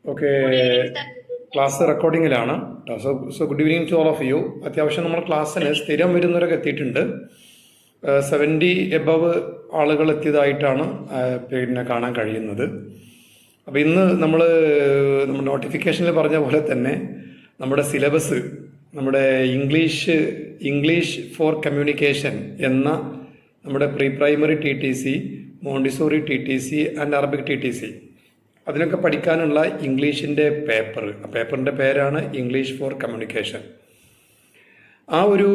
Okay, Good evening, sir. Class റെക്കോർഡിങ്ങിലാണ്. Good evening to all of you. അത്യാവശ്യം നമ്മൾ ക്ലാസ്സിന് സ്ഥിരം വരുന്നവരൊക്കെ എത്തിയിട്ടുണ്ട്. 70 എബവ് ആളുകൾ എത്തിയതായിട്ടാണ് പിന്നെ കാണാൻ കഴിയുന്നത്. അപ്പോൾ ഇന്ന് നമ്മൾ നമ്മുടെ നോട്ടിഫിക്കേഷനിൽ പറഞ്ഞ പോലെ തന്നെ നമ്മുടെ സിലബസ്, നമ്മുടെ ഇംഗ്ലീഷ് ഫോർ കമ്മ്യൂണിക്കേഷൻ എന്ന നമ്മുടെ pre primary TTC, Montessori TTC and Arabic TTC, അതിനൊക്കെ പഠിക്കാനുള്ള ഇംഗ്ലീഷിൻ്റെ പേപ്പറിൻ്റെ പേരാണ് ഇംഗ്ലീഷ് ഫോർ കമ്മ്യൂണിക്കേഷൻ. ആ ഒരു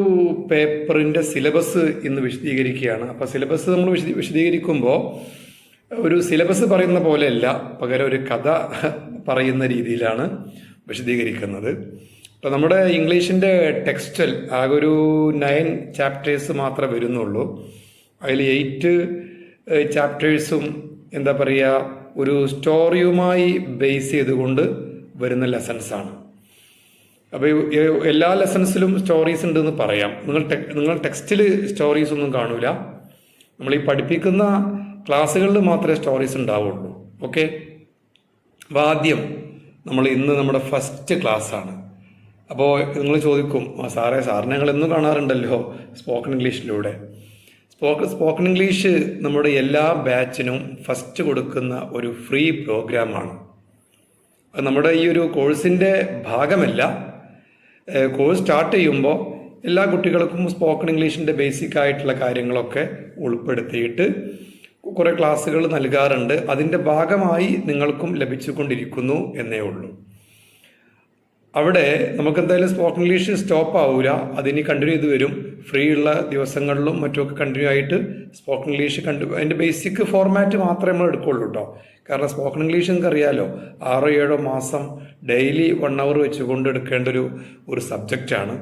പേപ്പറിൻ്റെ സിലബസ് ഇന്ന് വിശദീകരിക്കുകയാണ്. അപ്പോൾ സിലബസ് നമ്മൾ വിശദീകരിക്കുമ്പോൾ ഒരു സിലബസ് പറയുന്ന പോലെയല്ല, പകരം ഒരു കഥ പറയുന്ന രീതിയിലാണ് വിശദീകരിക്കുന്നത്. അപ്പോൾ നമ്മുടെ ഇംഗ്ലീഷിൻ്റെ ടെക്സ്റ്റൽ ആകെ ഒരു 9 ചാപ്റ്റേഴ്സ് മാത്രമേ വരുന്നുള്ളൂ. അതിൽ 8 ചാപ്റ്റേഴ്സും എന്താ പറയുക, ഒരു സ്റ്റോറിയുമായി ബേസ് ചെയ്തുകൊണ്ട് വരുന്ന ലെസൺസാണ്. അപ്പോൾ എല്ലാ ലെസൺസിലും സ്റ്റോറീസ് ഉണ്ടെന്ന് പറയാം. നിങ്ങൾ ടെക്സ്റ്റിൽ സ്റ്റോറീസ് ഒന്നും കാണൂല. നമ്മൾ ഈ പഠിപ്പിക്കുന്ന ക്ലാസ്സുകളിൽ മാത്രമേ സ്റ്റോറീസ് ഉണ്ടാവുള്ളൂ. ഓക്കെ, അപ്പോൾ ആദ്യം ഇന്ന് നമ്മുടെ ഫസ്റ്റ് ക്ലാസ്സാണ്. അപ്പോൾ നിങ്ങൾ ചോദിക്കും, സാറിനെ ഞങ്ങൾ എന്നും കാണാറുണ്ടല്ലോ സ്പോക്കൺ ഇംഗ്ലീഷിലൂടെ. സ്പോക്കൺ ഇംഗ്ലീഷ് നമ്മുടെ എല്ലാ ബാച്ചിനും ഫസ്റ്റ് കൊടുക്കുന്ന ഒരു ഫ്രീ പ്രോഗ്രാമാണ്. അത് നമ്മുടെ ഈ ഒരു കോഴ്സിൻ്റെ ഭാഗമല്ല. കോഴ്സ് സ്റ്റാർട്ട് ചെയ്യുമ്പോൾ എല്ലാ കുട്ടികൾക്കും സ്പോക്കൺ ഇംഗ്ലീഷിൻ്റെ ബേസിക് ആയിട്ടുള്ള കാര്യങ്ങളൊക്കെ ഉൾപ്പെടുത്തിയിട്ട് കുറേ ക്ലാസ്സുകൾ നൽകാറുണ്ട്. അതിൻ്റെ ഭാഗമായി നിങ്ങൾക്കും ലഭിച്ചുകൊണ്ടിരിക്കുന്നു എന്നേ ഉള്ളൂ. അവിടെ നമുക്കെന്തായാലും സ്പോക്കൺ ഇംഗ്ലീഷ് സ്റ്റോപ്പ് ആവില്ല, അതിനി കണ്ടിന്യൂ ചെയ്ത് വരും. ഫ്രീ ഉള്ള ദിവസങ്ങളിലും മറ്റുമൊക്കെ കണ്ടിന്യൂ ആയിട്ട് സ്പോക്കൺ ഇംഗ്ലീഷ് അതിൻ്റെ ബേസിക് ഫോർമാറ്റ് മാത്രമേ നമ്മൾ എടുക്കുള്ളൂ കേട്ടോ. കാരണം സ്പോക്കൺ ഇംഗ്ലീഷ് നിങ്ങൾക്ക് അറിയാലോ, 6-7 മാസം ഡെയിലി 1 hour വെച്ചുകൊണ്ട് എടുക്കേണ്ട ഒരു സബ്ജക്റ്റാണ്.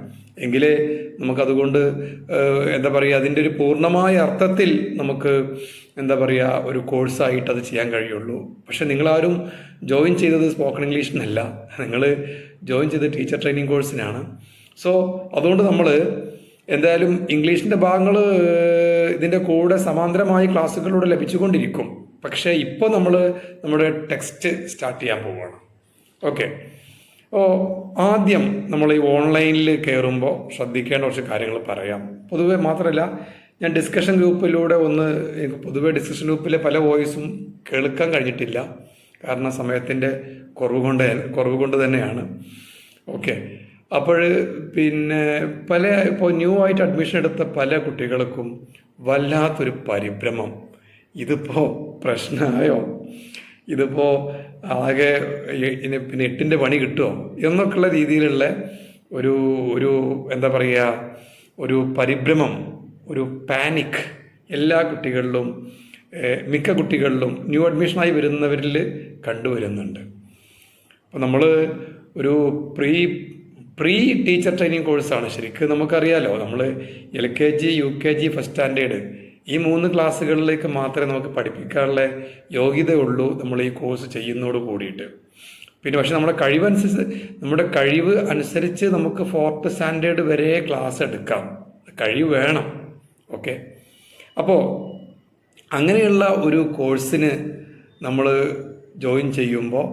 എങ്കിലേ നമുക്കതുകൊണ്ട് എന്താ പറയുക, അതിൻ്റെ ഒരു പൂർണ്ണമായ അർത്ഥത്തിൽ നമുക്ക് എന്താ പറയുക ഒരു കോഴ്സായിട്ട് അത് ചെയ്യാൻ കഴിയുള്ളൂ. പക്ഷെ നിങ്ങളാരും ജോയിൻ ചെയ്തത് സ്പോക്കൺ ഇംഗ്ലീഷിനല്ല, നിങ്ങൾ ജോയിൻ ചെയ്ത് ടീച്ചർ ട്രെയിനിങ് കോഴ്സിനാണ്. സോ അതുകൊണ്ട് നമ്മൾ എന്തായാലും ഇംഗ്ലീഷിൻ്റെ ഭാഗങ്ങൾ ഇതിൻ്റെ കൂടെ സമാന്തരമായി ക്ലാസ്സുകളിലൂടെ ലഭിച്ചുകൊണ്ടിരിക്കും. പക്ഷേ ഇപ്പോൾ നമ്മുടെ ടെക്സ്റ്റ് സ്റ്റാർട്ട് ചെയ്യാൻ പോവുകയാണ്. ഓക്കെ, ആദ്യം നമ്മൾ ഈ ഓൺലൈനിൽ കയറുമ്പോൾ ശ്രദ്ധിക്കേണ്ട കുറച്ച് കാര്യങ്ങൾ പറയാം. പൊതുവെ മാത്രമല്ല, ഞാൻ ഡിസ്കഷൻ ഗ്രൂപ്പിലൂടെ പൊതുവെ ഡിസ്കഷൻ ഗ്രൂപ്പിലെ പല വോയിസും കേൾക്കാൻ കഴിഞ്ഞിട്ടില്ല. കാരണം സമയത്തിൻ്റെ കുറവ് കൊണ്ട് തന്നെയാണ്. ഓക്കെ, അപ്പോൾ പിന്നെ ഇപ്പോൾ ന്യൂ ആയിട്ട് അഡ്മിഷൻ എടുത്ത പല കുട്ടികൾക്കും വല്ലാത്തൊരു പരിഭ്രമം. ഇതിപ്പോൾ പ്രശ്നമായോ, ഇതിപ്പോൾ ആകെ പിന്നെ 8ൻ്റെ പണി കിട്ടുമോ എന്നൊക്കെയുള്ള രീതിയിലുള്ള ഒരു എന്താ പറയുക, ഒരു പരിഭ്രമം, ഒരു പാനിക് എല്ലാ കുട്ടികളിലും, മിക്ക കുട്ടികളിലും ന്യൂ അഡ്മിഷനായി വരുന്നവരിൽ കണ്ടുവരുന്നുണ്ട്. അപ്പോൾ നമ്മൾ ഒരു പ്രീ ടീച്ചർ ട്രെയിനിങ് കോഴ്സാണ്. ശരിക്കും നമുക്കറിയാലോ, നമ്മൾ LKG, UKG, ഫസ്റ്റ് സ്റ്റാൻഡേർഡ് ഈ 3 ക്ലാസ്സുകളിലേക്ക് മാത്രമേ നമുക്ക് പഠിപ്പിക്കാനുള്ള യോഗ്യതയുള്ളൂ നമ്മൾ ഈ കോഴ്സ് ചെയ്യുന്നതോട് കൂടിയിട്ട്. പിന്നെ പക്ഷെ നമ്മുടെ കഴിവ് അനുസരിച്ച് നമുക്ക് 4th സ്റ്റാൻഡേർഡ് വരെ ക്ലാസ് എടുക്കാം. കഴിവ് വേണം. ഓക്കെ, അപ്പോൾ അങ്ങനെയുള്ള ഒരു കോഴ്സിന് നമ്മൾ ജോയിൻ ചെയ്യുമ്പോൾ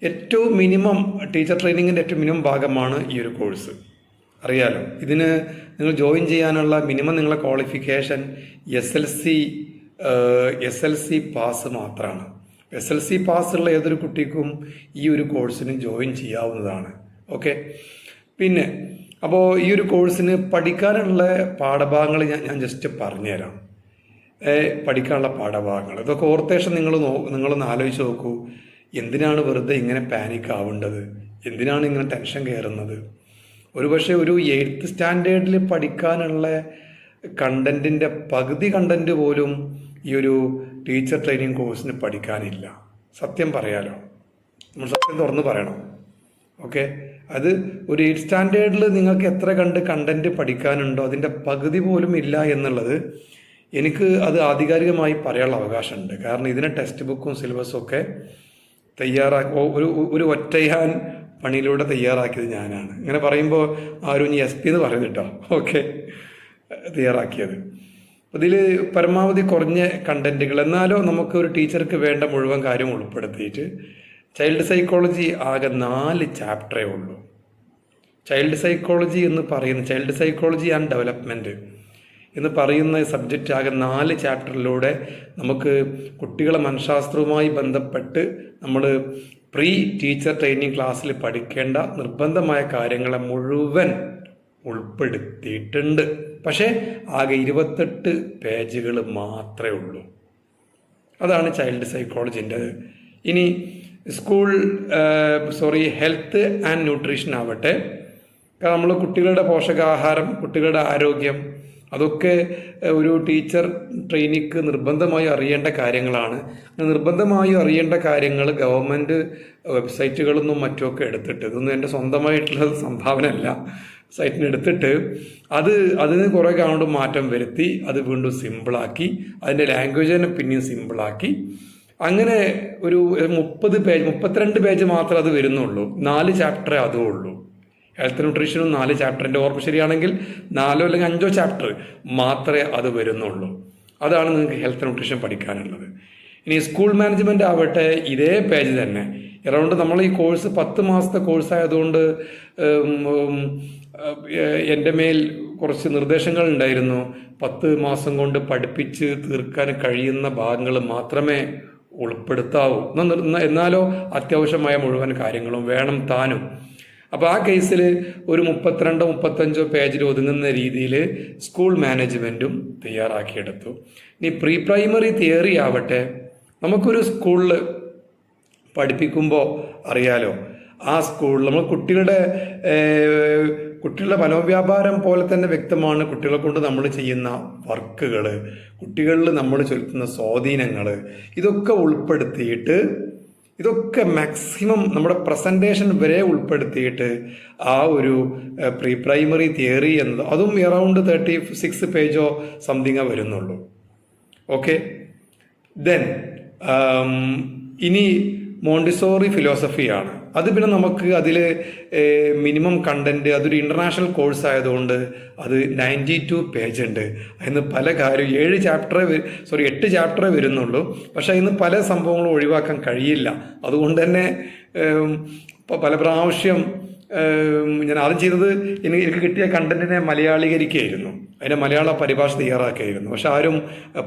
ഏറ്റവും മിനിമം ടീച്ചർ ട്രെയിനിങ്ങിൻ്റെ ഏറ്റവും മിനിമം ഭാഗമാണ് ഈ ഒരു കോഴ്സ്. അറിയാലോ, ഇതിന് നിങ്ങൾ ജോയിൻ ചെയ്യാനുള്ള മിനിമം നിങ്ങളെ ക്വാളിഫിക്കേഷൻ SLC പാസ് മാത്രമാണ്. SLC പാസ്സുള്ള ഏതൊരു കുട്ടിക്കും ഈ ഒരു കോഴ്സിന് ജോയിൻ ചെയ്യാവുന്നതാണ്. ഓക്കെ, പിന്നെ അപ്പോൾ ഈ ഒരു കോഴ്സിന് പഠിക്കാനുള്ള പാഠഭാഗങ്ങൾ ഞാൻ ജസ്റ്റ് പറഞ്ഞുതരാം. പഠിക്കാനുള്ള പാഠഭാഗങ്ങൾ ഇതൊക്കെ ഓർത്തേഷൻ നിങ്ങളൊന്ന് ആലോചിച്ച് നോക്കൂ. എന്തിനാണ് വെറുതെ ഇങ്ങനെ പാനിക് ആവേണ്ടത്? എന്തിനാണ് ഇങ്ങനെ ടെൻഷൻ കയറുന്നത്? ഒരുപക്ഷെ ഒരു 8th സ്റ്റാൻഡേർഡിൽ പഠിക്കാനുള്ള കണ്ടന്റിൻ്റെ പകുതി കണ്ടന്റ് പോലും ഈ ഒരു ടീച്ചർ ട്രെയിനിങ് കോഴ്സിന് പഠിക്കാനില്ല. സത്യം പറയാലോ, നമ്മൾ സത്യം തുറന്ന് പറയണം. ഓക്കെ, അത് ഒരു 8th സ്റ്റാൻഡേർഡിൽ നിങ്ങൾക്ക് എത്ര കണ്ടന്റ് പഠിക്കാനുണ്ടോ അതിൻ്റെ പകുതി പോലും ഇല്ല എന്നുള്ളത് എനിക്ക് അത് ആധികാരികമായി പറയാനുള്ള അവകാശമുണ്ട്. കാരണം ഇതിന് ടെക്സ്റ്റ് ബുക്കും സിലബസും ഒക്കെ ഒരു ഒറ്റയാൻ പണിയിലൂടെ തയ്യാറാക്കിയത് ഞാനാണ്. ഇങ്ങനെ പറയുമ്പോൾ ആരും ഇനി SP എന്ന് പറയുന്നത് കേട്ടോ. ഓക്കെ, തയ്യാറാക്കിയത്. അതിൽ പരമാവധി കുറഞ്ഞ കണ്ടന്റുകൾ, എന്നാലോ നമുക്ക് ഒരു ടീച്ചർക്ക് വേണ്ട മുഴുവൻ കാര്യം ഉൾപ്പെടുത്തിയിട്ട് ചൈൽഡ് സൈക്കോളജി ആകെ 4 ചാപ്റ്ററേ ഉള്ളൂ. ചൈൽഡ് സൈക്കോളജി എന്ന് പറയുന്ന ചൈൽഡ് സൈക്കോളജി ആൻഡ് ഡെവലപ്മെൻറ്റ് എന്ന് പറയുന്ന സബ്ജക്റ്റ് ആകെ 4 ചാപ്റ്ററിലൂടെ നമുക്ക് കുട്ടികളെ മനഃശാസ്ത്രവുമായി ബന്ധപ്പെട്ട് നമ്മൾ പ്രീ ടീച്ചർ ട്രെയിനിങ് ക്ലാസ്സിൽ പഠിക്കേണ്ട നിർബന്ധമായ കാര്യങ്ങളെ മുഴുവൻ ഉൾപ്പെടുത്തിയിട്ടുണ്ട്. പക്ഷേ ആകെ 28 പേജുകൾ മാത്രമേ ഉള്ളൂ. അതാണ് ചൈൽഡ് സൈക്കോളജിൻ്റെ. ഇനി ഹെൽത്ത് ആൻഡ് ന്യൂട്രീഷൻ ആവട്ടെ, കാരണം നമ്മൾ കുട്ടികളുടെ പോഷകാഹാരം, കുട്ടികളുടെ ആരോഗ്യം, അതൊക്കെ ഒരു ടീച്ചർ ട്രെയിനിക്ക് നിർബന്ധമായും അറിയേണ്ട കാര്യങ്ങളാണ്. നിർബന്ധമായും അറിയേണ്ട കാര്യങ്ങൾ ഗവൺമെൻറ് വെബ്സൈറ്റുകളൊന്നും മറ്റുമൊക്കെ എടുത്തിട്ട്, ഇതൊന്നും എൻ്റെ സ്വന്തമായിട്ടുള്ള സംഭാവന അല്ല, സൈറ്റിന് എടുത്തിട്ട് അതിന് കുറേ കാണുമ്പോൾ മാറ്റം വരുത്തി അത് വീണ്ടും സിമ്പിളാക്കി, അതിൻ്റെ ലാംഗ്വേജിനെ പിന്നെയും സിമ്പിളാക്കി, അങ്ങനെ ഒരു 32 പേജ് മാത്രമേ അത് വരുന്നുള്ളൂ. 4 ചാപ്റ്ററേ അതും ഉള്ളൂ. ഹെൽത്ത് ന്യൂട്രീഷനും 4 ചാപ്റ്റർ, എൻ്റെ ഓർമ്മ ശരിയാണെങ്കിൽ 4 അല്ലെങ്കിൽ 5 ചാപ്റ്റർ മാത്രമേ അത് വരുന്നുള്ളൂ. അതാണ് നിങ്ങൾക്ക് ഹെൽത്ത് ന്യൂട്രീഷൻ പഠിക്കാനുള്ളത്. ഇനി സ്കൂൾ മാനേജ്മെൻറ്റ് ആവട്ടെ, ഇതേ പേജ് തന്നെ. അറൗണ്ട് നമ്മൾ ഈ കോഴ്സ് 10 മാസത്തെ കോഴ്സായതുകൊണ്ട് എൻ്റെ മേൽ കുറച്ച് നിർദ്ദേശങ്ങൾ ഉണ്ടായിരുന്നു. 10 മാസം കൊണ്ട് പഠിപ്പിച്ച് തീർക്കാൻ കഴിയുന്ന ഭാഗങ്ങൾ മാത്രമേ ഉൾപ്പെടുത്താവൂ, എന്നാലോ അത്യാവശ്യമായ മുഴുവൻ കാര്യങ്ങളും വേണം താനും. അപ്പോൾ ആ കേസിൽ ഒരു 32-35 പേജിൽ ഒതുങ്ങുന്ന രീതിയിൽ സ്കൂൾ മാനേജ്മെൻറ്റും തയ്യാറാക്കിയെടുത്തു. ഇനി പ്രീ പ്രൈമറി തിയറി ആവട്ടെ, നമുക്കൊരു സ്കൂളിൽ പഠിപ്പിക്കുമ്പോൾ അറിയാലോ, ആ സ്കൂളിൽ നമ്മൾ കുട്ടികളുടെ മനോവ്യാപാരം പോലെ തന്നെ വ്യക്തമാണ് കുട്ടികളെ കൊണ്ട് നമ്മൾ ചെയ്യുന്ന വർക്കുകൾ, കുട്ടികളിൽ നമ്മൾ ചെലുത്തുന്ന സ്വാധീനങ്ങൾ, ഇതൊക്കെ ഉൾപ്പെടുത്തിയിട്ട്, ഇതൊക്കെ മാക്സിമം നമ്മുടെ പ്രസൻറ്റേഷൻ വരെ ഉൾപ്പെടുത്തിയിട്ട് ആ ഒരു പ്രീ പ്രൈമറി തിയറി എന്നത് അതും അറൗണ്ട് 36 പേജോ സംതിങ്ങേ വരുന്നുള്ളൂ. ഓക്കെ, ദെൻ ഇനി മോണ്ടിസോറി ഫിലോസഫിയാണ്. അത് പിന്നെ നമുക്ക് അതിൽ മിനിമം കണ്ടൻറ്റ്, അതൊരു ഇൻ്റർനാഷണൽ കോഴ്സ് ആയതുകൊണ്ട് അത് 92 പേജ് ഉണ്ട്. അതിന് പല കാര്യം 8 ചാപ്റ്ററേ വരുന്നുള്ളൂ. പക്ഷേ അതിന് പല സംഭവങ്ങളും ഒഴിവാക്കാൻ കഴിയില്ല. അതുകൊണ്ട് തന്നെ പല പ്രാവശ്യം ഞാൻ ആദ്യം ചെയ്തത് എനിക്ക് കിട്ടിയ കണ്ടന്റിനെ മലയാളീകരിക്കുകയായിരുന്നു, അതിൻ്റെ മലയാള പരിഭാഷ തയ്യാറാക്കുകയായിരുന്നു. പക്ഷെ ആരും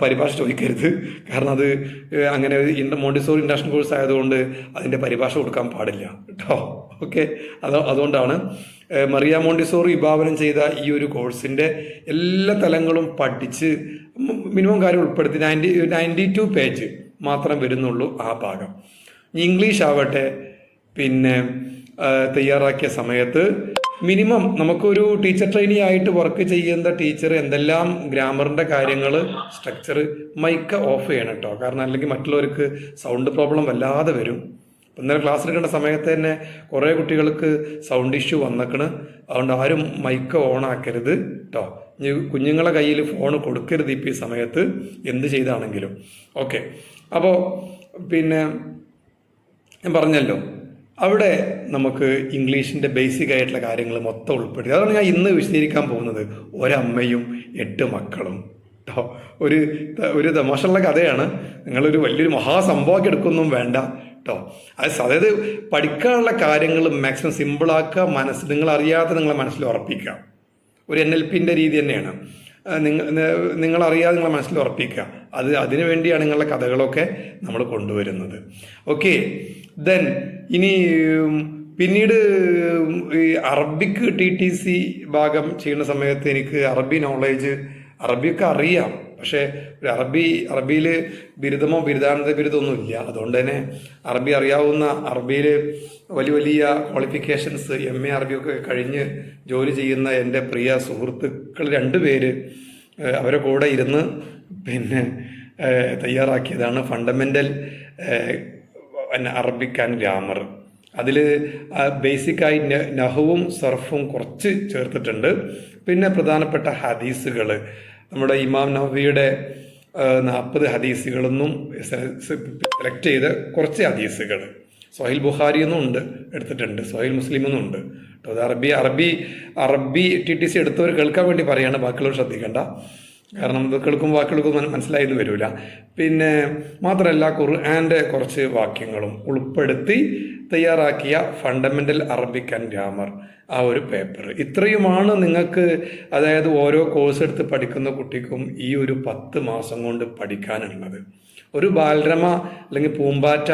പരിഭാഷ ചോദിക്കരുത്, കാരണം അത് അങ്ങനെ മോണ്ടിസോറി ഇൻ്റർനാഷണൽ കോഴ്സ് ആയതുകൊണ്ട് അതിൻ്റെ പരിഭാഷ കൊടുക്കാൻ പാടില്ല കേട്ടോ. ഓക്കെ, അതുകൊണ്ടാണ് മറിയ മോണ്ടിസോറി വിഭാവനം ചെയ്ത ഈ ഒരു കോഴ്സിൻ്റെ എല്ലാ തലങ്ങളും പഠിച്ച് മിനിമം കാര്യം ഉൾപ്പെടുത്തി 92 പേജ് മാത്രം വരുന്നുള്ളൂ ആ ഭാഗം. ഇംഗ്ലീഷ് ആവട്ടെ, പിന്നെ തയ്യാറാക്കിയ സമയത്ത് മിനിമം നമുക്കൊരു ടീച്ചർ ട്രെയിനി ആയിട്ട് വർക്ക് ചെയ്യുന്ന ടീച്ചർ എന്തെല്ലാം ഗ്രാമറിൻ്റെ കാര്യങ്ങൾ, സ്ട്രക്ചർ, മൈക്ക് ഓഫ് ചെയ്യണം കേട്ടോ, കാരണം അല്ലെങ്കിൽ മറ്റുള്ളവർക്ക് സൗണ്ട് പ്രോബ്ലം വല്ലാതെ വരും. ഇന്നലെ ക്ലാസ് എടുക്കേണ്ട സമയത്ത് തന്നെ കുറേ കുട്ടികൾക്ക് സൗണ്ട് ഇഷ്യൂ വന്നേക്കണ്. അതുകൊണ്ട് ആരും മൈക്ക് ഓൺ ആക്കരുത് കേട്ടോ. കുഞ്ഞുങ്ങളെ കയ്യിൽ ഫോൺ കൊടുക്കരുത് ഇപ്പോൾ ഈ സമയത്ത് എന്ത് ചെയ്താണെങ്കിലും. ഓക്കെ, അപ്പോൾ പിന്നെ ഞാൻ പറഞ്ഞല്ലോ, അവിടെ നമുക്ക് ഇംഗ്ലീഷിൻ്റെ ബേസിക് ആയിട്ടുള്ള കാര്യങ്ങൾ മൊത്തം ഉൾപ്പെടുത്തി. അതാണ് ഞാൻ ഇന്ന് വിശദീകരിക്കാൻ പോകുന്നത്. ഒരമ്മയും 8 മക്കളും കേട്ടോ. ഒരു തമാശയുള്ള കഥയാണ്. നിങ്ങളൊരു വലിയൊരു മഹാസംഭവമാക്കി എടുക്കൊന്നും വേണ്ട കേട്ടോ. അതായത് പഠിക്കാനുള്ള കാര്യങ്ങൾ മാക്സിമം സിമ്പിളാക്കുക, നിങ്ങളറിയാതെ നിങ്ങളെ മനസ്സിൽ ഉറപ്പിക്കുക. ഒരു NLPൻ്റെ രീതി തന്നെയാണ്. നിങ്ങളറിയാതെ നിങ്ങളെ മനസ്സിൽ ഉറപ്പിക്കുക. അതിനു വേണ്ടിയാണ് നിങ്ങളുടെ കഥകളൊക്കെ നമ്മൾ കൊണ്ടുവരുന്നത്. ഓക്കെ, ദെൻ ഇനി പിന്നീട് ഈ അറബിക്ക് TTC ഭാഗം ചെയ്യുന്ന സമയത്ത് എനിക്ക് അറബി നോളേജ്, അറബിയൊക്കെ അറിയാം, പക്ഷേ ഒരു അറബിയിൽ ബിരുദമോ ബിരുദാനന്ദ ബിരുദമൊന്നും ഇല്ല. അതുകൊണ്ട് തന്നെ അറബി അറിയാവുന്ന, അറബിയിൽ വലിയ ക്വാളിഫിക്കേഷൻസ് MA അറബിയൊക്കെ കഴിഞ്ഞ് ജോലി ചെയ്യുന്ന എൻ്റെ പ്രിയ സുഹൃത്തുക്കൾ 2 പേര്, അവരെ കൂടെ ഇരുന്ന് പിന്നെ തയ്യാറാക്കിയതാണ് ഫണ്ടമെൻ്റൽ അറബിക് ആൻഡ് ഗ്രാമർ. അതിൽ ബേസിക്കായി നഹുവും സർഫും കുറച്ച് ചേർത്തിട്ടുണ്ട്. പിന്നെ പ്രധാനപ്പെട്ട ഹദീസുകൾ, നമ്മുടെ ഇമാം നവവിയുടെ 40 ഹദീസുകളൊന്നും സെലക്ട് ചെയ്ത് കുറച്ച് ഹദീസുകൾ, സ്വഹീൽ ബുഖാരി എന്നും ഉണ്ട് എടുത്തിട്ടുണ്ട്, സ്വഹീൽ മുസ്ലിം എന്നും ഉണ്ട് കേട്ടോ. അത് അറബി TTC എടുത്തവർ കേൾക്കാൻ വേണ്ടി പറയാണ്, ബാക്കിയുള്ളവർ ശ്രദ്ധിക്കേണ്ട. കാരണം ഇത് കേൾക്കുമ്പോൾ വാക്കുകൾക്കും മനസ്സിലായെന്ന് വരില്ല. പിന്നെ മാത്രമല്ല ഖുർആൻ്റെ കുറച്ച് വാക്യങ്ങളും ഉൾപ്പെടുത്തി തയ്യാറാക്കിയ ഫണ്ടമെൻ്റൽ അറബിക് ആൻഡ് ഗ്രാമർ ആ ഒരു പേപ്പർ. ഇത്രയുമാണ് നിങ്ങൾക്ക്, അതായത് ഓരോ കോഴ്സ് എടുത്ത് പഠിക്കുന്ന കുട്ടിക്കും ഈ ഒരു 10 മാസം കൊണ്ട് പഠിക്കാനുള്ളത്. ഒരു ബാലരമ അല്ലെങ്കിൽ പൂമ്പാറ്റ,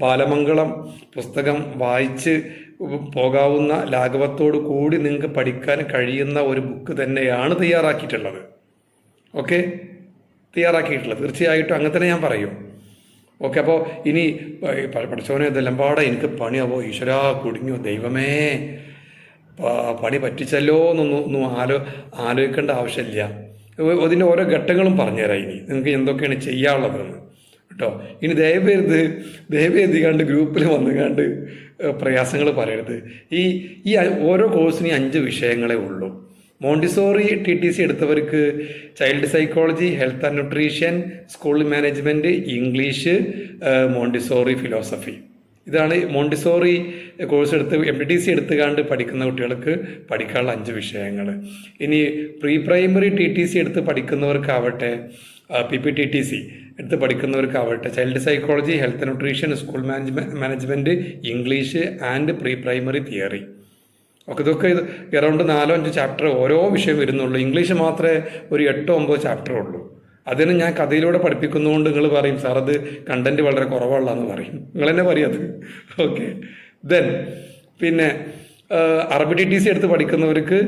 ബാലമംഗളം പുസ്തകം വായിച്ച് പോകാവുന്ന ലാഘവത്തോടു കൂടി നിങ്ങൾക്ക് പഠിക്കാൻ കഴിയുന്ന ഒരു ബുക്ക് തന്നെയാണ് തയ്യാറാക്കിയിട്ടുള്ളത്. ഓക്കെ, തയ്യാറാക്കിയിട്ടുള്ളത് തീർച്ചയായിട്ടും അങ്ങനെ തന്നെ ഞാൻ പറയും. ഓക്കെ, അപ്പോൾ ഇനി പഠിച്ചവനെ ഇതെല്ലാം പാടെ എനിക്ക് പണിയാവോ, ഈശ്വരാ കുടുങ്ങിയോ, ദൈവമേ പണി പറ്റിച്ചല്ലോ എന്നൊന്നും ആലോചിക്കേണ്ട ആവശ്യമില്ല. അതിൻ്റെ ഓരോ ഘട്ടങ്ങളും പറഞ്ഞുതരാം ഇനി നിങ്ങൾക്ക് എന്തൊക്കെയാണ് ചെയ്യാനുള്ളതെന്ന് കേട്ടോ. ഇനി ദയവേദികാണ്ട് ഗ്രൂപ്പിൽ വന്നുകാണ്ട് പ്രയാസങ്ങൾ പറയരുത്. ഈ ഓരോ കോഴ്സിനും 5 വിഷയങ്ങളേ ഉള്ളൂ. മോണ്ടിസോറി TTC എടുത്തവർക്ക് child psychology, health and nutrition, school management, English, Montessori philosophy. ഇതാണ് മോണ്ടിസോറി കോഴ്സ് എടുത്ത് MTTC എടുത്തുകാണ്ട് പഠിക്കുന്ന കുട്ടികൾക്ക് പഠിക്കാനുള്ള 5 വിഷയങ്ങൾ. ഇനി പ്രീ പ്രൈമറി TTC എടുത്ത് പഠിക്കുന്നവർക്കാവട്ടെ, PPTTC എടുത്ത് പഠിക്കുന്നവർക്കാവട്ടെ, child psychology, health nutrition, school management, English and pre primary theory. ഒക്കെ ഇതൊക്കെ അറൗണ്ട് 4-5 ചാപ്റ്റർ ഓരോ വിഷയം വരുന്നുള്ളൂ. ഇംഗ്ലീഷ് മാത്രമേ ഒരു 8-9 ചാപ്റ്റർ ഉള്ളൂ. അതിന് ഞാൻ കഥയിലൂടെ പഠിപ്പിക്കുന്നതുകൊണ്ട് നിങ്ങൾ പറയും സാർ അത് കണ്ടന്റ് വളരെ കുറവുള്ളതെന്ന് പറയും. നിങ്ങൾ തന്നെ പറയും അത്. ഓക്കെ, ദെൻ പിന്നെ അറബി TTC എടുത്ത് പഠിക്കുന്നവർക്ക്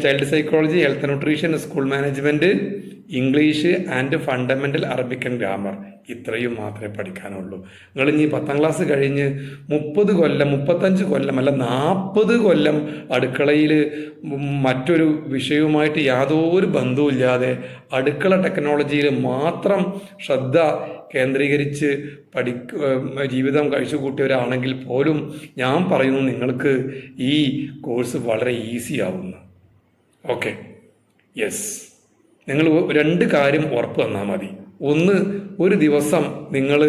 child psychology, health nutrition, school management, English and fundamental Arabic and grammar. ഇത്രയും മാത്രമേ പഠിക്കാനുള്ളൂ. നിങ്ങൾ ഇനി 10ാം ക്ലാസ് കഴിഞ്ഞ് 30 കൊല്ലം, 35 കൊല്ലം അല്ല 40 കൊല്ലം അടുക്കളയിൽ മറ്റൊരു വിഷയവുമായിട്ട് യാതൊരു ബന്ധവുമില്ലാതെ അടുക്കള ടെക്നോളജിയിൽ മാത്രം ശ്രദ്ധ കേന്ദ്രീകരിച്ച് ജീവിതം കഴിച്ചു കൂട്ടിയവരാണെങ്കിൽ പോലും ഞാൻ പറയുന്നു നിങ്ങൾക്ക് ഈ കോഴ്സ് വളരെ ഈസി ആവുന്നു. ഓക്കെ, യെസ്, നിങ്ങൾ 2 കാര്യം ഉറപ്പ് തന്നാൽ മതി. ഒന്ന്, ഒരു ദിവസം നിങ്ങൾ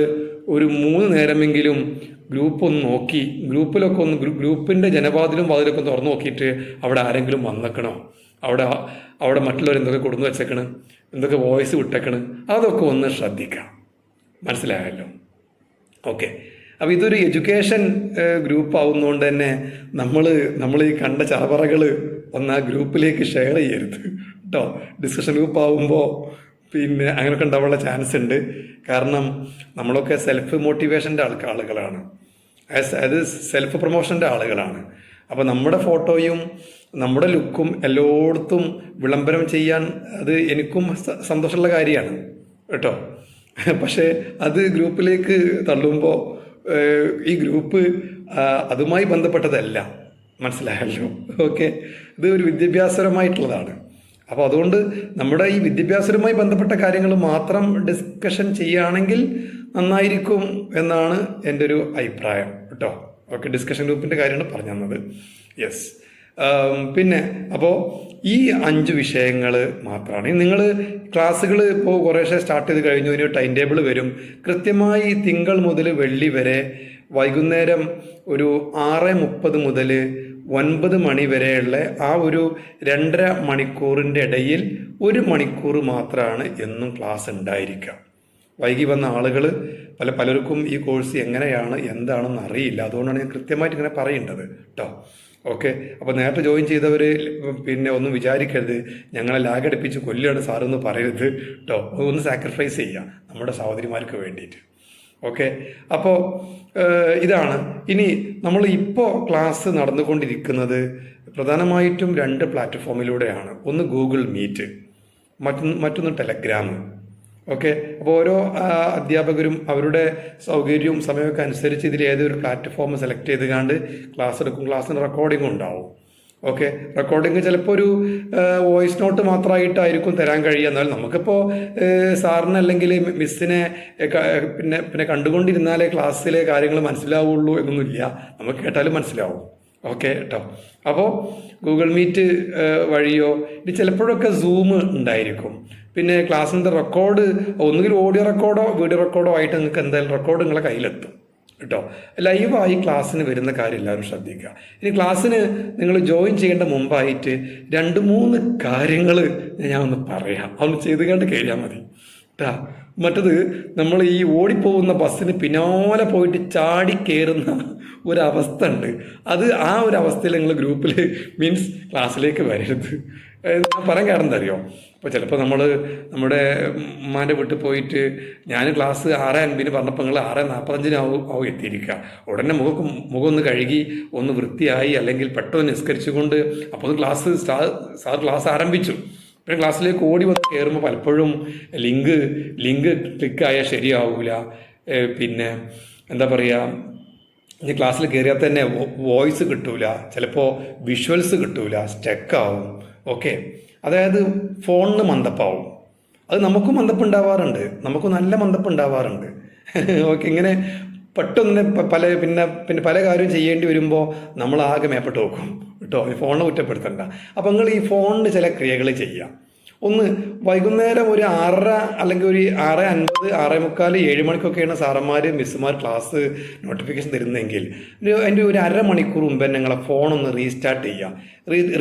ഒരു 3 നേരമെങ്കിലും ഗ്രൂപ്പ് ഒന്ന് നോക്കി, ഗ്രൂപ്പിൻ്റെ ജനവാതിലും വാതിലൊക്കെ തുറന്നു നോക്കിയിട്ട് അവിടെ ആരെങ്കിലും വന്നേക്കണോ, അവിടെ മറ്റുള്ളവർ എന്തൊക്കെ കൊടുന്നു വെച്ചേക്കണ്, എന്തൊക്കെ വോയിസ് വിട്ടേക്കണ്, അതൊക്കെ ഒന്ന് ശ്രദ്ധിക്കാം. മനസ്സിലായല്ലോ? ഓക്കെ, അപ്പോൾ ഇതൊരു എഡ്യൂക്കേഷൻ ഗ്രൂപ്പ് ആവുന്നതുകൊണ്ട് തന്നെ നമ്മൾ ഈ കണ്ട ചറപറകൾ ഒന്ന് ആ ഗ്രൂപ്പിലേക്ക് ഷെയർ ചെയ്യരുത് കേട്ടോ. ഡിസ്കഷൻ ഗ്രൂപ്പ് ആവുമ്പോൾ പിന്നെ അങ്ങനെയൊക്കെ ഉണ്ടാവാനുള്ള ചാൻസ് ഉണ്ട്. കാരണം നമ്മളൊക്കെ സെൽഫ് മോട്ടിവേഷൻ്റെ ആളുകളാണ്, അതായത് സെൽഫ് പ്രൊമോഷൻ്റെ ആളുകളാണ്. അപ്പോൾ നമ്മുടെ ഫോട്ടോയും നമ്മുടെ ലുക്കും എല്ലായിടത്തും വിളംബരം ചെയ്യാൻ അത് എനിക്കും സന്തോഷമുള്ള കാര്യമാണ് കേട്ടോ. പക്ഷേ അത് ഗ്രൂപ്പിലേക്ക് തള്ളുമ്പോൾ ഈ ഗ്രൂപ്പ് അതുമായി ബന്ധപ്പെട്ടതല്ല. മനസ്സിലായല്ലോ? ഓക്കെ, ഇത് ഒരു വിദ്യാഭ്യാസപരമായിട്ടുള്ളതാണ്. അപ്പോൾ അതുകൊണ്ട് നമ്മുടെ ഈ വിദ്യാഭ്യാസവുമായി ബന്ധപ്പെട്ട കാര്യങ്ങൾ മാത്രം ഡിസ്കഷൻ ചെയ്യുകയാണെങ്കിൽ നന്നായിരിക്കും എന്നാണ് എൻ്റെ ഒരു അഭിപ്രായം കേട്ടോ. ഓക്കെ, ഡിസ്കഷൻ ഗ്രൂപ്പിൻ്റെ കാര്യമാണ് പറഞ്ഞു തന്നത്. യെസ്, പിന്നെ അപ്പോൾ ഈ 5 വിഷയങ്ങൾ മാത്രമാണ്. നിങ്ങൾ ക്ലാസ്സുകൾ ഇപ്പോൾ കുറേശ്ശെ സ്റ്റാർട്ട് ചെയ്ത് കഴിഞ്ഞു. ഇതിന് ടൈം ടേബിൾ വരും കൃത്യമായി. തിങ്കൾ മുതൽ വെള്ളി വരെ വൈകുന്നേരം ഒരു 6:30 മുതൽ 9 മണി വരെയുള്ള ആ ഒരു 2.5 മണിക്കൂറിൻ്റെ ഇടയിൽ 1 മണിക്കൂർ മാത്രമാണ് എന്നും ക്ലാസ് ഉണ്ടായിരിക്കുക. വൈകി വന്ന ആളുകൾ പലർക്കും ഈ കോഴ്സ് എങ്ങനെയാണ് എന്താണെന്ന് അറിയില്ല. അതുകൊണ്ടാണ് ഞാൻ കൃത്യമായിട്ട് ഇങ്ങനെ പറയേണ്ടത് കേട്ടോ. ഓക്കെ, അപ്പോൾ നേരത്തെ ജോയിൻ ചെയ്തവർ പിന്നെ ഒന്നും വിചാരിക്കരുത് ഞങ്ങളെ ലാഗടിപ്പിച്ച് കൊല്ലുകയാണ് സാറെന്ന് പറയരുത് കേട്ടോ. ഒന്ന് സാക്രിഫൈസ് ചെയ്യുക നമ്മുടെ സഹോദരിമാർക്ക് വേണ്ടിയിട്ട്. ഓക്കെ, അപ്പോൾ ഇതാണ്. ഇനി നമ്മൾ ഇപ്പോൾ ക്ലാസ് നടന്നുകൊണ്ടിരിക്കുന്നത് പ്രധാനമായിട്ടും 2 പ്ലാറ്റ്ഫോമിലൂടെയാണ്. ഒന്ന് ഗൂഗിൾ മീറ്റ്, മറ്റൊന്ന് ടെലഗ്രാം. ഓക്കെ, അപ്പോൾ ഓരോ അധ്യാപകരും അവരുടെ സൗകര്യവും സമയമൊക്കെ അനുസരിച്ച് ഇതിൽ ഏതൊരു പ്ലാറ്റ്ഫോം സെലക്ട് ചെയ്തുകൊണ്ട് ക്ലാസ് എടുക്കും. ക്ലാസ്സിന് റെക്കോർഡിംഗ് ഉണ്ടാവും. ഓക്കെ, റെക്കോർഡിങ് ചിലപ്പോൾ ഒരു വോയിസ് നോട്ട് മാത്രമായിട്ടായിരിക്കും തരാൻ കഴിയുക. എന്നാൽ നമുക്കിപ്പോൾ സാറിന് അല്ലെങ്കിൽ മിസ്സിനെ പിന്നെ കണ്ടുകൊണ്ടിരുന്നാലേ ക്ലാസ്സിലെ കാര്യങ്ങൾ മനസ്സിലാവുള്ളൂ എന്നൊന്നുമില്ല. നമുക്ക് കേട്ടാലും മനസ്സിലാവും. ഓക്കെ കേട്ടോ. അപ്പോൾ ഗൂഗിൾ മീറ്റ് വഴിയോ ഇനി ചിലപ്പോഴൊക്കെ സൂം ഉണ്ടായിരിക്കും. പിന്നെ ക്ലാസ്സിൻ്റെ റെക്കോർഡ് ഒന്നുകിൽ ഓഡിയോ റെക്കോർഡോ വീഡിയോ റെക്കോർഡോ ആയിട്ട് നിങ്ങൾക്ക് എന്തായാലും റെക്കോർഡ് നിങ്ങളെ കയ്യിലെത്തും കേട്ടോ. ലൈവായി ക്ലാസ്സിന് വരുന്ന കാര്യം എല്ലാവരും ശ്രദ്ധിക്കുക. ഇനി ക്ലാസ്സിന് നിങ്ങൾ ജോയിൻ ചെയ്യേണ്ട മുമ്പായിട്ട് 2-3 കാര്യങ്ങൾ ഞാൻ ഒന്ന് പറയാം, അതൊന്ന് ചെയ്ത് കണ്ട് കയറിയാൽ മതി കേട്ടാ. മറ്റത് നമ്മൾ ഈ ഓടിപ്പോകുന്ന ബസ്സിന് പിന്നാലെ പോയിട്ട് ചാടി കയറുന്ന ഒരവസ്ഥ ഉണ്ട്. ആ ഒരു അവസ്ഥയിൽ നിങ്ങൾ ഗ്രൂപ്പിൽ മീൻസ് ക്ലാസ്സിലേക്ക് വരരുത്. ഞാൻ പറയാൻ കാരണം എന്താ അറിയോ, അപ്പോൾ ചിലപ്പോൾ നമ്മുടെ ഉമ്മാൻ്റെ വീട്ടിൽ പോയിട്ട് ഞാൻ ക്ലാസ് 6:50 പറഞ്ഞപ്പോൾ നിങ്ങൾ 6:45 ആവും എത്തിയിരിക്കുക. ഉടനെ മുഖം ഒന്ന് കഴുകി ഒന്ന് വൃത്തിയായി അല്ലെങ്കിൽ പെട്ടെന്ന് നിസ്കരിച്ചുകൊണ്ട് അപ്പോൾ സാർ ക്ലാസ് ആരംഭിച്ചു. പിന്നെ ക്ലാസ്സിലേക്ക് ഓടി വന്ന് കയറുമ്പോൾ പലപ്പോഴും ലിങ്ക് ക്ലിക്കായാൽ ശരിയാവില്ല. പിന്നെ എന്താ പറയുക, ഇനി ക്ലാസ്സിൽ കയറിയാൽ തന്നെ വോയിസ് കിട്ടൂല, ചിലപ്പോൾ വിഷ്വൽസ് കിട്ടൂല, സ്റ്റക്കാവും. ഓക്കെ, അതായത് ഫോണിന് മന്ദപ്പാവും. അത് നമുക്കും മന്ദപ്പുണ്ടാവാറുണ്ട്, നമുക്ക് നല്ല മന്ദപ്പുണ്ടാവാറുണ്ട്. ഓക്കെ, ഇങ്ങനെ പെട്ടെന്ന് പിന്നെ പല കാര്യം ചെയ്യേണ്ടി വരുമ്പോൾ നമ്മൾ ആകെ മേപ്പെട്ട് നോക്കും കേട്ടോ. ഈ ഫോണിനെ കുറ്റപ്പെടുത്തണ്ട. അപ്പം നിങ്ങൾ ഈ ഫോണിന് ചില ക്രിയകൾ ചെയ്യാം. ഒന്ന്, വൈകുന്നേരം ഒരു 6:30 അല്ലെങ്കിൽ ഒരു 6:50, 6:45, 7 മണിക്കൊക്കെയാണ് സാറന്മാർ മിസ്സുമാർ ക്ലാസ് നോട്ടിഫിക്കേഷൻ തരുന്നതെങ്കിൽ അതിൻ്റെ ഒരു അരമണിക്കൂർ മുമ്പ് നിങ്ങളെ ഫോണൊന്ന് റീസ്റ്റാർട്ട് ചെയ്യുക.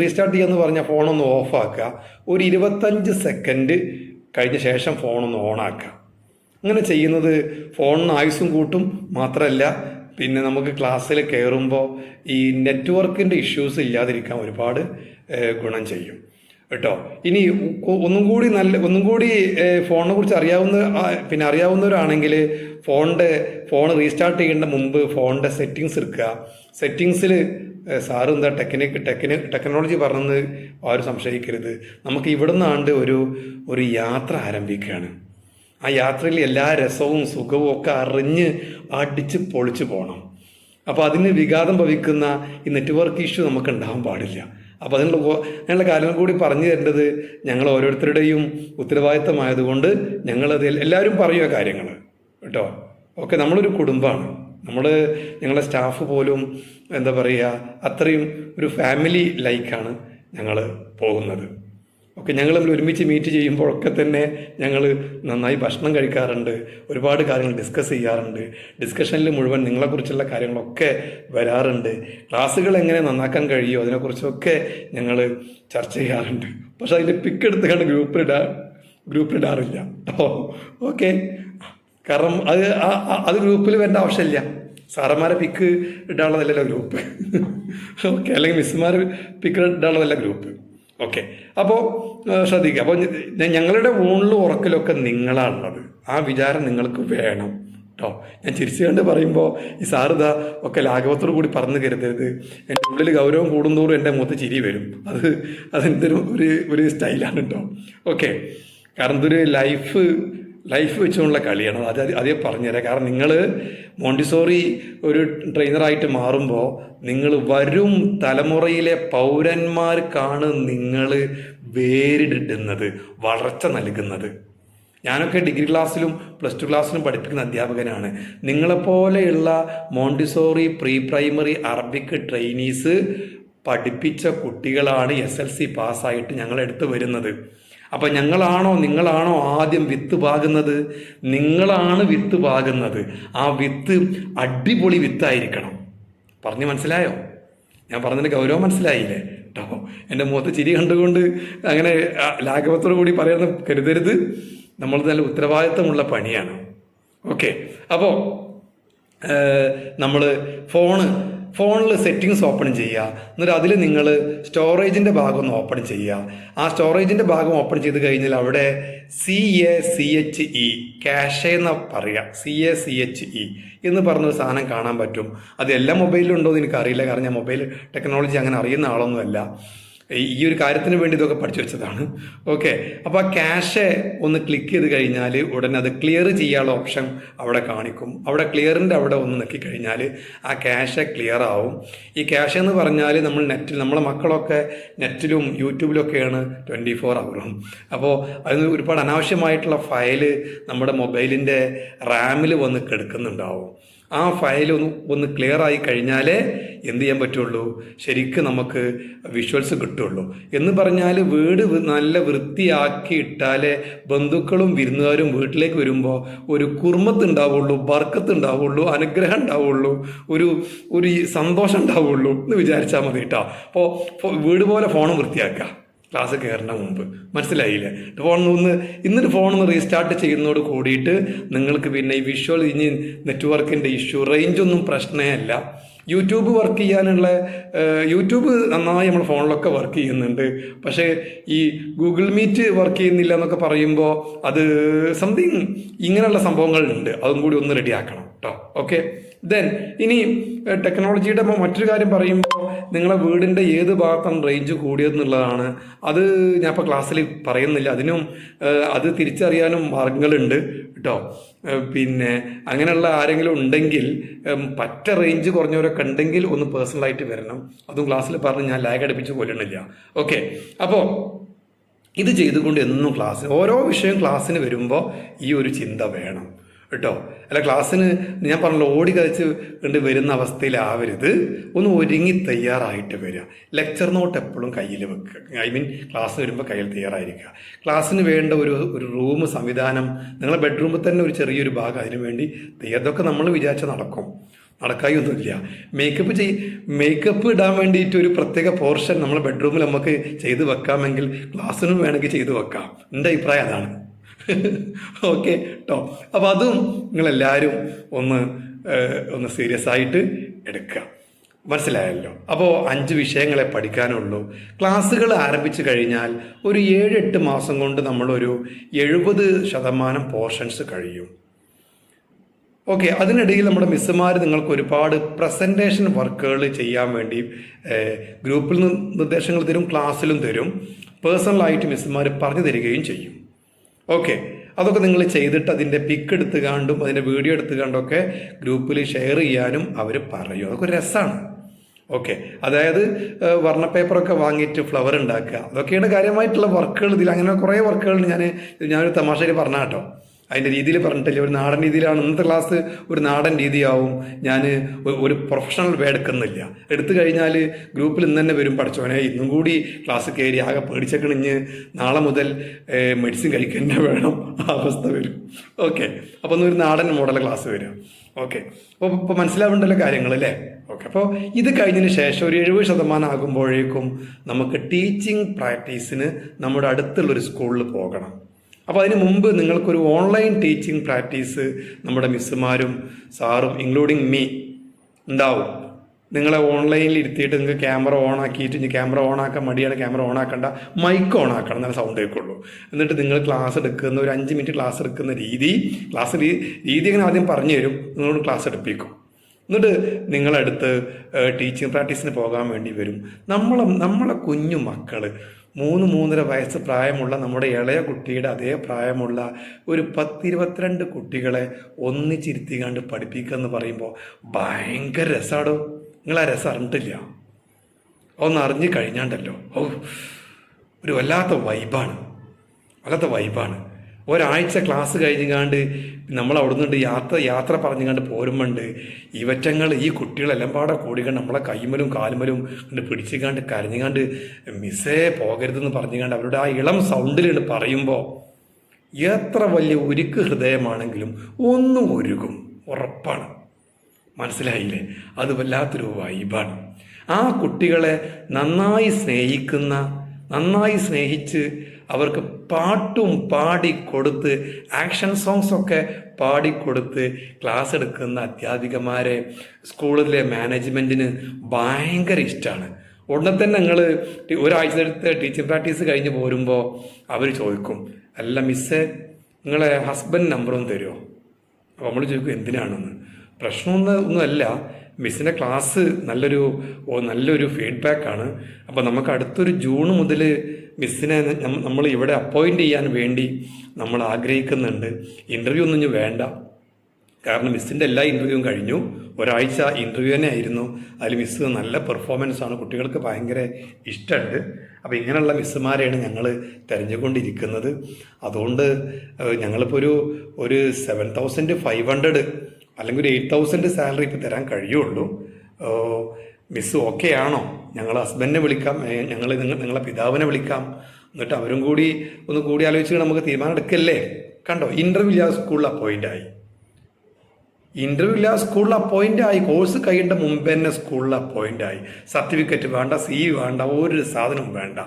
റീസ്റ്റാർട്ട് ചെയ്യുക എന്ന് പറഞ്ഞാൽ ഫോണൊന്ന് ഓഫാക്കുക. ഒരു 25 സെക്കൻഡ് കഴിഞ്ഞ ശേഷം ഫോണൊന്ന് ഓണാക്കുക. അങ്ങനെ ചെയ്യുന്നത് ഫോണിന് ആയുസ്സും കൂട്ടും, മാത്രമല്ല പിന്നെ നമുക്ക് ക്ലാസ്സിൽ കയറുമ്പോൾ ഈ നെറ്റ്വർക്കിൻ്റെ ഇഷ്യൂസ് ഇല്ലാതിരിക്കാൻ ഒരുപാട് ഗുണം ചെയ്യും കേട്ടോ. ഇനി ഒന്നും കൂടി ഫോണിനെ കുറിച്ച് അറിയാവുന്നവരാണെങ്കിൽ ഫോൺ റീസ്റ്റാർട്ട് ചെയ്യേണ്ട മുമ്പ് ഫോണിൻ്റെ സെറ്റിങ്സ് എടുക്കുക. സെറ്റിങ്സിൽ സാറ് എന്താ ടെക്നോളജി പറഞ്ഞത് ആരും സംശയിക്കരുത്. നമുക്ക് ഇവിടെ നിന്നാണ്ട് ഒരു യാത്ര ആരംഭിക്കുകയാണ്. ആ യാത്രയിൽ എല്ലാ രസവും സുഖവും ഒക്കെ അറിഞ്ഞ് അടിച്ച് പൊളിച്ച് പോകണം. അപ്പോൾ അതിന് വിഘാതം ഭവിക്കുന്ന ഈ നെറ്റ്വർക്ക് ഇഷ്യൂ നമുക്ക് ഉണ്ടാകാൻ പാടില്ല. അപ്പോൾ അതിനുള്ള കാര്യങ്ങൾ കൂടി പറഞ്ഞു തരേണ്ടത് ഞങ്ങൾ ഓരോരുത്തരുടെയും ഉത്തരവാദിത്തമായതുകൊണ്ട് ഞങ്ങളത് എല്ലാവരും പറയുക കാര്യങ്ങൾ കേട്ടോ. ഓക്കെ, നമ്മളൊരു കുടുംബമാണ്. ഞങ്ങളുടെ സ്റ്റാഫ് പോലും എന്താ പറയുക, അത്രയും ഒരു ഫാമിലി ലൈക്കാണ് ഞങ്ങൾ പോകുന്നത്. ഓക്കെ, ഞങ്ങൾ ഒരുമിച്ച് മീറ്റ് ചെയ്യുമ്പോഴൊക്കെ തന്നെ ഞങ്ങൾ നന്നായി ഭക്ഷണം കഴിക്കാറുണ്ട്, ഒരുപാട് കാര്യങ്ങൾ ഡിസ്കസ് ചെയ്യാറുണ്ട്. ഡിസ്കഷനിൽ മുഴുവൻ നിങ്ങളെക്കുറിച്ചുള്ള കാര്യങ്ങളൊക്കെ വരാറുണ്ട്. ക്ലാസ്സുകൾ എങ്ങനെ നന്നാക്കാൻ കഴിയുമോ അതിനെക്കുറിച്ചൊക്കെ ഞങ്ങൾ ചർച്ച ചെയ്യാറുണ്ട്. പക്ഷെ അതിൻ്റെ പിക്ക് എടുത്ത് കണ്ട് ഗ്രൂപ്പിലിടാറില്ല കേട്ടോ. ഓക്കെ, കാരണം അത് ഗ്രൂപ്പിൽ വരേണ്ട ആവശ്യമില്ല. സാറന്മാരെ പിക്ക് ഇടാനുള്ളതല്ലല്ലോ ഗ്രൂപ്പ്. ഓക്കെ, അല്ലെങ്കിൽ മിസ്സുമാർ പിക്ക് ഇടാനുള്ളതല്ല ഗ്രൂപ്പ്. ഓക്കെ, അപ്പോൾ ശ്രദ്ധിക്കുക. അപ്പോൾ ഞങ്ങളുടെ ഊണിലും ഉറക്കലൊക്കെ നിങ്ങളാണുള്ളത്. ആ വിചാരം നിങ്ങൾക്ക് വേണം കേട്ടോ. ഞാൻ ചിരിച്ചുകൊണ്ട് പറയുമ്പോൾ ഈ സാറിതാ ഒക്കെ ലാഘവത്തോടു കൂടി പറഞ്ഞു കരുതരുത്. എൻ്റെ ഉള്ളിൽ ഗൗരവം കൂടുന്തോറും എൻ്റെ മുഖത്ത് ചിരി വരും. അതെന്തൊരു ഒരു സ്റ്റൈലാണ് കേട്ടോ. ഓക്കെ, കാരണം ഇതൊരു ലൈഫ് വെച്ചുകൊണ്ടുള്ള കളിയാണ്. അതേ പറഞ്ഞുതരാം. കാരണം നിങ്ങൾ മോണ്ടിസോറി ഒരു ട്രെയിനറായിട്ട് മാറുമ്പോൾ നിങ്ങൾ വരും തലമുറയിലെ പൗരന്മാർക്കാണ് നിങ്ങൾ വേരിടുന്നത്, വളർച്ച നൽകുന്നത്. ഞാനൊക്കെ ഡിഗ്രി ക്ലാസ്സിലും +2 ക്ലാസ്സിലും പഠിപ്പിക്കുന്ന അധ്യാപകനാണ്. നിങ്ങളെപ്പോലെയുള്ള Montessori pre primary Arabic trainees പഠിപ്പിച്ച കുട്ടികളാണ് SLC പാസ്സായിട്ട് ഞങ്ങളെടുത്ത് വരുന്നത്. അപ്പം നിങ്ങളാണോ ആദ്യം വിത്ത് പാകുന്നത്? നിങ്ങളാണ് വിത്ത് പാകുന്നത്. ആ വിത്ത് അടിപൊളി വിത്തായിരിക്കണം. പറഞ്ഞ് മനസ്സിലായോ? ഞാൻ പറഞ്ഞതിൻ്റെ ഗൗരവം മനസ്സിലായില്ലേ കേട്ടോ? എൻ്റെ മുഖത്ത് ചിരി കണ്ടുകൊണ്ട് അങ്ങനെ ലാഘവത്തോടു കൂടി പറയുന്ന കരുതരുത്. നമ്മൾ നല്ല ഉത്തരവാദിത്തമുള്ള പണിയാണ്. ഓക്കെ, അപ്പോൾ നമ്മൾ ഫോണിൽ സെറ്റിങ്സ് ഓപ്പൺ ചെയ്യുക. എന്നിട്ട് അതിൽ നിങ്ങൾ സ്റ്റോറേജിൻ്റെ ഭാഗം ഒന്ന് ഓപ്പൺ ചെയ്യുക. ആ സ്റ്റോറേജിൻ്റെ ഭാഗം ഓപ്പൺ ചെയ്ത് കഴിഞ്ഞാൽ അവിടെ CACHE ക്യാഷെ എന്ന് പറയുക. CACHE എന്ന് പറഞ്ഞൊരു സാധനം കാണാൻ പറ്റും. അത് എല്ലാ മൊബൈലിലും ഉണ്ടോ എന്ന് എനിക്കറിയില്ല, കാരണം ഞാൻ മൊബൈൽ ടെക്നോളജി അങ്ങനെ അറിയുന്ന ആളൊന്നുമല്ല. ഈ ഒരു കാര്യത്തിന് വേണ്ടി ഇതൊക്കെ പഠിച്ചു വെച്ചതാണ്. ഓക്കെ, അപ്പോൾ ആ ക്യാഷെ ഒന്ന് ക്ലിക്ക് ചെയ്ത് കഴിഞ്ഞാൽ ഉടനെ അത് ക്ലിയർ ചെയ്യാനുള്ള ഓപ്ഷൻ അവിടെ കാണിക്കും. അവിടെ ക്ലിയറിൻ്റെ അവിടെ ഒന്ന് നോക്കിക്കഴിഞ്ഞാൽ ആ ക്യാഷെ ക്ലിയർ ആവും. ഈ ക്യാഷ് എന്ന് പറഞ്ഞാൽ നമ്മളെ മക്കളൊക്കെ നെറ്റിലും യൂട്യൂബിലൊക്കെയാണ് 24 ഹവറും. അപ്പോൾ അതിന് ഒരുപാട് അനാവശ്യമായിട്ടുള്ള ഫയല് നമ്മുടെ മൊബൈലിൻ്റെ റാമിൽ വന്ന് കിടക്കുന്നുണ്ടാവും. ആ ഫയൽ ഒന്ന് ക്ലിയർ ആയി കഴിഞ്ഞാലേ എന്ത് ചെയ്യാൻ പറ്റുള്ളൂ, ശരിക്കും നമുക്ക് വിഷ്വൽസ് കിട്ടുള്ളൂ. എന്ന് പറഞ്ഞാൽ വീട് നല്ല വൃത്തിയാക്കി ഇട്ടാലേ ബന്ധുക്കളും വിരുന്നുകാരും വീട്ടിലേക്ക് വരുമ്പോൾ ഒരു കുർമത്ത് ഉണ്ടാവുള്ളൂ, ബർക്കത്ത് ഉണ്ടാവുള്ളൂ, അനുഗ്രഹം ഉണ്ടാവുള്ളൂ, ഒരു സന്തോഷം ഉണ്ടാവുള്ളൂ എന്ന് വിചാരിച്ചാൽ മതി കേട്ടോ. അപ്പോൾ വീട് പോലെ ഫോൺ വൃത്തിയാക്കുക ക്ലാസ് കയറുന്ന മുമ്പ്. മനസ്സിലായില്ലേ? എന്നിട്ട് ഫോണൊന്ന് റീസ്റ്റാർട്ട് ചെയ്യുന്നതോട് കൂടിയിട്ട് നിങ്ങൾക്ക് പിന്നെ ഈ വിഷ്വൽ ഇനി നെറ്റ്വർക്കിൻ്റെ ഇഷ്യൂ, റേഞ്ചൊന്നും പ്രശ്നമേ അല്ല. യൂട്യൂബ് വർക്ക് ചെയ്യാനുള്ള യൂട്യൂബ് നന്നായി നമ്മൾ ഫോണിലൊക്കെ വർക്ക് ചെയ്യുന്നുണ്ട്. പക്ഷേ ഈ ഗൂഗിൾ മീറ്റ് വർക്ക് ചെയ്യുന്നില്ല എന്നൊക്കെ പറയുമ്പോൾ അത് സംതിങ് ഇങ്ങനെയുള്ള സംഭവങ്ങളുണ്ട്. അതും കൂടി ഒന്ന് റെഡിയാക്കണം കേട്ടോ. ഓക്കെ. ദെൻ ഇനി ടെക്നോളജിയുടെ മറ്റൊരു കാര്യം പറയുമ്പോൾ നിങ്ങളെ വീടിൻ്റെ ഏത് ഭാഗത്താണ് റേഞ്ച് കൂടിയതെന്നുള്ളതാണ്. അത് ഞാൻ ഇപ്പോൾ ക്ലാസ്സിൽ പറയുന്നില്ല. അതിനും അത് തിരിച്ചറിയാനും മാർഗങ്ങളുണ്ട് കേട്ടോ. പിന്നെ അങ്ങനെയുള്ള ആരെങ്കിലും ഉണ്ടെങ്കിൽ പറ്റ റേഞ്ച് കുറഞ്ഞവരൊക്കെ ഉണ്ടെങ്കിൽ ഒന്ന് പേഴ്സണലായിട്ട് വരണം. അതും ക്ലാസ്സിൽ പറഞ്ഞ് ഞാൻ ലാഗ് അടുപ്പിച്ച് കൊല്ലണില്ല. ഓക്കെ. അപ്പോൾ ഇത് ചെയ്തുകൊണ്ട് എന്നും ഓരോ വിഷയം ക്ലാസ്സിന് വരുമ്പോൾ ഈ ഒരു ചിന്ത വേണം കേട്ടോ. അല്ല ക്ലാസ്സിന് ഞാൻ പറഞ്ഞല്ലോ ഓടി കളിച്ച് കൊണ്ട് വരുന്ന അവസ്ഥയിലാവരുത്. ഒന്ന് ഒരുങ്ങി തയ്യാറായിട്ട് വരിക. ലെക്ചർ നോട്ട് എപ്പോഴും കയ്യിൽ വെക്കുക. ക്ലാസ് വരുമ്പോൾ കയ്യിൽ തയ്യാറായിരിക്കുക. ക്ലാസ്സിന് വേണ്ട ഒരു റൂം സംവിധാനം നിങ്ങളെ ബെഡ്റൂമിൽ തന്നെ ഒരു ചെറിയൊരു ഭാഗം അതിനു വേണ്ടി അതൊക്കെ നമ്മൾ വിചാരിച്ചാൽ നടക്കായൊന്നുമില്ല. മേക്കപ്പ് ഇടാൻ വേണ്ടിയിട്ട് ഒരു പ്രത്യേക പോർഷൻ നമ്മളെ ബെഡ്റൂമിൽ നമുക്ക് ചെയ്ത് വെക്കാമെങ്കിൽ ക്ലാസ്സിനും വേണമെങ്കിൽ ചെയ്ത് വെക്കാം. എൻ്റെ അഭിപ്രായം അതാണ്. ഓക്കെ കേട്ടോ. അപ്പോൾ അതും നിങ്ങളെല്ലാവരും ഒന്ന് സീരിയസ് ആയിട്ട് എടുക്കുക. മനസ്സിലായല്ലോ? അപ്പോൾ 5 വിഷയങ്ങളെ പഠിക്കാനുള്ളൂ. ക്ലാസ്സുകൾ ആരംഭിച്ചു കഴിഞ്ഞാൽ ഒരു 7-8 മാസം കൊണ്ട് നമ്മളൊരു 70% പോർഷൻസ് കഴിയും. ഓക്കെ. അതിനിടയിൽ നമ്മുടെ മിസ്സുമാർ നിങ്ങൾക്ക് ഒരുപാട് പ്രസൻറ്റേഷൻ വർക്കുകൾ ചെയ്യാൻ വേണ്ടി ഗ്രൂപ്പിൽ നിർദ്ദേശങ്ങൾ തരും, ക്ലാസ്സിലും തരും, പേഴ്സണലായിട്ട് മിസ്സുമാർ പറഞ്ഞു തരികയും ചെയ്യും. ഓക്കെ. അതൊക്കെ നിങ്ങൾ ചെയ്തിട്ട് അതിൻ്റെ പിക്ക് എടുത്ത് കണ്ടും അതിൻ്റെ വീഡിയോ എടുത്ത് കണ്ടൊക്കെ ഗ്രൂപ്പിൽ ഷെയർ ചെയ്യാനും അവർ പറയും. അതൊക്കെ ഒരു രസമാണ്. ഓക്കെ. അതായത് വർണ്ണ പേപ്പറൊക്കെ വാങ്ങിയിട്ട് ഫ്ലവർ ഉണ്ടാക്കുക, അതൊക്കെയാണ് കാര്യമായിട്ടുള്ള വർക്കുകൾ. ഇതിൽ അങ്ങനെ കുറേ വർക്കുകൾ ഞാനൊരു തമാശയിൽ പറഞ്ഞ കേട്ടോ. അതിൻ്റെ രീതിയിൽ പറഞ്ഞിട്ടില്ല. ഒരു നാടൻ രീതിയിലാണ് ഇന്നത്തെ ക്ലാസ്. ഒരു നാടൻ രീതിയാവും. ഞാൻ ഒരു പ്രൊഫഷണൽ വേ എടുക്കുന്നില്ല. എടുത്തു കഴിഞ്ഞാൽ ഗ്രൂപ്പിൽ ഇന്ന് തന്നെ വരും, പഠിച്ചോനെ ഇന്നും കൂടി ക്ലാസ് കയറി ആകെ പേടിച്ചക്കണിഞ്ഞ് നാളെ മുതൽ മെഡിസിൻ കഴിക്കേണ്ട വേണം ആ അവസ്ഥ വരും. ഓക്കെ. അപ്പോൾ ഒരു നാടൻ മോഡൽ ക്ലാസ് വരും. ഓക്കെ. അപ്പോൾ മനസ്സിലാവേണ്ടല്ലോ കാര്യങ്ങൾ അല്ലേ? ഓക്കെ. അപ്പോൾ ഇത് കഴിഞ്ഞതിന് ശേഷം ഒരു 70% ആകുമ്പോഴേക്കും നമുക്ക് ടീച്ചിങ് പ്രാക്ടീസിന് നമ്മുടെ അടുത്തുള്ളൊരു സ്കൂളിൽ പോകണം. അപ്പോൾ അതിന് മുമ്പ് നിങ്ങൾക്കൊരു ഓൺലൈൻ ടീച്ചിങ് പ്രാക്ടീസ് നമ്മുടെ മിസ്സുമാരും സാറും ഇൻക്ലൂഡിങ് മീ ഉണ്ടാവും. നിങ്ങളെ ഓൺലൈനിൽ ഇരുത്തിയിട്ട് നിങ്ങൾക്ക് ക്യാമറ ഓൺ ആക്കിയിട്ട് ഇനി ക്യാമറ ഓൺ ആക്കാൻ മടിയാണ്, ക്യാമറ ഓൺ ആക്കണ്ട, മൈക്ക് ഓൺ ആക്കണം, എന്നാൽ സൗണ്ട് കേൾക്കുള്ളൂ. എന്നിട്ട് നിങ്ങൾ ക്ലാസ് എടുക്കുന്ന ഒരു 5 മിനിറ്റ് ക്ലാസ് എടുക്കുന്ന രീതി അങ്ങനെ ആദ്യം പറഞ്ഞു തരും. നിങ്ങളോട് ക്ലാസ് എടുപ്പിക്കും. എന്നിട്ട് നിങ്ങളടുത്ത് ടീച്ചിങ് പ്രാക്ടീസിന് പോകാൻ വേണ്ടി വരും. നമ്മളെ കുഞ്ഞു മക്കൾ 3-3.5 വയസ്സ് പ്രായമുള്ള നമ്മുടെ ഇളയ കുട്ടിയുടെ അതേ പ്രായമുള്ള ഒരു 10-22 കുട്ടികളെ ഒന്നിച്ചിരുത്തിക്കാണ്ട് പഠിപ്പിക്കുക എന്ന് പറയുമ്പോൾ ഭയങ്കര രസമാണോ. നിങ്ങൾ ആ രസം അറിഞ്ഞിട്ടില്ല. ഒന്ന് അറിഞ്ഞു കഴിഞ്ഞാണ്ടല്ലോ ഒരു വല്ലാത്ത വൈബാണ്. ഒരാഴ്ച ക്ലാസ് കഴിഞ്ഞാണ്ട് നമ്മൾ അവിടെ നിന്നുണ്ട് യാത്ര പറഞ്ഞുകൊണ്ട് പോരുമ്പോണ്ട് ഈ കുട്ടികളെല്ലാം പാടെ കൂടിക്കണ്ട് നമ്മളെ കൈമലും കാലുമലും കണ്ട് പിടിച്ചുകാണ്ട് കരഞ്ഞുകാണ്ട് മിസ്സേ പോകരുതെന്ന് പറഞ്ഞുകാണ്ട് അവരുടെ ആ ഇളം സൗണ്ടിലുണ്ട് പറയുമ്പോൾ എത്ര വലിയ ഉരുക്ക് ഹൃദയമാണെങ്കിലും ഒന്നും ഒരുക്കും, ഉറപ്പാണ്. മനസ്സിലായില്ലേ? അത് വല്ലാത്തൊരു വൈബാണ്. ആ കുട്ടികളെ നന്നായി സ്നേഹിച്ച് അവർക്ക് പാട്ടും പാടിക്കൊടുത്ത് ആക്ഷൻ സോങ്സൊക്കെ പാടിക്കൊടുത്ത് ക്ലാസ് എടുക്കുന്ന അധ്യാപികമാരെ സ്കൂളിലെ മാനേജ്മെൻറ്റിന് ഭയങ്കര ഇഷ്ടമാണ്. ഉടനെ തന്നെ നിങ്ങൾ ഒരാഴ്ചത്തെ ടീച്ചിങ് പ്രാക്ടീസ് കഴിഞ്ഞ് പോരുമ്പോൾ അവർ ചോദിക്കും, അല്ല മിസ്സേ നിങ്ങളെ ഹസ്ബൻഡ് നമ്പറൊന്നും തരുമോ? അപ്പോൾ നമ്മൾ ചോദിക്കും എന്തിനാണെന്ന്. പ്രശ്നമൊന്നുമല്ല, മിസ്സിൻ്റെ ക്ലാസ് നല്ലൊരു ഫീഡ്ബാക്കാണ്. അപ്പോൾ നമുക്ക് അടുത്തൊരു ജൂൺ മുതൽ മിസ്സിനെ നമ്മൾ ഇവിടെ അപ്പോയിൻ്റ് ചെയ്യാൻ വേണ്ടി നമ്മൾ ആഗ്രഹിക്കുന്നുണ്ട്. ഇൻ്റർവ്യൂ ഒന്നും ഇനി വേണ്ട, കാരണം മിസ്സിൻ്റെ എല്ലാ ഇൻ്റർവ്യൂവും കഴിഞ്ഞു. ഒരാഴ്ച ഇൻ്റർവ്യൂ തന്നെ ആയിരുന്നു. അതിൽ മിസ്സ് നല്ല പെർഫോമൻസാണ്, കുട്ടികൾക്ക് ഭയങ്കര ഇഷ്ടമുണ്ട്. അപ്പോൾ ഇങ്ങനെയുള്ള മിസ്സുമാരെയാണ് ഞങ്ങൾ തിരഞ്ഞുകൊണ്ടിരിക്കുന്നത്. അതുകൊണ്ട് ഞങ്ങളിപ്പോൾ ഒരു 7,500 അല്ലെങ്കിൽ ഒരു 8,000 സാലറി ഇപ്പോൾ തരാൻ കഴിയുള്ളൂ. മിസ് ഓക്കെ ആണോ? ഞങ്ങൾ ഹസ്ബൻഡിനെ വിളിക്കാം, നിങ്ങളെ പിതാവിനെ വിളിക്കാം, എന്നിട്ട് അവരും കൂടി ഒന്ന് കൂടി ആലോചിച്ച് നമുക്ക് തീരുമാനം എടുക്കല്ലേ. കണ്ടോ, ഇൻ്റർവ്യൂ ഇല്ലാതെ സ്കൂളിൽ അപ്പോയിൻ്റായി. ഇൻ്റർവ്യൂ ഇല്ലാതെ സ്കൂളിൽ അപ്പോയിൻ്റായി. കോഴ്സ് കഴിയേണ്ട മുമ്പ് തന്നെ സ്കൂളിൽ അപ്പോയിൻ്റായി. സർട്ടിഫിക്കറ്റ് വേണ്ട, CV വേണ്ട, ഒരു സാധനവും വേണ്ട.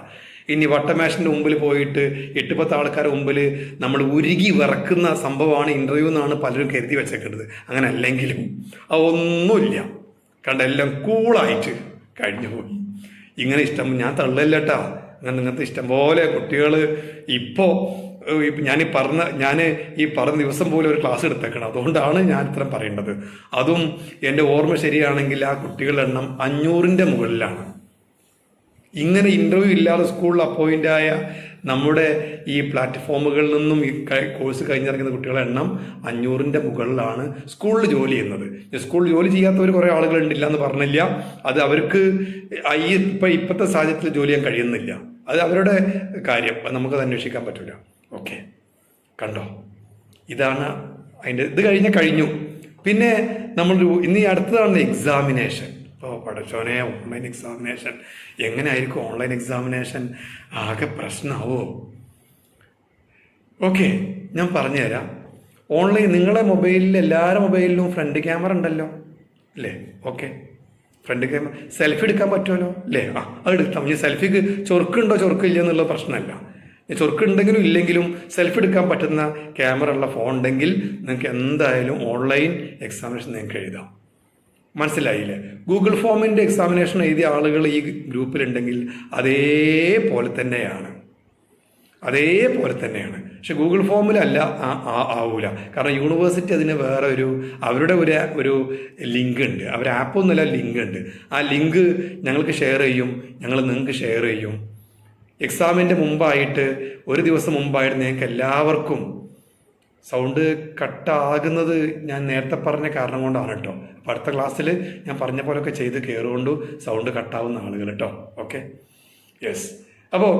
ഇനി വട്ടമേശൻ്റെ മുമ്പിൽ പോയിട്ട് 8-10 ആൾക്കാരുടെ മുമ്പിൽ നമ്മൾ ഉരുകി വിറക്കുന്ന സംഭവമാണ് ഇൻ്റർവ്യൂ എന്നാണ് പലരും കരുതി വെച്ചേക്കുന്നത്. അങ്ങനെ അല്ലെങ്കിലും അതൊന്നുമില്ല. കണ്ട, എല്ലാം കൂളായിട്ട് കഴിഞ്ഞു പോയി. ഇങ്ങനെ ഇഷ്ടം ഞാൻ തള്ളല്ലേട്ടാ. അങ്ങനെ നിങ്ങൾക്ക് ഇഷ്ടം പോലെ കുട്ടികൾ ഇപ്പോൾ ഞാൻ ഈ പറഞ്ഞ ദിവസം പോലും ഒരു ക്ലാസ് എടുത്തേക്കണം. അതുകൊണ്ടാണ് ഞാൻ ഇത്രയും പറയേണ്ടത്. അതും എൻ്റെ ഓർമ്മ ശരിയാണെങ്കിൽ ആ കുട്ടികളുടെ എണ്ണം 500-ന്റെ മുകളിലാണ്. ഇങ്ങനെ ഇൻ്റർവ്യൂ ഇല്ലാതെ സ്കൂളിൽ അപ്പോയിൻ്റായ നമ്മുടെ ഈ പ്ലാറ്റ്ഫോമുകളിൽ നിന്നും ഈ കോഴ്സ് കഴിഞ്ഞിറങ്ങുന്ന കുട്ടികളുടെ എണ്ണം 500-ന്റെ മുകളിലാണ് സ്കൂളിൽ ജോലി ചെയ്യുന്നത്. സ്കൂളിൽ ജോലി ചെയ്യാത്തവർ കുറേ ആളുകളുണ്ടില്ല എന്ന് പറഞ്ഞില്ല. അത് അവർക്ക് ഇപ്പോഴത്തെ സാഹചര്യത്തിൽ ജോലി ചെയ്യാൻ കഴിയുന്നില്ല. അത് അവരുടെ കാര്യം, നമുക്കത് അന്വേഷിക്കാൻ പറ്റില്ല. ഓക്കെ, കണ്ടോ, ഇതാണ് അതിൻ്റെ. ഇത് കഴിഞ്ഞു. പിന്നെ ഇന്ന് ഈ അടുത്തതാണ് എക്സാമിനേഷൻ. ഇപ്പോൾ പഠിച്ചോനെ, ഓൺലൈൻ എക്സാമിനേഷൻ എങ്ങനെയായിരിക്കും? ഓൺലൈൻ എക്സാമിനേഷൻ ആകെ പ്രശ്നമാവോ? ഓക്കെ, ഞാൻ പറഞ്ഞുതരാം. ഓൺലൈൻ നിങ്ങളുടെ മൊബൈലിൽ, എല്ലാവരുടെ മൊബൈലിലും ഫ്രണ്ട് ക്യാമറ ഉണ്ടല്ലോ അല്ലേ? ഓക്കെ, ഫ്രണ്ട് ക്യാമറ സെൽഫി എടുക്കാൻ പറ്റുമല്ലോ അല്ലേ? അത് എടുക്കാം. ഈ സെൽഫിക്ക് ചൊറുക്കില്ല എന്നുള്ള പ്രശ്നമല്ല. ചൊറുക്കുണ്ടെങ്കിലും ഇല്ലെങ്കിലും സെൽഫി എടുക്കാൻ പറ്റുന്ന ക്യാമറ ഉള്ള ഫോൺ ഉണ്ടെങ്കിൽ നിങ്ങൾക്ക് എന്തായാലും ഓൺലൈൻ എക്സാമിനേഷൻ നിങ്ങൾക്ക് എഴുതാം. മനസ്സിലായില്ലേ? ഗൂഗിൾ ഫോമിൻ്റെ എക്സാമിനേഷൻ എഴുതിയ ആളുകൾ ഈ ഗ്രൂപ്പിലുണ്ടെങ്കിൽ അതേപോലെ തന്നെയാണ്. പക്ഷെ ഗൂഗിൾ ഫോമിലല്ല ആവൂല. കാരണം യൂണിവേഴ്സിറ്റി അതിന് വേറെ അവരുടെ ഒരു ലിങ്ക് ഉണ്ട്. അവർ ആപ്പൊന്നുമല്ല, ലിങ്ക് ഉണ്ട്. ആ ലിങ്ക് ഞങ്ങൾക്ക് ഷെയർ ചെയ്യും, ഞങ്ങൾ നിങ്ങൾക്ക് ഷെയർ ചെയ്യും. എക്സാമിൻ്റെ മുമ്പായിട്ട്, ഒരു ദിവസം മുമ്പായിട്ട് നിങ്ങൾക്ക് എല്ലാവർക്കും സൗണ്ട് കട്ടാകുന്നത് ഞാൻ നേരത്തെ പറഞ്ഞ കാരണം കൊണ്ടാണ് കേട്ടോ. അപ്പം അടുത്ത ക്ലാസ്സിൽ ഞാൻ പറഞ്ഞ പോലെയൊക്കെ ചെയ്ത് കയറുകൊണ്ട് സൗണ്ട് കട്ടാവുന്ന ആളുകൾ കേട്ടോ. Okay, yes. അപ്പോൾ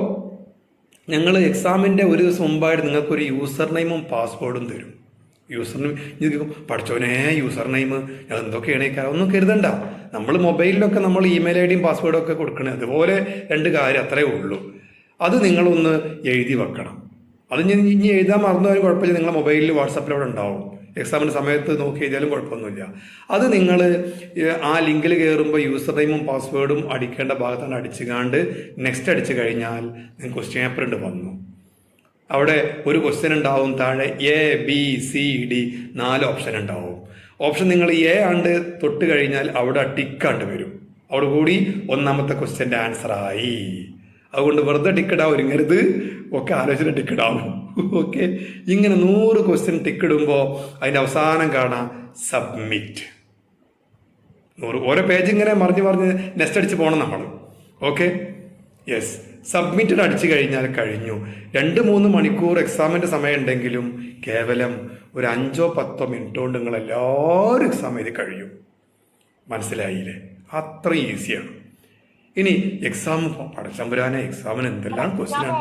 ഞങ്ങൾ എക്സാമിൻ്റെ ഒരു ദിവസം മുമ്പായിട്ട് നിങ്ങൾക്കൊരു യൂസർ നെയിമും പാസ്വേഡും തരും. യൂസർ നെയിം ഇത് പഠിച്ചോനെ, യൂസർ നെയിം എന്തൊക്കെയാണ് ഒന്നും കരുതണ്ട. നമ്മൾ മൊബൈലിലൊക്കെ നമ്മൾ ഇമെയിൽ ID യും പാസ്വേഡും ഒക്കെ കൊടുക്കണേ. അതുപോലെ 2 കാര്യം അത്രയേ ഉള്ളൂ. അത് നിങ്ങളൊന്ന് എഴുതി വെക്കണം. അത് ഇനി എഴുതാൻ മറന്നുപോയാലും കുഴപ്പമില്ല. നിങ്ങളുടെ മൊബൈലിൽ വാട്സാപ്പിലൂടെ ഉണ്ടാവും. എക്സാമിൻ്റെ സമയത്ത് നോക്കി എഴുതിയാലും കുഴപ്പമൊന്നുമില്ല. അത് നിങ്ങൾ ആ ലിങ്കിൽ കയറുമ്പോൾ യൂസർ നെയിമും പാസ്വേഡും അടിക്കേണ്ട ഭാഗത്താണ് അടിച്ചുകാണ്ട് നെക്സ്റ്റ് അടിച്ചു കഴിഞ്ഞാൽ നിങ്ങൾക്ക് ക്വസ്റ്റ്യൻ പേപ്പർ വന്നു. അവിടെ ഒരു ക്വസ്റ്റ്യൻ ഉണ്ടാവും. താഴെ ABCD 4 ഓപ്ഷൻ ഉണ്ടാവും. ഓപ്ഷൻ നിങ്ങൾ ആണ്ട് തൊട്ട് കഴിഞ്ഞാൽ അവിടെ ടിക്കാണ്ട് വരും. അവിടെ കൂടി ഒന്നാമത്തെ ക്വസ്റ്റ്യൻ്റെ ആൻസറായി. അതുകൊണ്ട് വെറുതെ ടിക്കറ്റാവും, ഒരുങ്ങരുത്. ഒക്കെ ആലോചന ടിക്കറ്റാവും. ഓക്കെ, ഇങ്ങനെ 100 ക്വസ്റ്റ്യൻ ടിക്കിടുമ്പോൾ അതിൻ്റെ അവസാനം കാണാം സബ്മിറ്റ്. 100 ഓരോ പേജ് ഇങ്ങനെ മറിഞ്ഞ് നെക്സ്റ്റ് അടിച്ച് പോകണം നമ്മൾ. Okay, yes. സബ്മിറ്റഡ് അടിച്ചു കഴിഞ്ഞാൽ കഴിഞ്ഞു. 2-3 മണിക്കൂർ എക്സാമിൻ്റെ സമയം ഉണ്ടെങ്കിലും കേവലം ഒരു 5-10 മിനിറ്റ് കൊണ്ട് നിങ്ങൾ എല്ലാവരും എക്സാം എഴുതി കഴിയും. മനസ്സിലായില്ലേ? അത്ര ഈസിയാണ്. ഇനി എക്സാം പടച്ചമ്പുരാനെ, എക്സാമിന് എന്തെല്ലാം ക്വസ്റ്റ്യനാണ്.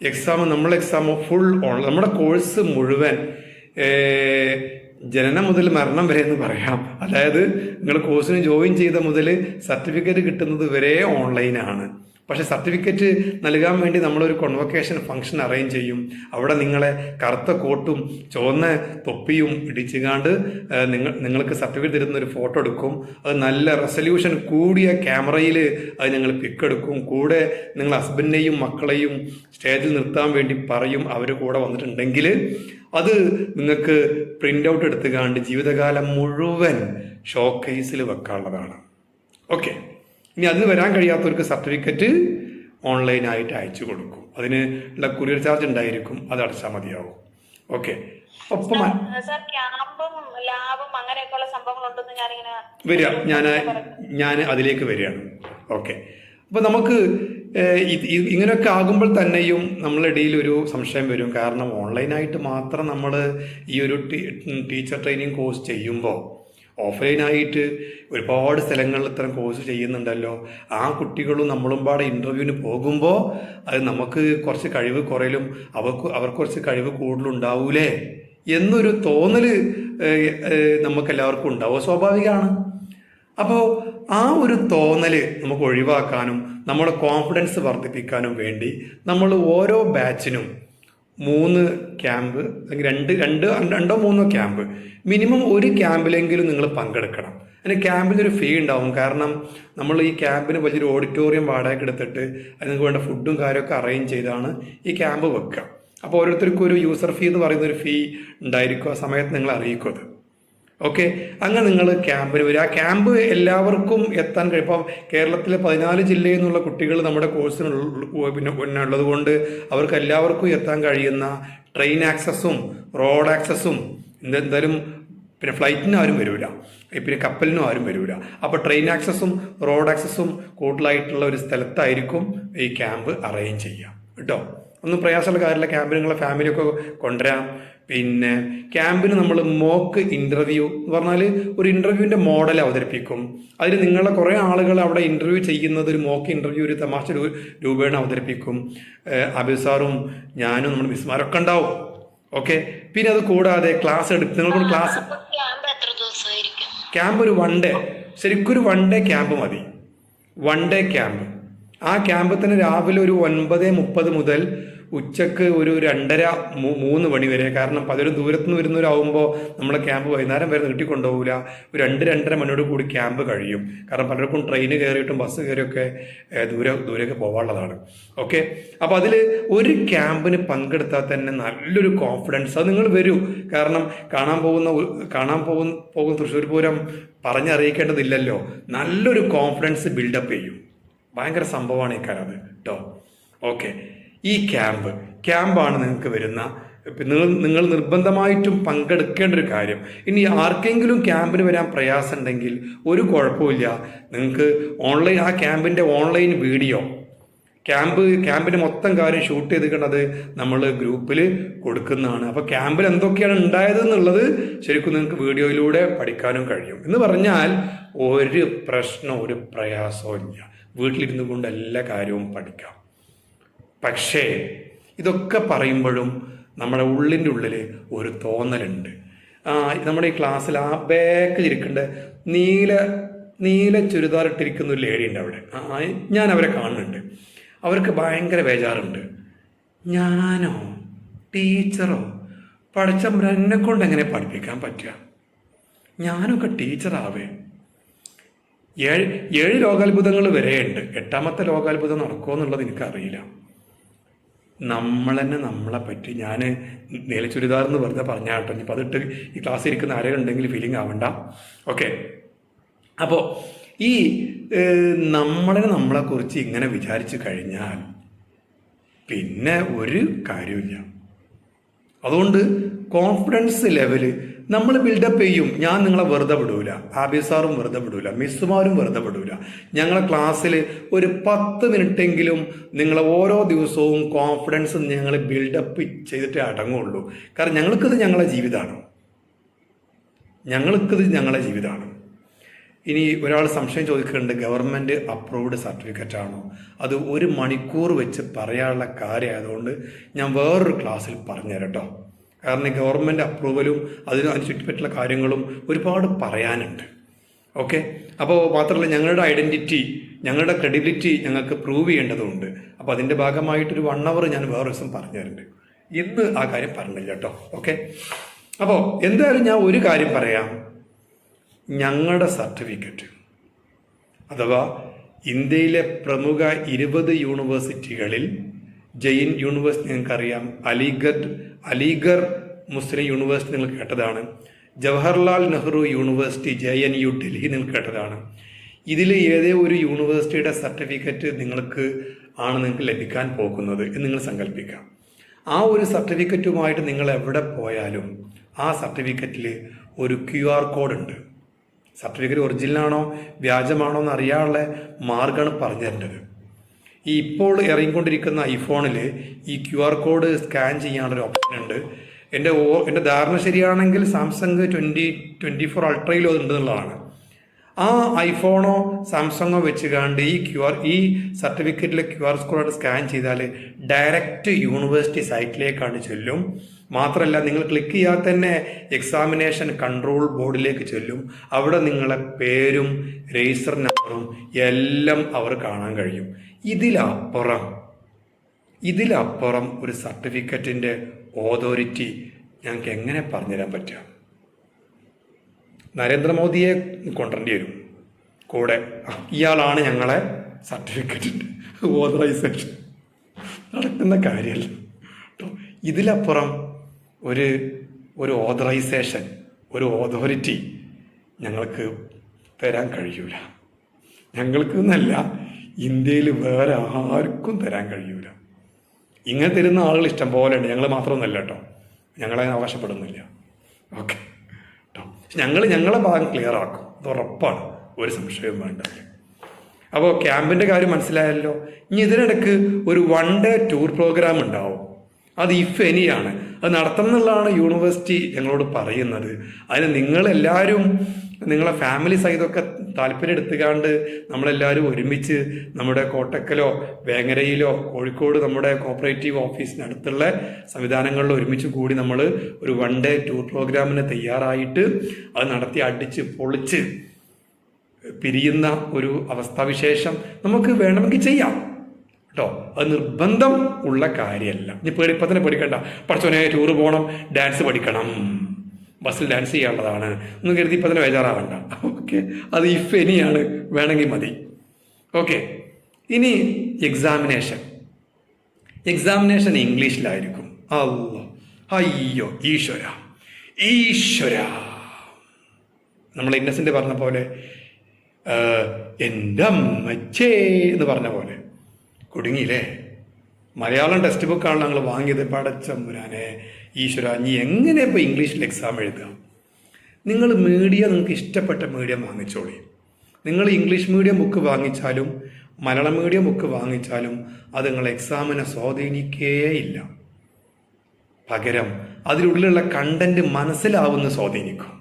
Exam full online. നമ്മുടെ കോഴ്സ് മുഴുവൻ ജനനം മുതൽ മരണം വരെ എന്ന് പറയാം. അതായത് നിങ്ങൾ കോഴ്സിന് ജോയിൻ ചെയ്ത മുതൽ സർട്ടിഫിക്കറ്റ് കിട്ടുന്നത് വരെ ഓൺലൈനാണ്. പക്ഷെ സർട്ടിഫിക്കറ്റ് നൽകാൻ വേണ്ടി നമ്മളൊരു കോൺവൊക്കേഷൻ ഫംഗ്ഷൻ അറേഞ്ച് ചെയ്യും. അവിടെ നിങ്ങളെ കറുത്ത കോട്ടും ചുവന്ന തൊപ്പിയും ഇടിച്ചുകാണ്ട് നിങ്ങൾക്ക് സർട്ടിഫിക്കറ്റ് തരുന്ന ഒരു ഫോട്ടോ എടുക്കും. അത് നല്ല റെസല്യൂഷൻ കൂടിയ ക്യാമറയിൽ അത് ഞങ്ങൾ പിക്ക് എടുക്കും. കൂടെ നിങ്ങൾ ഹസ്ബൻഡിനെയും മക്കളെയും സ്റ്റേജിൽ നിർത്താൻ വേണ്ടി പറയും. അവർ കൂടെ വന്നിട്ടുണ്ടെങ്കിൽ അത് നിങ്ങൾക്ക് പ്രിൻ്റ് ഔട്ട് എടുത്തുകാണ്ട് ജീവിതകാലം മുഴുവൻ ഷോക്കേസിൽ വെക്കാനുള്ളതാണ്. ഓക്കെ, ഇനി അതിന് വരാൻ കഴിയാത്തവർക്ക് സർട്ടിഫിക്കറ്റ് ഓൺലൈനായിട്ട് അയച്ചു കൊടുക്കും. അതിന് ഉള്ള കൊറിയർ ചാർജ് ഉണ്ടായിരിക്കും, അത് അടച്ചാൽ മതിയാവും. ഓക്കെ, ഒപ്പം വരിക. ഞാൻ അതിലേക്ക് വരികയാണ്. ഓക്കെ, അപ്പോൾ നമുക്ക് ഇങ്ങനെയൊക്കെ ആകുമ്പോൾ തന്നെയും നമ്മളിടയിൽ ഒരു സംശയം വരും. കാരണം ഓൺലൈനായിട്ട് മാത്രം നമ്മൾ ഈ ഒരു ടീച്ചർ ട്രെയിനിങ് കോഴ്സ് ചെയ്യുമ്പോൾ ഓഫ്ലൈനായിട്ട് ഒരുപാട് സ്ഥലങ്ങളിൽ ഇത്തരം കോഴ്സ് ചെയ്യുന്നുണ്ടല്ലോ. ആ കുട്ടികളും നമ്മളും പാടെ ഇൻ്റർവ്യൂവിന് പോകുമ്പോൾ അത് നമുക്ക് കുറച്ച് കഴിവ് കുറയലും അവർക്ക് കുറച്ച് കഴിവ് കൂടുതലുണ്ടാവൂലേ എന്നൊരു തോന്നൽ നമുക്കെല്ലാവർക്കും ഉണ്ടാവും, സ്വാഭാവികമാണ്. അപ്പോൾ ആ ഒരു തോന്നൽ നമുക്ക് ഒഴിവാക്കാനും നമ്മുടെ കോൺഫിഡൻസ് വർദ്ധിപ്പിക്കാനും വേണ്ടി നമ്മൾ ഓരോ ബാച്ചിനും 3 ക്യാമ്പ് അല്ലെങ്കിൽ രണ്ടോ മൂന്നോ ക്യാമ്പ്, മിനിമം ഒരു ക്യാമ്പിലെങ്കിലും നിങ്ങൾ പങ്കെടുക്കണം. അതിന് ക്യാമ്പിനൊരു ഫീ ഉണ്ടാവും. കാരണം നമ്മൾ ഈ ക്യാമ്പിന് വലിയൊരു ഓഡിറ്റോറിയം വാടകയ്ക്ക് എടുത്തിട്ട് അതിന് വേണ്ട ഫുഡും കാര്യമൊക്കെ അറേഞ്ച് ചെയ്താണ് ഈ ക്യാമ്പ് വെക്കുക. അപ്പോൾ ഓരോരുത്തർക്കും ഒരു യൂസർ ഫീ എന്ന് പറയുന്ന ഒരു ഫീ ഉണ്ടായിരിക്കും. ആ സമയത്ത് നിങ്ങൾ അറിയിക്കും അത്. ഓക്കെ, അങ്ങനെ നിങ്ങൾ ക്യാമ്പിന് വരും. ആ ക്യാമ്പ് എല്ലാവർക്കും എത്താൻ കഴിയും. ഇപ്പം കേരളത്തിലെ 14 ജില്ലയിൽ നിന്നുള്ള കുട്ടികൾ നമ്മുടെ കോഴ്സിന് പിന്നെ ഉള്ളത് കൊണ്ട് അവർക്ക് എല്ലാവർക്കും എത്താൻ കഴിയുന്ന ട്രെയിൻ ആക്സസും റോഡ് ആക്സസും എന്തായാലും പിന്നെ ഫ്ലൈറ്റിന് ആരും വരില്ല, പിന്നെ കപ്പലിനും ആരും വരില്ല. അപ്പോൾ ട്രെയിൻ ആക്സസും റോഡ് ആക്സസും കൂടുതലായിട്ടുള്ള ഒരു സ്ഥലത്തായിരിക്കും ഈ ക്യാമ്പ് അറേഞ്ച് ചെയ്യുക കേട്ടോ. ഒന്നും പ്രയാസമുള്ള കാര്യമില്ല. ക്യാമ്പിന് നിങ്ങളെ ഫാമിലിയൊക്കെ കൊണ്ടുവരാം. പിന്നെ ക്യാമ്പിന് നമ്മൾ മോക്ക് ഇൻ്റർവ്യൂ എന്ന് പറഞ്ഞാൽ ഒരു ഇൻ്റർവ്യൂവിൻ്റെ മോഡൽ അവതരിപ്പിക്കും. അതിൽ നിങ്ങളെ കുറേ ആളുകൾ അവിടെ ഇൻ്റർവ്യൂ ചെയ്യുന്നത് ഒരു മോക്ക് ഇൻ്റർവ്യൂ ഒരു തമാശ രൂപേണ അവതരിപ്പിക്കും. അബിദ് സാറും ഞാനും നമ്മുടെ മിസ്മാരൊക്കെ ഉണ്ടാവും. ഓക്കെ, പിന്നെ അത് കൂടാതെ ക്ലാസ് നിങ്ങൾക്കൊരു ക്ലാസ് ക്യാമ്പ് ഒരു 1 ഡേ, ശരിക്കും ഒരു 1 ഡേ ക്യാമ്പ് മതി. 1 ഡേ ക്യാമ്പ്. ആ ക്യാമ്പ് തന്നെ രാവിലെ ഒരു 9:30 മുതൽ ഉച്ചക്ക് ഒരു 2:30-3 മണി വരെ. കാരണം പലരും ദൂരത്തുനിന്ന് വരുന്നവരാകുമ്പോൾ നമ്മളെ ക്യാമ്പ് വൈകുന്നേരം വരെ നീട്ടിക്കൊണ്ടുപോകില്ല. ഒരു 2-2:30 മണിയോട് കൂടി ക്യാമ്പ് കഴിയും. കാരണം പലർക്കും ട്രെയിന് കയറിയിട്ടും ബസ് കയറിയൊക്കെ ദൂരേക്ക് പോകാനുള്ളതാണ്. ഓക്കെ, അപ്പോൾ അതിൽ ഒരു ക്യാമ്പിന് പങ്കെടുത്താൽ തന്നെ നല്ലൊരു കോൺഫിഡൻസ്, അത് നിങ്ങൾ വരൂ. കാരണം കാണാൻ പോകുന്ന തൃശ്ശൂർ പൂരം പറഞ്ഞറിയിക്കേണ്ടതില്ലല്ലോ. നല്ലൊരു കോൺഫിഡൻസ് ബിൽഡപ്പ് ചെയ്യും. ഭയങ്കര സംഭവമാണ് ഈ കാര്യം അത് കേട്ടോ. ഓക്കെ, ഈ ക്യാമ്പാണ് നിങ്ങൾക്ക് വരുന്ന നിങ്ങൾ നിർബന്ധമായിട്ടും പങ്കെടുക്കേണ്ട ഒരു കാര്യം. ഇനി ആർക്കെങ്കിലും ക്യാമ്പിന് വരാൻ പ്രയാസം ഉണ്ടെങ്കിൽ ഒരു കുഴപ്പമില്ല. നിങ്ങൾക്ക് ഓൺലൈൻ ആ ക്യാമ്പിൻ്റെ ഓൺലൈൻ വീഡിയോ ക്യാമ്പിൻ്റെ മൊത്തം കാര്യം ഷൂട്ട് ചെയ്തിട്ടുള്ളത് നമ്മൾ ഗ്രൂപ്പിൽ കൊടുക്കുന്നതാണ്. അപ്പോൾ ക്യാമ്പിൽ എന്തൊക്കെയാണ് ഉണ്ടായത് എന്നുള്ളത് ശരിക്കും നിങ്ങൾക്ക് വീഡിയോയിലൂടെ പഠിക്കാനും കഴിയും. എന്ന് പറഞ്ഞാൽ ഒരു പ്രശ്നവും ഒരു പ്രയാസവും ഇല്ല. വീട്ടിലിരുന്നു കൊണ്ട് എല്ലാ കാര്യവും പഠിക്കാം. പക്ഷേ ഇതൊക്കെ പറയുമ്പോഴും നമ്മുടെ ഉള്ളിൻ്റെ ഉള്ളിൽ ഒരു തോന്നലുണ്ട്. നമ്മുടെ ഈ ക്ലാസ്സിൽ ആ ബാക്കിലിരിക്കേണ്ട നീല ചുരിദാർ ഇട്ടിരിക്കുന്ന ഒരു ലേഡി ഉണ്ട് അവിടെ. ഞാൻ അവരെ കാണുന്നുണ്ട്. അവർക്ക് ഭയങ്കര ബേജാറുണ്ട്. ഞാനോ ടീച്ചറോ പഠിച്ചവരെ എന്നെ കൊണ്ട് എങ്ങനെ പഠിപ്പിക്കാൻ പറ്റുക? ഞാനൊക്കെ ടീച്ചറാവേ? 7 ലോകാത്ഭുതങ്ങൾ വരെയുണ്ട്. 8ാമത്തെ ലോകാത്ഭുതം നടക്കുമോ എന്നുള്ളത് എനിക്കറിയില്ല. നമ്മൾ തന്നെ നമ്മളെ പറ്റി, ഞാൻ നീല ചുരിദാർ എന്ന് വെറുതെ പറഞ്ഞാൽ കേട്ടോ. ഇനിയിപ്പോൾ അതിട്ട് ഈ ക്ലാസ്സിൽ ഇരിക്കുന്ന ആരെങ്കിലും ഉണ്ടെങ്കിൽ ഫീലിംഗ് ആവണ്ട. ഓക്കെ, അപ്പോൾ ഈ നമ്മളെക്കുറിച്ച് ഇങ്ങനെ വിചാരിച്ചു കഴിഞ്ഞാൽ പിന്നെ ഒരു കാര്യമില്ല. അതുകൊണ്ട് കോൺഫിഡൻസ് ലെവല് നമ്മൾ ബിൽഡപ്പ് ചെയ്യും. ഞാൻ നിങ്ങളെ വെറുതെ വിടൂല, ആബിദ് സാറും വെറുതെ വിടൂല, മിസ്സുമാരും വെറുതെ വിടൂല. ഞങ്ങളെ ക്ലാസ്സിൽ ഒരു 10 മിനിറ്റെങ്കിലും നിങ്ങളെ ഓരോ ദിവസവും കോൺഫിഡൻസ് ഞങ്ങൾ ബിൽഡപ്പ് ചെയ്തിട്ടേ അടങ്ങുള്ളൂ. കാരണം ഞങ്ങൾക്കിത് ഞങ്ങളെ ജീവിതമാണ്. ഇനി ഒരാൾ സംശയം ചോദിക്കുന്നുണ്ട്, ഗവൺമെൻറ് അപ്രൂവ്ഡ് സർട്ടിഫിക്കറ്റ് ആണോ? അത് 1 മണിക്കൂർ വെച്ച് പറയാനുള്ള കാര്യമായതുകൊണ്ട് ഞാൻ വേറൊരു ക്ലാസ്സിൽ പറഞ്ഞുതരാം കേട്ടോ. കാരണം ഗവൺമെൻറ് അപ്രൂവലും അതിന് ചുറ്റിപ്പറ്റുള്ള കാര്യങ്ങളും ഒരുപാട് പറയാനുണ്ട്. ഓക്കെ, അപ്പോൾ മാത്രമല്ല ഞങ്ങളുടെ ഐഡൻറ്റിറ്റി, ഞങ്ങളുടെ ക്രെഡിബിലിറ്റി ഞങ്ങൾക്ക് പ്രൂവ് ചെയ്യേണ്ടതുണ്ട്. അപ്പോൾ അതിൻ്റെ ഭാഗമായിട്ടൊരു 1 അവർ ഞാൻ വേറെ ദിവസം പറഞ്ഞു തരുന്നുണ്ട്. ഇന്ന് ആ കാര്യം പറഞ്ഞില്ല കേട്ടോ. ഓക്കെ, അപ്പോൾ എന്തായാലും ഞാൻ ഒരു കാര്യം പറയാം. ഞങ്ങളുടെ സർട്ടിഫിക്കറ്റ് അഥവാ ഇന്ത്യയിലെ പ്രമുഖ 20 യൂണിവേഴ്സിറ്റികളിൽ ജെയിൻ യൂണിവേഴ്സിറ്റി നിങ്ങൾക്കറിയാം, അലിഗർ മുസ്ലിം യൂണിവേഴ്സിറ്റി നിങ്ങൾ കേട്ടതാണ്, ജവഹർലാൽ നെഹ്റു യൂണിവേഴ്സിറ്റി JNU ഡൽഹി നിങ്ങൾ കേട്ടതാണ്. ഇതിൽ ഏതേ ഒരു യൂണിവേഴ്സിറ്റിയുടെ സർട്ടിഫിക്കറ്റ് നിങ്ങൾക്ക് ലഭിക്കാൻ പോകുന്നത് എന്ന് നിങ്ങൾ സങ്കല്പിക്കാം. ആ ഒരു സർട്ടിഫിക്കറ്റുമായിട്ട് നിങ്ങൾ എവിടെ പോയാലും ആ സർട്ടിഫിക്കറ്റിൽ ഒരു QR കോഡ് ഉണ്ട്. സർട്ടിഫിക്കറ്റ് ഒറിജിനലാണോ വ്യാജമാണോ എന്ന് അറിയാനുള്ള മാർഗ്ഗമാണ് പറഞ്ഞു തരേണ്ടത്. ഈ ഇപ്പോൾ ഇറങ്ങിക്കൊണ്ടിരിക്കുന്ന ഐഫോണിൽ ഈ QR കോഡ് സ്കാൻ ചെയ്യാനുള്ളൊരു ഓപ്ഷൻ ഉണ്ട്. എൻ്റെ ധാരണ ശരിയാണെങ്കിൽ സാംസങ് 2024 അൾട്രയിലും അത് ഉണ്ടെന്നുള്ളതാണ്. ആ ഐഫോണോ സാംസങ്ങോ വെച്ച് ഈ സർട്ടിഫിക്കറ്റിലെ QR കോഡ് സ്കാൻ ചെയ്താൽ ഡയറക്റ്റ് യൂണിവേഴ്സിറ്റി സൈറ്റിലേക്കാണ് ചെല്ലും. മാത്രമല്ല, നിങ്ങൾ ക്ലിക്ക് ചെയ്യാതെ തന്നെ എക്സാമിനേഷൻ കൺട്രോൾ ബോർഡിലേക്ക് ചെല്ലും. അവിടെ നിങ്ങളെ പേരും രജിസ്റ്റർ നമ്പറും എല്ലാം അവർ കാണാൻ കഴിയും. ഇതിലപ്പുറം ഒരു സർട്ടിഫിക്കറ്റിൻ്റെ ഓതോറിറ്റി ഞങ്ങൾക്ക് എങ്ങനെ പറഞ്ഞുതരാൻ പറ്റുക? നരേന്ദ്രമോദിയെ കൊണ്ടുവരേണ്ടി വരും കൂടെ. ഇയാളാണ് ഞങ്ങളെ സർട്ടിഫിക്കറ്റിൻ്റെ ഓതറൈസേഷൻ. നടക്കുന്ന കാര്യമല്ല കേട്ടോ. ഇതിലപ്പുറം ഒരു ഓതറൈസേഷൻ, ഒരു ഓതോറിറ്റി ഞങ്ങൾക്ക് തരാൻ കഴിയൂല. ഞങ്ങൾക്ക് എന്നല്ല, ഇന്ത്യയിൽ വേറെ ആർക്കും തരാൻ കഴിയൂല. ഇങ്ങനെ തരുന്ന ആളുകൾ ഇഷ്ടം പോലെ ഉണ്ട്. ഞങ്ങൾ മാത്രമൊന്നുമല്ല കേട്ടോ, ഞങ്ങളതിന് അവകാശപ്പെടുന്നില്ല. ഓക്കെ കേട്ടോ. ഞങ്ങളെ ഭാഗം ക്ലിയർ ആക്കും, അത് ഉറപ്പാണ്, ഒരു സംശയവും വേണ്ട. അപ്പോൾ ക്യാമ്പിൻ്റെ കാര്യം മനസ്സിലായല്ലോ. ഇനി ഇതിനിടയ്ക്ക് ഒരു 1 day ടൂർ പ്രോഗ്രാം ഉണ്ടാവും. അത് ഇഫ് എനിയാണ്. അത് നടത്തണം എന്നുള്ളതാണ് യൂണിവേഴ്സിറ്റി ഞങ്ങളോട് പറയുന്നത്. അതിന് നിങ്ങളെല്ലാവരും നിങ്ങളെ ഫാമിലി സഹിതമൊക്കെ താല്പര്യം എടുത്തുകാണ്ട് നമ്മളെല്ലാവരും ഒരുമിച്ച് നമ്മുടെ കോട്ടക്കലോ വേങ്ങരയിലോ കോഴിക്കോട് നമ്മുടെ കോപ്പറേറ്റീവ് ഓഫീസിനടുത്തുള്ള സംവിധാനങ്ങളിൽ ഒരുമിച്ച് കൂടി നമ്മൾ ഒരു 1 day ടൂർ പ്രോഗ്രാമിന് തയ്യാറായിട്ട് അത് നടത്തി അടിച്ച് പൊളിച്ച് പിരിയുന്ന ഒരു അവസ്ഥാവിശേഷം നമുക്ക് വേണമെങ്കിൽ ചെയ്യാം കേട്ടോ. അത് നിർബന്ധം ഉള്ള കാര്യമല്ല. ഇനി ഇപ്പം തന്നെ പേടിക്കണ്ട, പഠിച്ചോനെ ടൂറ് പോകണം, ഡാൻസ് പഠിക്കണം, ബസ്സിൽ ഡാൻസ് ചെയ്യാനുള്ളതാണ് ഒന്ന് കരുതി ഇപ്പം തന്നെ ബേജാറാവണ്ട. ഓക്കെ, അത് ഇഫ് എനിയാണ്, വേണമെങ്കിൽ മതി. ഓക്കെ, ഇനി എക്സാമിനേഷൻ ഇംഗ്ലീഷിലായിരിക്കും. അയ്യോ ഈശ്വര നമ്മൾ ഇന്നസെന്റ് പറഞ്ഞ പോലെ, എൻ്റെ അമ്മച്ചേ എന്ന് പറഞ്ഞ പോലെ കുടുങ്ങിയില്ലേ. മലയാളം ടെക്സ്റ്റ് ബുക്കാണ് ഞങ്ങൾ വാങ്ങിയത്. പടച്ചമ്പുരാനെ ഈശ്വര, നീ എങ്ങനെ ഇപ്പോൾ ഇംഗ്ലീഷിൽ എക്സാം എഴുതാം? നിങ്ങൾക്ക് ഇഷ്ടപ്പെട്ട മീഡിയം വാങ്ങിച്ചോളി. നിങ്ങൾ ഇംഗ്ലീഷ് മീഡിയം ബുക്ക് വാങ്ങിച്ചാലും മലയാളം മീഡിയം ബുക്ക് വാങ്ങിച്ചാലും അത് നിങ്ങൾ എക്സാമിനെ സ്വാധീനിക്കേയില്ല. പകരം അതിലുള്ളിലുള്ള കണ്ടന്റ് മനസ്സിലാവുന്ന സ്വാധീനിക്കും.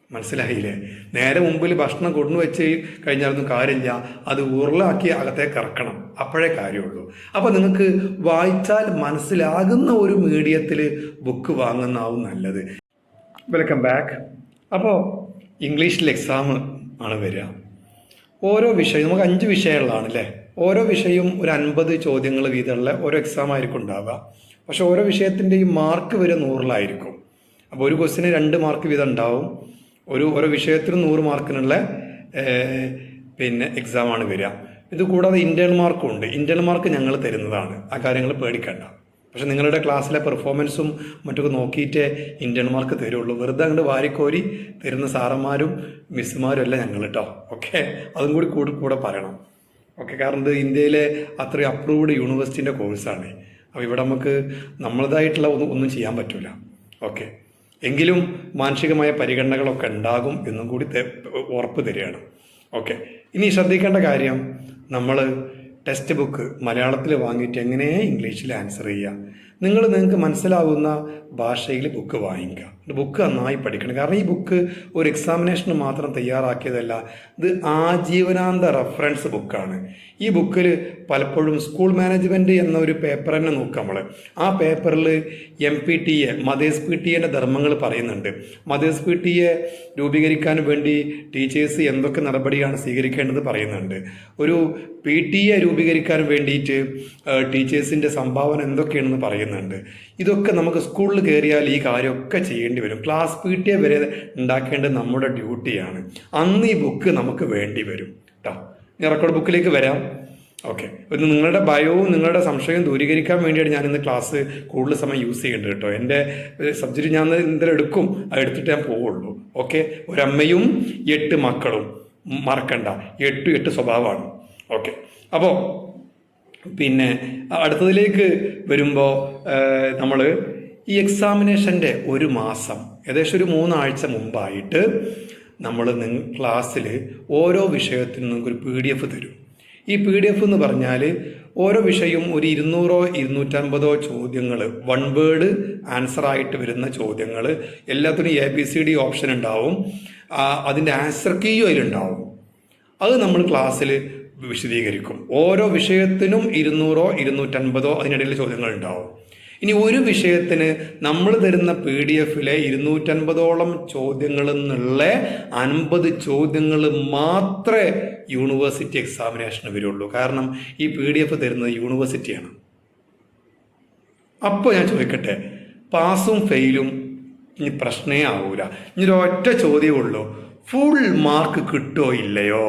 മനസ്സിലായില്ലേ? നേരെ മുമ്പിൽ ഭക്ഷണം കൊണ്ടുവച്ച് കഴിഞ്ഞാലൊന്നും കാര്യമില്ല, അത് ഉരുളാക്കി അകത്തേക്ക് ഇറക്കണം, അപ്പോഴേ കാര്യമുള്ളൂ. അപ്പോൾ നിങ്ങൾക്ക് വായിച്ചാൽ മനസ്സിലാകുന്ന ഒരു മീഡിയത്തിൽ ബുക്ക് വാങ്ങുന്നതാവും നല്ലത്. Welcome back. അപ്പോൾ ഇംഗ്ലീഷിൽ എക്സാം ആണ് വരിക. ഓരോ വിഷയം നമുക്ക് 5 വിഷയങ്ങളാണ് അല്ലേ. ഓരോ വിഷയവും ഒരു 50 ചോദ്യങ്ങൾ വീതമുള്ള ഓരോ എക്സാം ആയിരിക്കും ഉണ്ടാവുക. പക്ഷെ ഓരോ വിഷയത്തിൻ്റെയും മാർക്ക് വരെ 100-ലായിരിക്കും. അപ്പോൾ ഒരു ക്വസ്റ്റിന് 2 മാർക്ക് വീതം ഉണ്ടാവും. ഓരോ വിഷയത്തിനും 100 മാർക്കിനുള്ള എക്സാമാണ് വരിക. ഇത് കൂടാതെ ഇന്റേണൽ മാർക്കും ഉണ്ട്. ഇന്റേണൽ മാർക്ക് ഞങ്ങൾ തരുന്നതാണ്, ആ കാര്യങ്ങൾ പേടിക്കണ്ട. പക്ഷെ നിങ്ങളുടെ ക്ലാസ്സിലെ പെർഫോമൻസും മറ്റൊക്കെ നോക്കിയിട്ടേ ഇന്റേണൽ മാർക്ക് തരുള്ളൂ. വെറുതെ അങ്ങോട്ട് വാരിക്കോരി തരുന്ന സാറന്മാരും മിസ്സുമാരും അല്ല ഞങ്ങൾ കേട്ടോ. ഓക്കെ, അതും കൂടെ പറയണം. ഓക്കെ, കാരണം ഇത് ഇന്ത്യയിലെ അത്രയും അപ്രൂവ്ഡ് യൂണിവേഴ്സിറ്റിൻ്റെ കോഴ്സാണ്. അപ്പോൾ ഇവിടെ നമുക്ക് നമ്മളതായിട്ടുള്ള ഒന്നും ചെയ്യാൻ പറ്റില്ല. ഓക്കെ, എങ്കിലും മാനസികമായ പരിഗണനകളൊക്കെ ഉണ്ടാകും എന്നും കൂടി ഉറപ്പ് തരികയാണ്. ഓക്കെ, ഇനി ശ്രദ്ധിക്കേണ്ട കാര്യം, നമ്മൾ ടെക്സ്റ്റ് ബുക്ക് മലയാളത്തിൽ വാങ്ങിയിട്ട് എങ്ങനെ ഇംഗ്ലീഷിൽ ആൻസർ ചെയ്യുക? നിങ്ങൾക്ക് മനസ്സിലാവുന്ന ഭാഷയിൽ ബുക്ക് വാങ്ങിക്കുക. ബുക്ക് നന്നായി പഠിക്കണം. കാരണം ഈ ബുക്ക് ഒരു എക്സാമിനേഷന് മാത്രം തയ്യാറാക്കിയതല്ല, ഇത് ആജീവനാന്ത റെഫറൻസ് ബുക്കാണ്. ഈ ബുക്കിൽ പലപ്പോഴും സ്കൂൾ മാനേജ്മെൻറ്റ് എന്ന ഒരു പേപ്പർ തന്നെ നോക്കുക നമ്മൾ. ആ പേപ്പറിൽ MPTA മദേഴ്സ് PTA ധർമ്മങ്ങൾ പറയുന്നുണ്ട്. മദേഴ്സ് PTA രൂപീകരിക്കാൻ വേണ്ടി ടീച്ചേഴ്സ് എന്തൊക്കെ നടപടിയാണ് സ്വീകരിക്കേണ്ടത് പറയുന്നുണ്ട്. ഒരു PTA രൂപീകരിക്കാൻ വേണ്ടിയിട്ട് ടീച്ചേഴ്സിൻ്റെ സംഭാവന എന്തൊക്കെയാണെന്ന് പറയുന്നുണ്ട്. ഇതൊക്കെ നമുക്ക് സ്കൂളിൽ കയറിയാൽ ഈ കാര്യമൊക്കെ ചെയ്യേണ്ടി വരും. ക്ലാസ് PTA വരെ ഉണ്ടാക്കേണ്ടത് നമ്മുടെ ഡ്യൂട്ടിയാണ്. അന്ന് ഈ ബുക്ക് നമുക്ക് വേണ്ടി വരും കേട്ടോ. ഞാൻ റെക്കോർഡ് ബുക്കിലേക്ക് വരാം. ഓക്കെ, ഇത് നിങ്ങളുടെ ഭയവും നിങ്ങളുടെ സംശയവും ദൂരീകരിക്കാൻ വേണ്ടിയാണ് ഞാൻ ഇന്ന് ക്ലാസ് കൂടുതൽ സമയം യൂസ് ചെയ്യേണ്ടത് കേട്ടോ. എൻ്റെ സബ്ജക്റ്റ് ഞാൻ എന്തെങ്കിലും എടുക്കും, അത് എടുത്തിട്ട് ഞാൻ പോവുള്ളൂ. ഓക്കെ, ഒരമ്മയും 8 മക്കളും മറക്കണ്ട, 8 സ്വഭാവമാണ്. ഓക്കെ, അപ്പോൾ അടുത്തതിലേക്ക് വരുമ്പോൾ നമ്മൾ ഈ എക്സാമിനേഷൻ്റെ 1 മാസം ഏകദേശം ഒരു 3 ആഴ്ച മുമ്പായിട്ട് നമ്മൾ ക്ലാസ്സിൽ ഓരോ വിഷയത്തിനും നിങ്ങൾക്കൊരു PDF തരും. ഈ PDF എന്ന് പറഞ്ഞാൽ ഓരോ വിഷയവും ഒരു 200-ഓ 250-ഓ ചോദ്യങ്ങൾ, 1 വേർഡ് ആൻസർ ആയിട്ട് വരുന്ന ചോദ്യങ്ങൾ, എല്ലാത്തിനും ABCD ഓപ്ഷൻ ഉണ്ടാവും. അതിൻ്റെ ആൻസർ കീയും അതിലുണ്ടാവും. അത് നമ്മൾ ക്ലാസ്സിൽ വിശദീകരിക്കും. ഓരോ വിഷയത്തിനും 200 250 അതിനിടയിൽ ചോദ്യങ്ങൾ ഉണ്ടാവും. ഇനി ഒരു വിഷയത്തിന് നമ്മൾ തരുന്ന PDF-ലെ 250ഓളം ചോദ്യങ്ങളിൽ നിന്നുള്ള 50 ചോദ്യങ്ങൾ മാത്രമേ യൂണിവേഴ്സിറ്റി എക്സാമിനേഷന് വരുള്ളൂ. കാരണം ഈ PDF തരുന്നത് യൂണിവേഴ്സിറ്റിയാണ്. അപ്പോൾ ഞാൻ ചോദിക്കട്ടെ, പാസും ഫെയിലും ഇനി പ്രശ്നമേ ആവൂല. ഇനി ഒരൊറ്റ ചോദ്യമേ ഉള്ളൂ, ഫുൾ മാർക്ക് കിട്ടോ ഇല്ലയോ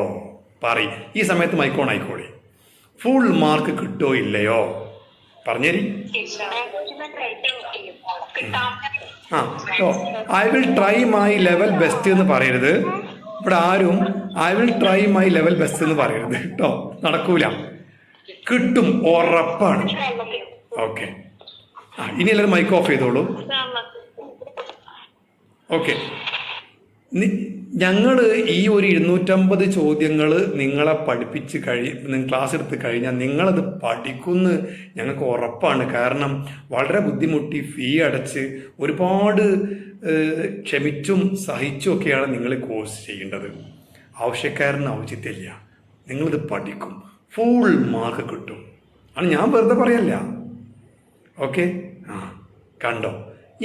പറയും. ഈ സമയത്ത് മൈക്കോൺ ആയിക്കോളി. ഫുൾ മാർക്ക് കിട്ടോ ഇല്ലയോ പറഞ്ഞേരി. I will try my level best എന്ന് പറയരുത്. ഇവിടെ ആരും I will try my level best എന്ന് പറയരുത് കേട്ടോ, നടക്കൂല. കിട്ടും, ഉറപ്പാണ്. ഓക്കെ, ഇനി എല്ലാവരും മൈക്ക് ഓഫ് ചെയ്തോളൂ. ഓക്കെ, ഞങ്ങൾ ഈ ഒരു 250 ചോദ്യങ്ങൾ നിങ്ങളെ പഠിപ്പിച്ച് ക്ലാസ് എടുത്ത് കഴിഞ്ഞാൽ നിങ്ങളത് പഠിക്കുമെന്ന് ഞങ്ങൾക്ക് ഉറപ്പാണ്. കാരണം വളരെ ബുദ്ധിമുട്ടി ഫീ അടച്ച് ഒരുപാട് ക്ഷമിച്ചും സഹിച്ചും ഒക്കെയാണ് നിങ്ങൾ കോഴ്സ് ചെയ്യേണ്ടത്. ആവശ്യക്കാരന് ഔചിത്യമില്ല, നിങ്ങളിത് പഠിക്കും, ഫുൾ മാർക്ക് കിട്ടും. ആണ് ഞാൻ വെറുതെ പറയല്ല. ഓക്കെ, കണ്ടോ?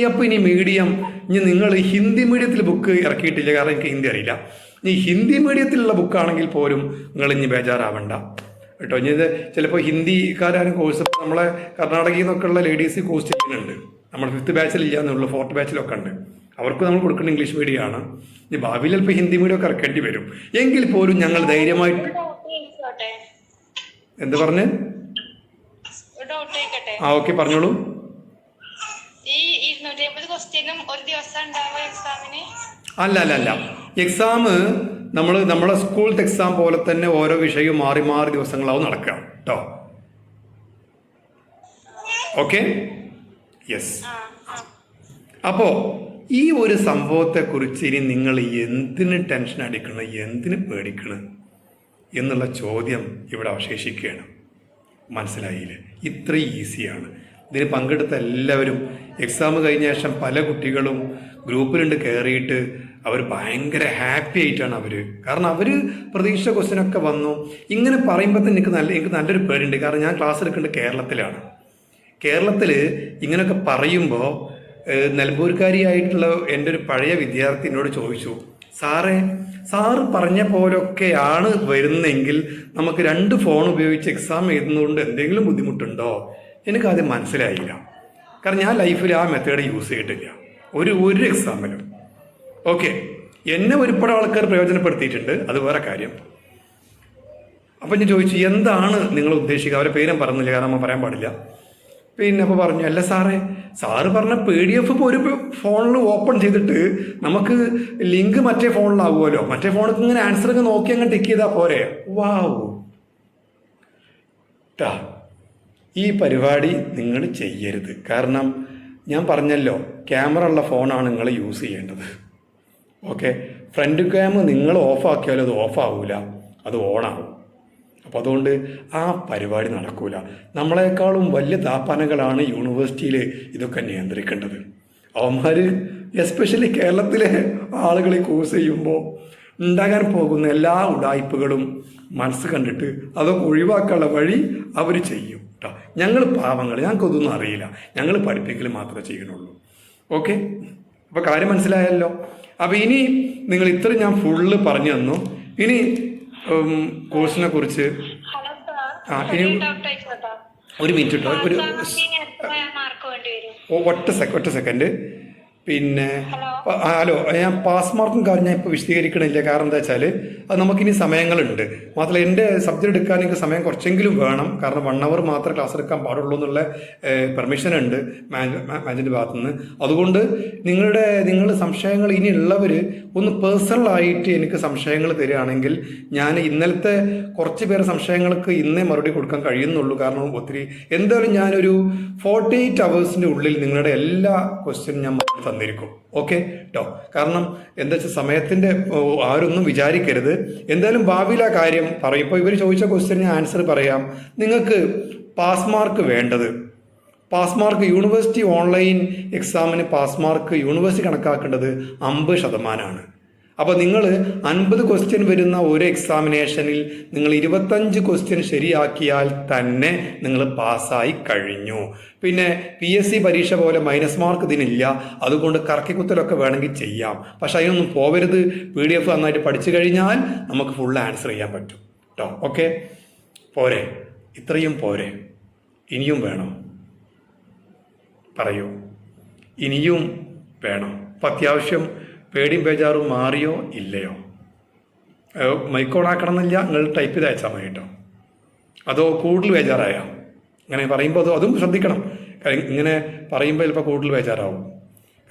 അപ്പോൾ ഇനി മീഡിയം, ഇനി നിങ്ങൾ ഹിന്ദി മീഡിയത്തിൽ ബുക്ക് ഇറക്കിയിട്ടില്ല, കാരണം എനിക്ക് ഹിന്ദി അറിയില്ല. ഇനി ഹിന്ദി മീഡിയത്തിലുള്ള ബുക്കാണെങ്കിൽ പോലും നിങ്ങൾ ഇനി ബേജാറാവണ്ട കേട്ടോ. ഇനി ഇത് ചിലപ്പോൾ ഹിന്ദിക്കാരും കോഴ്സ് നമ്മളെ കർണാടകയിൽ നിന്നൊക്കെ ഉള്ള ലേഡീസ് കോഴ്സ് ചെയ്യുന്നുണ്ട്. നമ്മൾ 5th ബാച്ചിൽ ഇല്ല എന്നുള്ളൂ, 4th ബാച്ചിലൊക്കെ ഉണ്ട്. അവർക്ക് നമ്മൾ കൊടുക്കുന്ന ഇംഗ്ലീഷ് മീഡിയമാണ്. ഇനി ഭാവിയിൽ ചിലപ്പോൾ ഹിന്ദി മീഡിയം ഒക്കെ ഇറക്കേണ്ടി വരും. എങ്കിൽ പോലും ഞങ്ങൾ ധൈര്യമായിട്ട് എന്ത് പറഞ്ഞ് ഓക്കെ പറഞ്ഞോളൂ. അല്ല, എക്സാം നമ്മളെ സ്കൂളത്തെ എക്സാം പോലെ തന്നെ ഓരോ വിഷയവും മാറി മാറി ദിവസങ്ങളാവും നടക്കുക കേട്ടോ. Okay, yes. അപ്പോൾ ഈ ഒരു സംഭവത്തെക്കുറിച്ച് ഇനി നിങ്ങൾ എന്തിന് ടെൻഷൻ അടിക്കണം, എന്തിന് പേടിക്കണം എന്നുള്ള ചോദ്യം ഇവിടെ അവശേഷിക്കുകയാണ്. മനസ്സിലായില്ലേ? ഇത്രയും ഈസിയാണ്. ഇതിന് പങ്കെടുത്ത എല്ലാവരും എക്സാം കഴിഞ്ഞ ശേഷം പല കുട്ടികളും ഗ്രൂപ്പിലുണ്ട് കയറിയിട്ട് അവർ ഭയങ്കര ഹാപ്പി ആയിട്ടാണ് അവർ. കാരണം അവർ പ്രതീക്ഷിച്ച ക്വസ്റ്റ്യനൊക്കെ വന്നു. ഇങ്ങനെ പറയുമ്പോൾ തന്നെ എനിക്ക് നല്ലൊരു പേടിയുണ്ട്. കാരണം ഞാൻ ക്ലാസ് എടുക്കേണ്ടത് കേരളത്തിലാണ്. കേരളത്തിൽ ഇങ്ങനെയൊക്കെ പറയുമ്പോൾ നിലമ്പൂർക്കാരിയായിട്ടുള്ള എൻ്റെ ഒരു പഴയ വിദ്യാർത്ഥി എന്നോട് ചോദിച്ചു, സാറ് പറഞ്ഞ പോലൊക്കെയാണ് വരുന്നെങ്കിൽ നമുക്ക് 2 ഫോൺ ഉപയോഗിച്ച് എക്സാം എഴുതുന്നതുകൊണ്ട് എന്തെങ്കിലും ബുദ്ധിമുട്ടുണ്ടോ? എനിക്കാദ്യം മനസ്സിലായില്ല. കാരണം ഞാൻ ലൈഫിൽ ആ മെത്തേഡ് യൂസ് ചെയ്തിട്ടില്ല ഒരു എക്സാമിലും. ഓക്കെ, എന്നെ ഒരുപാട് ആൾക്കാർ പ്രയോജനപ്പെടുത്തിയിട്ടുണ്ട്, അത് വേറെ കാര്യം. അപ്പം ഞാൻ ചോദിച്ചു, എന്താണ് നിങ്ങൾ ഉദ്ദേശിക്കുക? അവരെ പേരും പറഞ്ഞില്ല, കാരണം നമ്മൾ പറയാൻ പാടില്ല. പിന്നെ അപ്പോൾ പറഞ്ഞു, അല്ല സാറ് പറഞ്ഞ PDF ഇപ്പോൾ ഒരു ഫോണിൽ ഓപ്പൺ ചെയ്തിട്ട് നമുക്ക് ലിങ്ക് മറ്റേ ഫോണിലാവുമല്ലോ, മറ്റേ ഫോണിൽ ഇങ്ങനെ ആൻസർ ഒക്കെ നോക്കി അങ്ങ് ടിക്ക് ചെയ്താൽ പോരെ. വാവൂ ട്ടാ, ഈ പരിപാടി നിങ്ങൾ ചെയ്യരുത്. കാരണം ഞാൻ പറഞ്ഞല്ലോ, ക്യാമറ ഉള്ള ഫോണാണ് നിങ്ങൾ യൂസ് ചെയ്യേണ്ടത്. ഓക്കെ, ഫ്രണ്ട് ക്യാം നിങ്ങൾ ഓഫാക്കിയാലും അത് ഓഫാവില്ല, അത് ഓണാവും. അപ്പോൾ അതുകൊണ്ട് ആ പരിപാടി നടക്കൂല. നമ്മളെക്കാളും വലിയ താപ്പാനകളാണ് യൂണിവേഴ്സിറ്റിയിൽ ഇതൊക്കെ നിയന്ത്രിക്കേണ്ടത്. അവന്മാർ എസ്പെഷ്യലി കേരളത്തിലെ ആളുകൾ കോഴ്സ് ചെയ്യുമ്പോൾ ഉണ്ടാകാൻ പോകുന്ന എല്ലാ ഉടായ്പകളും മനസ്സ് കണ്ടിട്ട് അതൊക്കെ ഒഴിവാക്കാനുള്ള വഴി അവർ ചെയ്യും കേട്ടോ. ഞങ്ങൾ പാവങ്ങൾ, ഞങ്ങൾക്കൊന്നും അറിയില്ല, ഞങ്ങൾ പഠിപ്പിക്കൽ മാത്രമേ ചെയ്യണുള്ളൂ. ഓക്കെ, അപ്പോൾ കാര്യം മനസ്സിലായല്ലോ. അപ്പോൾ ഇനി നിങ്ങൾ ഇത്രയും ഞാൻ ഫുള്ള് പറഞ്ഞു തന്നു. ഇനി കോഴ്സിനെ കുറിച്ച് ഇനി ഒരു മിനിറ്റ് കേട്ടോ, ഒറ്റ സെക്കൻഡ്. പിന്നെ ഹലോ, ഞാൻ പാസ് മാർക്കും കാര്യം ഞാൻ ഇപ്പോൾ വിശദീകരിക്കണില്ല. കാരണം എന്താ വെച്ചാൽ അത് നമുക്കിനി സമയങ്ങളുണ്ട്. മാത്രമല്ല എൻ്റെ സബ്ജക്റ്റ് എടുക്കാൻ എനിക്ക് സമയം കുറച്ചെങ്കിലും വേണം. കാരണം 1 hour മാത്രമേ ക്ലാസ് എടുക്കാൻ പാടുള്ളൂ എന്നുള്ള പെർമിഷൻ ഉണ്ട് മാനേജ്മെൻറ്റ് ഭാഗത്തു നിന്ന്. അതുകൊണ്ട് നിങ്ങളുടെ സംശയങ്ങൾ ഇനി ഉള്ളവർ ഒന്ന് പേഴ്സണലായിട്ട് എനിക്ക് സംശയങ്ങൾ തരികയാണെങ്കിൽ ഞാൻ ഇന്നലത്തെ കുറച്ച് പേരെ സംശയങ്ങൾക്ക് ഇന്നേ മറുപടി കൊടുക്കാൻ കഴിയുന്നുള്ളൂ. കാരണം ഒത്തിരി എന്തായാലും ഞാനൊരു 48 hours ഉള്ളിൽ നിങ്ങളുടെ എല്ലാ ക്വസ്റ്റ്യനും ഞാൻ തന്നിരിക്കും. ഓക്കെ കേട്ടോ. കാരണം എന്താ വെച്ചാൽ സമയത്തിൻ്റെ ആരൊന്നും വിചാരിക്കരുത്. എന്തായാലും ഭാവിയിൽ ആ കാര്യം പറയും. ഇപ്പോൾ ഇവർ ചോദിച്ച ക്വസ്റ്റ്യൻ ഞാൻ ആൻസർ പറയാം. നിങ്ങൾക്ക് പാസ് മാർക്ക് വേണ്ടത്, പാസ് മാർക്ക് യൂണിവേഴ്സിറ്റി ഓൺലൈൻ എക്സാമിന് പാസ് മാർക്ക് യൂണിവേഴ്സിറ്റി കണക്കാക്കേണ്ടത് 50%. അപ്പോൾ നിങ്ങൾ 50 ക്വസ്റ്റ്യൻ വരുന്ന ഒരു എക്സാമിനേഷനിൽ നിങ്ങൾ 25 ക്വസ്റ്റ്യൻ ശരിയാക്കിയാൽ തന്നെ നിങ്ങൾ പാസ്സായി കഴിഞ്ഞു. പിന്നെ PSC പരീക്ഷ പോലെ മൈനസ് മാർക്ക് ഇതിനില്ല. അതുകൊണ്ട് കറക്കിക്കുത്തലൊക്കെ വേണമെങ്കിൽ ചെയ്യാം. പക്ഷെ അതിനൊന്നും പോവരുത്. PDF നന്നായിട്ട് പഠിച്ചു കഴിഞ്ഞാൽ നമുക്ക് ഫുൾ ആൻസർ ചെയ്യാൻ പറ്റും കേട്ടോ. ഓക്കെ, പോരെ? ഇത്രയും പോരെ? ഇനിയും വേണോ? പറയൂ, ഇനിയും വേണോ? അപ്പം അത്യാവശ്യം പേടിയും ബേജാറും മാറിയോ ഇല്ലയോ? മൈക്കോണാക്കണം എന്നില്ല, നിങ്ങൾ ടൈപ്പ് ചെയ്ത് അയച്ചാൽ മതി കേട്ടോ. അതോ കൂടുതൽ ബേജാറായോ? ഇങ്ങനെ പറയുമ്പോൾ അതും ശ്രദ്ധിക്കണം. ഇങ്ങനെ പറയുമ്പോൾ ചിലപ്പോൾ കൂടുതൽ ബേജാറാവും.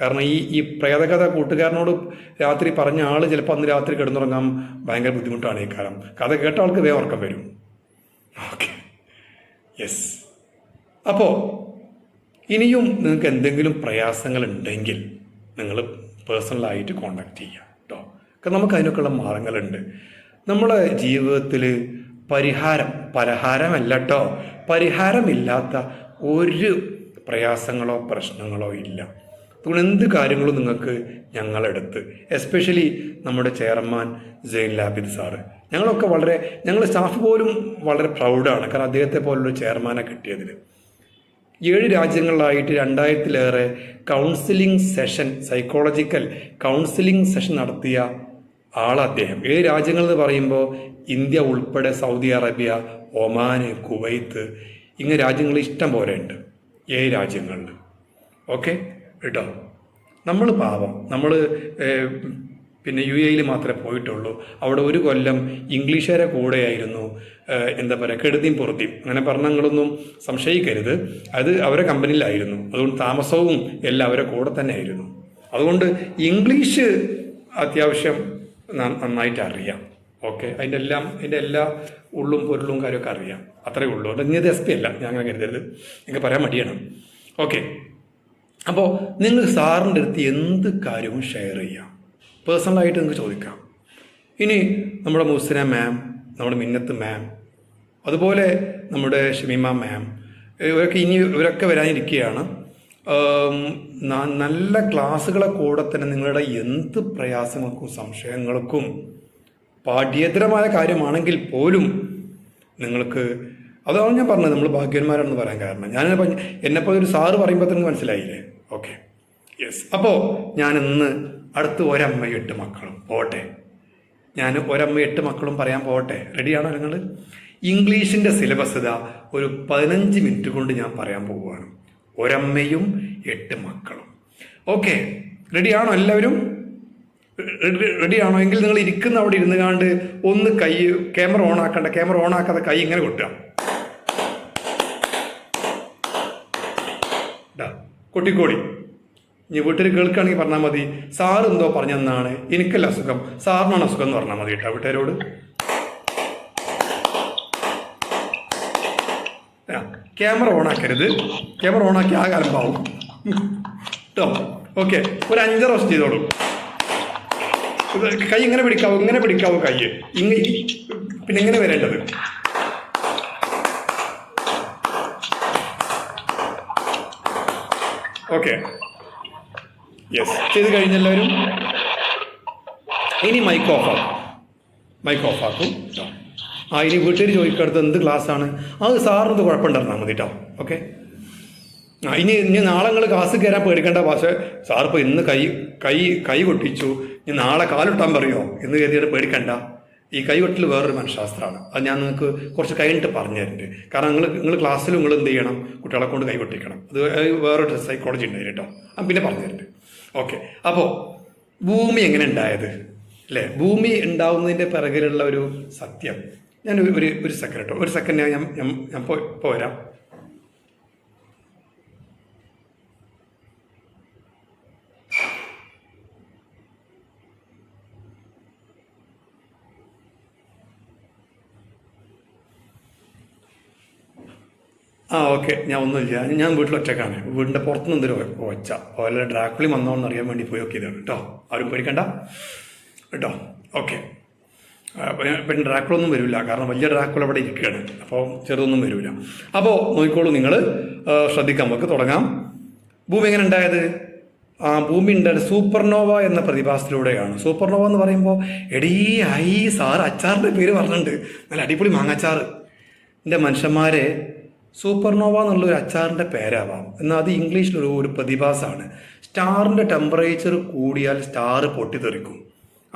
കാരണം ഈ പ്രേതകഥ കൂട്ടുകാരനോട് രാത്രി പറഞ്ഞ ആൾ ചിലപ്പോൾ അന്ന് രാത്രി കിടന്നുറങ്ങാൻ ഭയങ്കര ബുദ്ധിമുട്ടാണ് ഈ കാലം. കഥ കേട്ട ആൾക്ക് വേഗം ഉറക്കം വരും. Okay, yes. അപ്പോൾ ഇനിയും നിങ്ങൾക്ക് എന്തെങ്കിലും പ്രയാസങ്ങൾ ഉണ്ടെങ്കിൽ നിങ്ങൾ പേഴ്സണലായിട്ട് കോണ്ടാക്ട് ചെയ്യുക കേട്ടോ. കാരണം നമുക്ക് അതിനൊക്കെയുള്ള മാർഗങ്ങളുണ്ട്. നമ്മളെ ജീവിതത്തിൽ പലഹാരമല്ല കേട്ടോ, പരിഹാരമില്ലാത്ത ഒരു പ്രയാസങ്ങളോ പ്രശ്നങ്ങളോ ഇല്ല. അതുകൊണ്ട് എന്ത് കാര്യങ്ങളും നിങ്ങൾക്ക് ഞങ്ങളെടുത്ത്, എസ്പെഷ്യലി നമ്മുടെ ചെയർമാൻ സൈനുൽ ആബിദ് സാറ്, ഞങ്ങൾ സ്റ്റാഫ് പോലും വളരെ പ്രൗഡാണ്. കാരണം അദ്ദേഹത്തെ പോലുള്ളൊരു ചെയർമാനെ കിട്ടിയതിൽ 7 രാജ്യങ്ങളിലായിട്ട് 2000-ലേറെ counselling session, psychological counselling session നടത്തിയ അദ്ദേഹം. 7 രാജ്യങ്ങൾ എന്ന് പറയുമ്പോൾ ഇന്ത്യ ഉൾപ്പെടെ സൗദി അറേബ്യ, ഒമാന്, കുവൈത്ത്, ഇങ്ങനെ രാജ്യങ്ങൾ ഇഷ്ടം പോലെ ഉണ്ട്. 7 രാജ്യങ്ങളിൽ. ഓക്കെ കേട്ടോ. നമ്മൾ പാവം, നമ്മൾ പിന്നെ UAE മാത്രമേ പോയിട്ടുള്ളൂ. അവിടെ 1 കൊല്ലം ഇംഗ്ലീഷുകാരെ കൂടെയായിരുന്നു. എന്താ പറയുക, കെടുതിയും പുറത്തിയും അങ്ങനെ പറഞ്ഞാൽ നിങ്ങളൊന്നും സംശയിക്കരുത്. അത് അവരെ കമ്പനിയിലായിരുന്നു. അതുകൊണ്ട് താമസവും എല്ലാം അവരെ കൂടെ തന്നെ ആയിരുന്നു. അതുകൊണ്ട് ഇംഗ്ലീഷ് അത്യാവശ്യം നന്നായിട്ട് അറിയാം. ഓക്കെ, അതിൻ്റെ എല്ലാ ഉള്ളും പൊരുളും കാര്യമൊക്കെ അറിയാം. അത്രയേ ഉള്ളൂ. അത് ഇനി SP അല്ല, ഞാൻ അങ്ങനെ കരുതരുത്, എനിക്ക് പറയാൻ മടിയാണ്. ഓക്കെ, അപ്പോൾ നിങ്ങൾ സാറിൻ്റെ അടുത്ത് എന്ത് കാര്യവും ഷെയർ ചെയ്യാം, പേഴ്സണലായിട്ട് നിങ്ങൾക്ക് ചോദിക്കാം. ഇനി നമ്മുടെ മുസ്ന മാം, നമ്മുടെ മിന്നത്ത് മാം, അതുപോലെ നമ്മുടെ ഷമീമ മാം, ഇവരൊക്കെ വരാനിരിക്കുകയാണ്. നല്ല ക്ലാസ്സുകളെ കൂടെ തന്നെ നിങ്ങളുടെ എന്ത് പ്രയാസങ്ങൾക്കും സംശയങ്ങൾക്കും പാഠ്യേതരമായ കാര്യമാണെങ്കിൽ പോലും നിങ്ങൾക്ക്, അതാണ് ഞാൻ പറഞ്ഞത്, നമ്മൾ ഭാഗ്യന്മാരാണെന്ന് പറയാൻ കാരണം. എന്നെപ്പോൾ ഒരു സാറ് പറയുമ്പോൾ തന്നെ മനസ്സിലായില്ലേ? Okay, yes. അപ്പോൾ ഞാൻ ഇന്ന് അടുത്ത് 1 അമ്മയും 8 മക്കളും പോട്ടെ. ഞാൻ 1 അമ്മയും 8 മക്കളും പറയാൻ പോട്ടെ. റെഡിയാണോ നിങ്ങൾ? ഇംഗ്ലീഷിൻ്റെ സിലബസ് ഇതാ ഒരു 15 മിനിറ്റ് കൊണ്ട് ഞാൻ പറയാൻ പോവുകയാണ്. 1 അമ്മയും 8 മക്കളും. ഓക്കെ, റെഡിയാണോ എല്ലാവരും? റെഡിയാണോ? എങ്കിൽ നിങ്ങൾ ഇരിക്കുന്ന അവിടെ ഇരുന്ന് കാണ്ട് ഒന്ന് കൈ, ക്യാമറ ഓൺ ആക്കാതെ കൈ ഇങ്ങനെ കൊട്ടുക. കൊട്ടിക്കോടി. ഇനി വീട്ടിൽ കേൾക്കുകയാണെങ്കിൽ പറഞ്ഞാൽ മതി, സാർ എന്തോ പറഞ്ഞെന്നാണ്, എനിക്കല്ല അസുഖം, സാറിനാണ് അസുഖം എന്ന് പറഞ്ഞാൽ മതി കേട്ടോ വീട്ടുകാരോട്. ക്യാമറ ഓണാക്കരുത്. ക്യാമറ ഓണാക്കി ആ കാലം പാവും കേട്ടോ. ഓക്കെ, ഒരു 5 പ്രാവശ്യം ചെയ്തോളൂ. കൈ ഇങ്ങനെ പിടിക്കാവൂ കൈ. പിന്നെ ഇങ്ങനെ വരേണ്ടത്. Okay, yes. ചെയ്ത് കഴിഞ്ഞെല്ലാവരും ഇനി മൈക്ക് ഓഫ് ആക്കും. ഇനി വീട്ടിൽ ചോദിക്കടുത്ത് എന്ത് ക്ലാസ്സാണ്, അത് സാറിന് കുഴപ്പമുണ്ടായിരുന്നാൽ മതി കേട്ടോ. ഓക്കെ, ഇനി നാളെ നിങ്ങൾ ക്ലാസ് കയറാൻ പേടിക്കേണ്ട. പക്ഷേ സാറിപ്പോൾ ഇന്ന് കൈ കൊട്ടിച്ചു, ഇനി നാളെ കാലിട്ടാൻ പറയുമോ എന്ന് കരുതിയിട്ട് പേടിക്കണ്ട. ഈ കൈകൊട്ടിൽ വേറൊരു മനഃശാസ്ത്രമാണ്. അത് ഞാൻ നിങ്ങൾക്ക് കുറച്ച് കഴിഞ്ഞിട്ട് പറഞ്ഞു തരുന്നുണ്ട്. കാരണം നിങ്ങൾ ക്ലാസ്സിൽ നിങ്ങൾ എന്ത് ചെയ്യണം, കുട്ടികളെ കൊണ്ട് കൈകൊട്ടിക്കണം. അത് വേറൊരു സൈക്കോളജി ഉണ്ടായിരുന്നു കേട്ടോ. പിന്നെ പറഞ്ഞു തരുന്നുണ്ട്. ഓക്കെ, അപ്പോൾ ഭൂമി എങ്ങനെ ഉണ്ടായത് അല്ലേ? ഭൂമി ഉണ്ടാവുന്നതിൻ്റെ പിറകിലുള്ള ഒരു സത്യം ഞാൻ ഒരു സെക്കൻഡ് കേട്ടോ, ഒരു സെക്കൻഡ് ഞാൻ ഇപ്പോൾ വരാം. ഓക്കെ, ഞാൻ ഒന്നുമില്ല, ഞാൻ വീട്ടിലൊറ്റക്കാണ്. വീടിൻ്റെ പുറത്തുനിന്ന് എന്തൊരു ഒച്ച പോലെ ഡ്രാക്കുളി വന്നോന്ന് അറിയാൻ വേണ്ടി പോയി നോക്കിയതാണ് കേട്ടോ. ആരും പേടിക്കണ്ട കേട്ടോ. ഓക്കെ, പിന്നെ ഡ്രാക്കുളൊന്നും വരില്ല, കാരണം വലിയ ഡ്രാക്കുള അവിടെ ഇരിക്കുകയാണ്. അപ്പോൾ ചെറുതൊന്നും വരില്ല. അപ്പോൾ നോക്കിക്കോളൂ, നിങ്ങൾ ശ്രദ്ധിക്കാം. നമുക്ക് തുടങ്ങാം. ഭൂമി എങ്ങനെ ഉണ്ടായത്? ഭൂമി ഉണ്ടായത് സൂപ്പർനോവ എന്ന പ്രതിഭാസത്തിലൂടെയാണ്. സൂപ്പർനോവ എന്ന് പറയുമ്പോൾ എടീ സാർ അച്ചാറിൻ്റെ പേര് പറഞ്ഞിട്ടുണ്ട്, നല്ല അടിപൊളി മാങ്ങാച്ചാറ്. എൻ്റെ മനുഷ്യന്മാരെ, സൂപ്പർനോവ എന്നുള്ളൊരു അച്ചാറിൻ്റെ പേരാവാം, എന്നാൽ അത് ഇംഗ്ലീഷിലൊരു പ്രതിഭാസമാണ്. സ്റ്റാറിൻ്റെ ടെമ്പറേച്ചർ കൂടിയാൽ സ്റ്റാർ പൊട്ടിത്തെറിക്കും.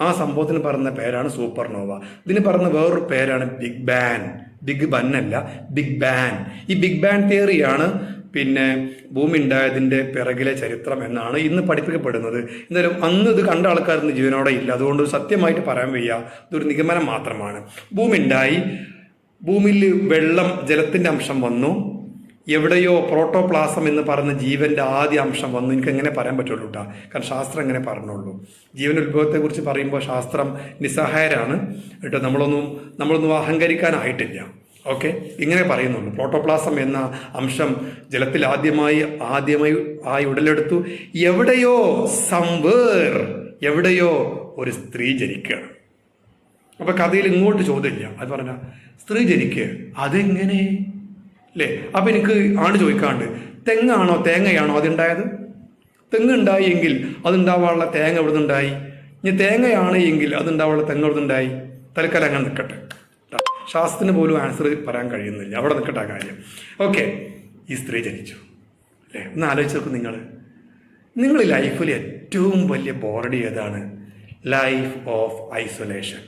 ആ സംഭവത്തിന് പറയുന്ന പേരാണ് സൂപ്പർനോവ. ഇതിന് പറയുന്ന വേറൊരു പേരാണ് ബിഗ് ബാൻ. ബിഗ് ബൻ അല്ല, ബിഗ് ബാൻ. ഈ ബിഗ് ബാൻ തിയറിയാണ് പിന്നെ ഭൂമി ഉണ്ടായതിൻ്റെ പിറകിലെ ചരിത്രം എന്നാണ് ഇന്ന് പഠിപ്പിക്കപ്പെടുന്നത്. എന്തായാലും അന്ന് ഇത് കണ്ട ആൾക്കാരൊന്നും ജീവനോടെ ഇല്ല, അതുകൊണ്ട് സത്യമായിട്ട് പറയാൻ വയ്യ, ഇതൊരു നിഗമനം മാത്രമാണ്. ഭൂമി ഉണ്ടായി, ഭൂമിയിൽ വെള്ളം, ജലത്തിൻ്റെ അംശം വന്നു, എവിടെയോ പ്രോട്ടോപ്ലാസം എന്ന് പറയുന്ന ജീവന്റെ ആദ്യ അംശം വന്നു. എനിക്ക് എങ്ങനെ പറയാൻ പറ്റുള്ളൂ കേട്ടോ, കാരണം ശാസ്ത്രം എങ്ങനെ പറഞ്ഞുള്ളൂ. ജീവൻ ഉത്ഭവത്തെക്കുറിച്ച് പറയുമ്പോൾ ശാസ്ത്രം നിസ്സഹായരാണ് കേട്ടോ, നമ്മളൊന്നും അഹങ്കരിക്കാനായിട്ടില്ല. ഓക്കെ, ഇങ്ങനെ പറയുന്നുള്ളൂ. പ്രോട്ടോപ്ലാസം എന്ന അംശം ജലത്തിൽ ആദ്യമായി ഉടലെടുത്തു. എവിടെയോ ഒരു സ്ത്രീ ജനിക്കുകയാണ്. അപ്പൊ കഥയിൽ ഇങ്ങോട്ട് ചോദ്യമില്ല, അത് പറഞ്ഞ സ്ത്രീ ജനിക്കുക അതെങ്ങനെ അല്ലേ? അപ്പൊ എനിക്ക് ആണ് ചോദിക്കാണ്ട്, തെങ്ങാണോ തേങ്ങയാണോ അതുണ്ടായത്? തെങ്ങ് ഉണ്ടായി എങ്കിൽ അതുണ്ടാവാനുള്ള തേങ്ങ എവിടെ നിന്നുണ്ടായി? ഇനി തേങ്ങയാണ് എങ്കിൽ അതുണ്ടാവാനുള്ള തെങ്ങ് എവിടെ നിന്നുണ്ടായി? തൽക്കാലം അങ്ങനെ നിൽക്കട്ടെ, ശാസ്ത്രത്തിന് പോലും ആൻസർ പറയാൻ കഴിയുന്നില്ല, അവിടെ നിൽക്കട്ടെ ആ കാര്യം. ഓക്കെ, ഈ സ്ത്രീ ജനിച്ചു അല്ലേ? ഒന്ന് ആലോചിച്ച് നോക്കും നിങ്ങൾ ലൈഫിൽ ഏറ്റവും വലിയ ബോറടി ഏതാണ്? ലൈഫ് ഓഫ് ഐസൊലേഷൻ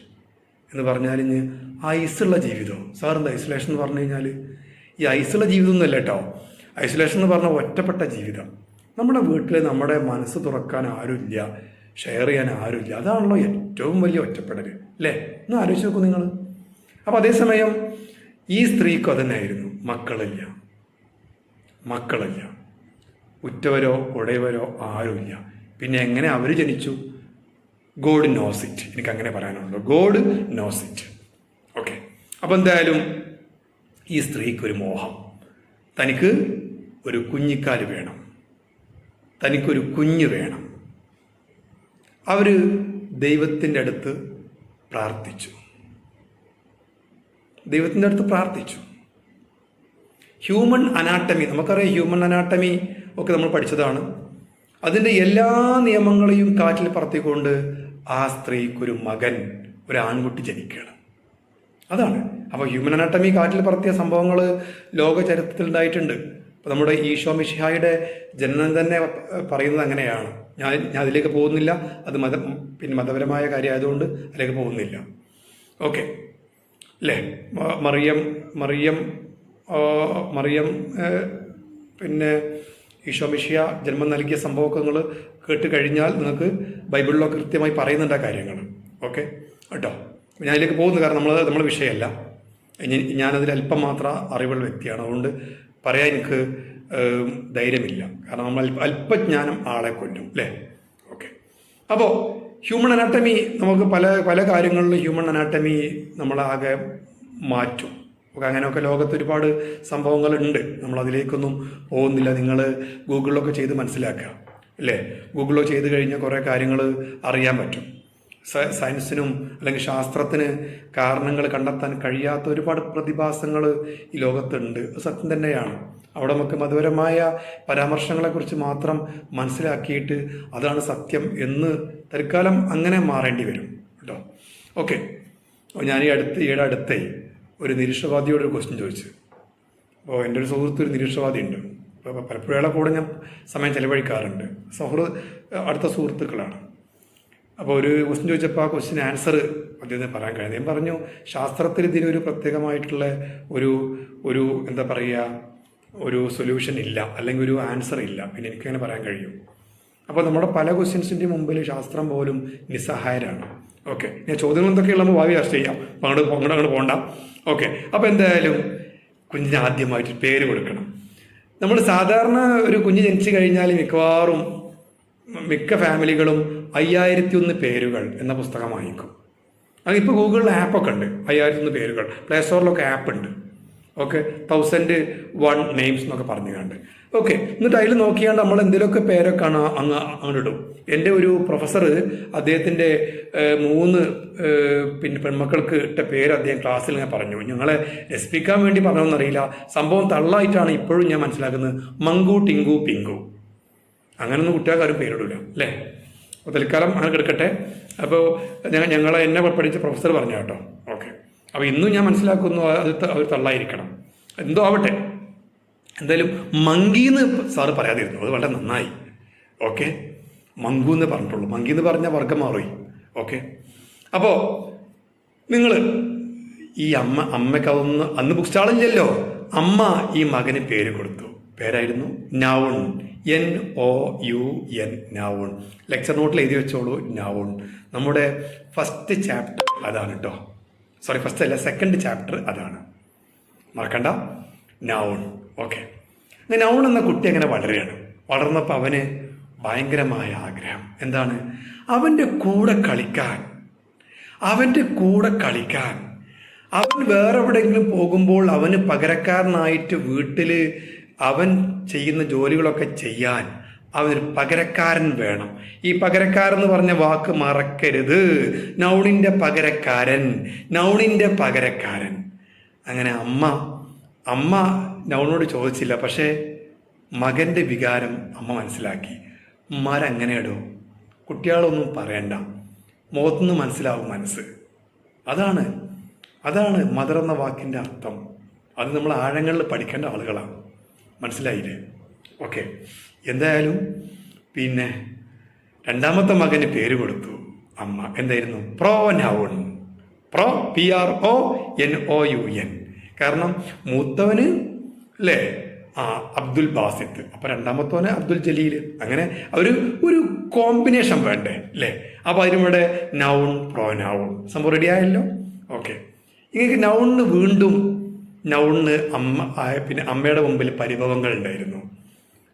എന്ന് പറഞ്ഞാൽ ഇനി ഐസുള്ള ജീവിതം. സാറെന്താ ഐസൊലേഷൻ എന്ന് പറഞ്ഞു കഴിഞ്ഞാൽ ഈ ഐസുള്ള ജീവിതം ഒന്നുമല്ല കേട്ടോ. ഐസൊലേഷൻ എന്ന് പറഞ്ഞാൽ ഒറ്റപ്പെട്ട ജീവിതം. നമ്മുടെ വീട്ടിൽ നമ്മുടെ മനസ്സ് തുറക്കാൻ ആരുമില്ല, ഷെയർ ചെയ്യാൻ ആരുമില്ല. അതാണല്ലോ ഏറ്റവും വലിയ ഒറ്റപ്പെടൽ അല്ലേ? ഒന്ന് ആലോചിച്ച് നോക്കൂ നിങ്ങൾ. അപ്പം അതേസമയം ഈ സ്ത്രീക്കും അതന്നെയായിരുന്നു. മക്കളില്ല, ഉറ്റവരോ ഉടയവരോ ആരുമില്ല. പിന്നെ എങ്ങനെ അവർ ജനിച്ചു? God knows it. എനിക്ക് അങ്ങനെ പറയാനുള്ളൂ, ഗോഡ് നോസ് ഇറ്റ്. ഓക്കെ, അപ്പം എന്തായാലും ഈ സ്ത്രീക്കൊരു മോഹം, തനിക്ക് ഒരു കുഞ്ഞിക്കാല് വേണം, തനിക്കൊരു കുഞ്ഞ് വേണം. അവർ ദൈവത്തിൻ്റെ അടുത്ത് പ്രാർത്ഥിച്ചു. ഹ്യൂമൻ അനാട്ടമി, നമുക്കറിയാം, ഹ്യൂമൻ അനാട്ടമി ഒക്കെ നമ്മൾ പഠിച്ചതാണ്. അതിൻ്റെ എല്ലാ നിയമങ്ങളെയും കാറ്റിൽ പറത്തിക്കൊണ്ട് ആ സ്ത്രീക്കൊരു മകൻ, ഒരു ആൺകുട്ടി ജനിക്കുകയാണ്. അതാണ്. അപ്പോൾ ഹ്യൂമൻ അനാട്ടമി കാറ്റിൽ പറത്തിയ സംഭവങ്ങൾ ലോക ചരിത്രത്തിൽ ഉണ്ടായിട്ടുണ്ട്. അപ്പോൾ നമ്മുടെ ഈശോ മിശിഹായുടെ ജനനം തന്നെ പറയുന്നത് അങ്ങനെയാണ്. ഞാൻ അതിലേക്ക് പോകുന്നില്ല, അത് മതപരമായ കാര്യമായതുകൊണ്ട് അതിലേക്ക് പോകുന്നില്ല. ഓക്കെ അല്ലേ? മറിയം പിന്നെ ഈശോ മിശിഹ ജന്മം നൽകിയ സംഭവങ്ങൾ കേട്ട് കഴിഞ്ഞാൽ നിങ്ങൾക്ക് ബൈബിളിലൊക്കെ കൃത്യമായി പറയുന്നുണ്ട് ആ കാര്യങ്ങൾ. ഓക്കെ കേട്ടോ, ഞാൻ അതിലേക്ക് പോകുന്നു, കാരണം നമ്മളെ വിഷയമല്ല. ഞാനതിൽ അല്പം മാത്രം അറിവുള്ള വ്യക്തിയാണ്, അതുകൊണ്ട് പറയാൻ എനിക്ക് ധൈര്യമില്ല, കാരണം നമ്മൾ അല്പജ്ഞാനം ആളെ കൊല്ലും അല്ലേ? ഓക്കെ, അപ്പോൾ ഹ്യൂമൻ അനാട്ടമി നമുക്ക് പല കാര്യങ്ങളിലും ഹ്യൂമൻ അനാട്ടമി നമ്മളാകെ മാറ്റും. അങ്ങനെയൊക്കെ ലോകത്ത് ഒരുപാട് സംഭവങ്ങളുണ്ട്, നമ്മളതിലേക്കൊന്നും പോകുന്നില്ല. നിങ്ങൾ ഗൂഗിളിലൊക്കെ ചെയ്ത് മനസ്സിലാക്കുക അല്ലേ? ഗൂഗിളിലോ ചെയ്ത് കഴിഞ്ഞാൽ കുറേ കാര്യങ്ങൾ അറിയാൻ പറ്റും. സയൻസിനും അല്ലെങ്കിൽ ശാസ്ത്രത്തിന് കാരണങ്ങൾ കണ്ടെത്താൻ കഴിയാത്ത ഒരുപാട് പ്രതിഭാസങ്ങൾ ഈ ലോകത്തുണ്ട്. സത്യം തന്നെയാണ്. അവിടെ നമുക്ക് മതപരമായ പരാമർശങ്ങളെക്കുറിച്ച് മാത്രം മനസ്സിലാക്കിയിട്ട് അതാണ് സത്യം എന്ന് തൽക്കാലം അങ്ങനെ മാറേണ്ടി വരും കേട്ടോ. ഓക്കെ, ഞാൻ ഈയിടെ അടുത്തേ ഒരു നിരീക്ഷവാദിയോട് ഒരു ക്വസ്റ്റ്യൻ ചോദിച്ചു. അപ്പോൾ എൻ്റെ ഒരു സുഹൃത്ത് ഒരു നിരീക്ഷവാദി ഉണ്ട്. അപ്പോൾ പലപ്പോഴും അയാളെ കൂടെ ഞാൻ സമയം ചെലവഴിക്കാറുണ്ട്. അടുത്ത സുഹൃത്തുക്കളാണ്. അപ്പോൾ ഒരു ക്വസ്റ്റ്യൻ ചോദിച്ചപ്പോൾ ആ ക്വസ്റ്റ്യൻ ആൻസർ അദ്ദേഹത്തിന് പറയാൻ കഴിയുന്നത്. ഞാൻ പറഞ്ഞു, ശാസ്ത്രത്തിൽ ഇതിനൊരു പ്രത്യേകമായിട്ടുള്ള ഒരു എന്താ പറയുക, ഒരു സൊല്യൂഷൻ ഇല്ല, അല്ലെങ്കിൽ ഒരു ആൻസർ ഇല്ല, പിന്നെ എനിക്കങ്ങനെ പറയാൻ കഴിയും. അപ്പോൾ നമ്മുടെ പല ക്വസ്റ്റ്യൻസിൻ്റെ മുമ്പിൽ ശാസ്ത്രം പോലും നിസ്സഹായരാണ്. ഓക്കെ, ഞാൻ ചോദ്യങ്ങൾ എന്തൊക്കെയുള്ള നമ്മൾ ഭാവി ചർച്ച ചെയ്യാം, അങ്ങോട്ട് പോകണ്ട. ഓക്കെ, അപ്പോൾ എന്തായാലും കുഞ്ഞിന് ആദ്യമായിട്ട് പേര് കൊടുക്കണം. നമ്മൾ സാധാരണ ഒരു കുഞ്ഞ് ജനിച്ചു കഴിഞ്ഞാൽ മിക്ക ഫാമിലികളും 5001 പേരുകൾ എന്ന പുസ്തകം വാങ്ങിക്കും. അതിപ്പോൾ ഗൂഗിളിൽ ആപ്പൊക്കെ ഉണ്ട്, 5001 പേരുകൾ. പ്ലേ സ്റ്റോറിലൊക്കെ ആപ്പ് ഉണ്ട്. ഓക്കെ, 1001 നെയിംസ് എന്നൊക്കെ പറഞ്ഞു കണ്ട്. ഓക്കെ, എന്നിട്ട് അതിൽ നോക്കിയാണ്ട് നമ്മൾ എന്തെങ്കിലുമൊക്കെ പേരൊക്കെ അങ്ങ് ഇടും. എൻ്റെ ഒരു പ്രൊഫസർ അദ്ദേഹത്തിൻ്റെ 3 പെൺമക്കൾക്ക് ഇട്ട പേര് അദ്ദേഹം ക്ലാസ്സിൽ ഞാൻ പറഞ്ഞു. ഞങ്ങളെ രസിപ്പിക്കാൻ വേണ്ടി പറഞ്ഞോന്നറിയില്ല, സംഭവം തള്ളായിട്ടാണ് ഇപ്പോഴും ഞാൻ മനസ്സിലാക്കുന്നത്. മങ്കു, ടിങ്കു, പിങ്കു. അങ്ങനൊന്നും കുട്ടികൾക്ക് ആരും പേരിടില്ല അല്ലേ. അപ്പോൾ തൽക്കാലം അങ്ങനെ കിടക്കട്ടെ. അപ്പോൾ എന്നെ പഠിച്ച പ്രൊഫസർ പറഞ്ഞു കേട്ടോ. ഓക്കെ, അപ്പോൾ ഇന്നും ഞാൻ മനസ്സിലാക്കുന്നു അത് അവർ തള്ളായിരിക്കണം, എന്തോ ആവട്ടെ. എന്തായാലും മങ്കീന്ന് സാറ് പറയാതിരുന്നു, അത് വളരെ നന്നായി. ഓക്കെ, മങ്കൂന്ന് പറഞ്ഞിട്ടുള്ളൂ, മങ്കീന്ന് പറഞ്ഞാൽ വർഗം മാറി. ഓക്കെ, അപ്പോൾ നിങ്ങൾ ഈ അമ്മയ്ക്ക് അന്ന് ബുക്ക് സ്റ്റാളില്ലല്ലോ, അമ്മ ഈ മകന് പേര് കൊടുത്തു. പേരായിരുന്നു നൗൺ, NOUN, നൗൺ. ലെക്ചർ നോട്ടിൽ എഴുതി വെച്ചോളൂ, നൗൺ. നമ്മുടെ ഫസ്റ്റ് ചാപ്റ്റർ അതാണ് കേട്ടോ. സോറി, ഫസ്റ്റ് അല്ല, സെക്കൻഡ് ചാപ്റ്റർ അതാണ്, മറക്കണ്ട, നൗൺ. ഓക്കെ, നൗൺ എന്ന കുട്ടി അങ്ങനെ വളരുകയാണ്. വളർന്നപ്പോൾ അവന് ഭയങ്കരമായ ആഗ്രഹം എന്താണ്? അവൻ്റെ കൂടെ കളിക്കാൻ. അവൻ വേറെ എവിടെയെങ്കിലും പോകുമ്പോൾ അവന് പകരക്കാരനായിട്ട് വീട്ടിൽ അവൻ ചെയ്യുന്ന ജോലികളൊക്കെ ചെയ്യാൻ അവനൊരു പകരക്കാരൻ വേണം. ഈ പകരക്കാരൻ എന്ന് പറഞ്ഞ വാക്ക് മറക്കരുത്. നൗണിൻ്റെ പകരക്കാരൻ. അങ്ങനെ അമ്മ നൗണിനോട് ചോദിച്ചില്ല, പക്ഷേ മകൻ്റെ വികാരം അമ്മ മനസ്സിലാക്കി. ഉമ്മാരെങ്ങനെയാടോ, കുട്ടികളൊന്നും പറയണ്ട, മുഖത്തുനിന്ന് മനസ്സിലാവും മനസ്സ്. അതാണ് മദർ എന്ന വാക്കിൻ്റെ അർത്ഥം. അത് നമ്മൾ ആഴങ്ങളിൽ പഠിക്കേണ്ട ആളുകളാണ്, മനസ്സിലായില്ലേ? ഓക്കെ, എന്തായാലും പിന്നെ രണ്ടാമത്തെ മകന് പേര് കൊടുത്തു അമ്മ. എന്തായിരുന്നു? PRONOUN. PRONOUN. കാരണം മൂത്തവന് അല്ലേ അബ്ദുൽ ബാസിത്ത്, അപ്പം രണ്ടാമത്തവന് അബ്ദുൽ ജലീൽ. അങ്ങനെ ഒരു കോമ്പിനേഷൻ വേണ്ടേ അല്ലേ? അപ്പം അതിനിവിടെ നൗൺ, പ്രോനൗൺ സംഭവം റെഡിയായല്ലോ. ഓക്കെ, ഇങ്ങനെ നൗണിന് പിന്നെ അമ്മയുടെ മുമ്പിൽ പരിഭവങ്ങൾ ഉണ്ടായിരുന്നു.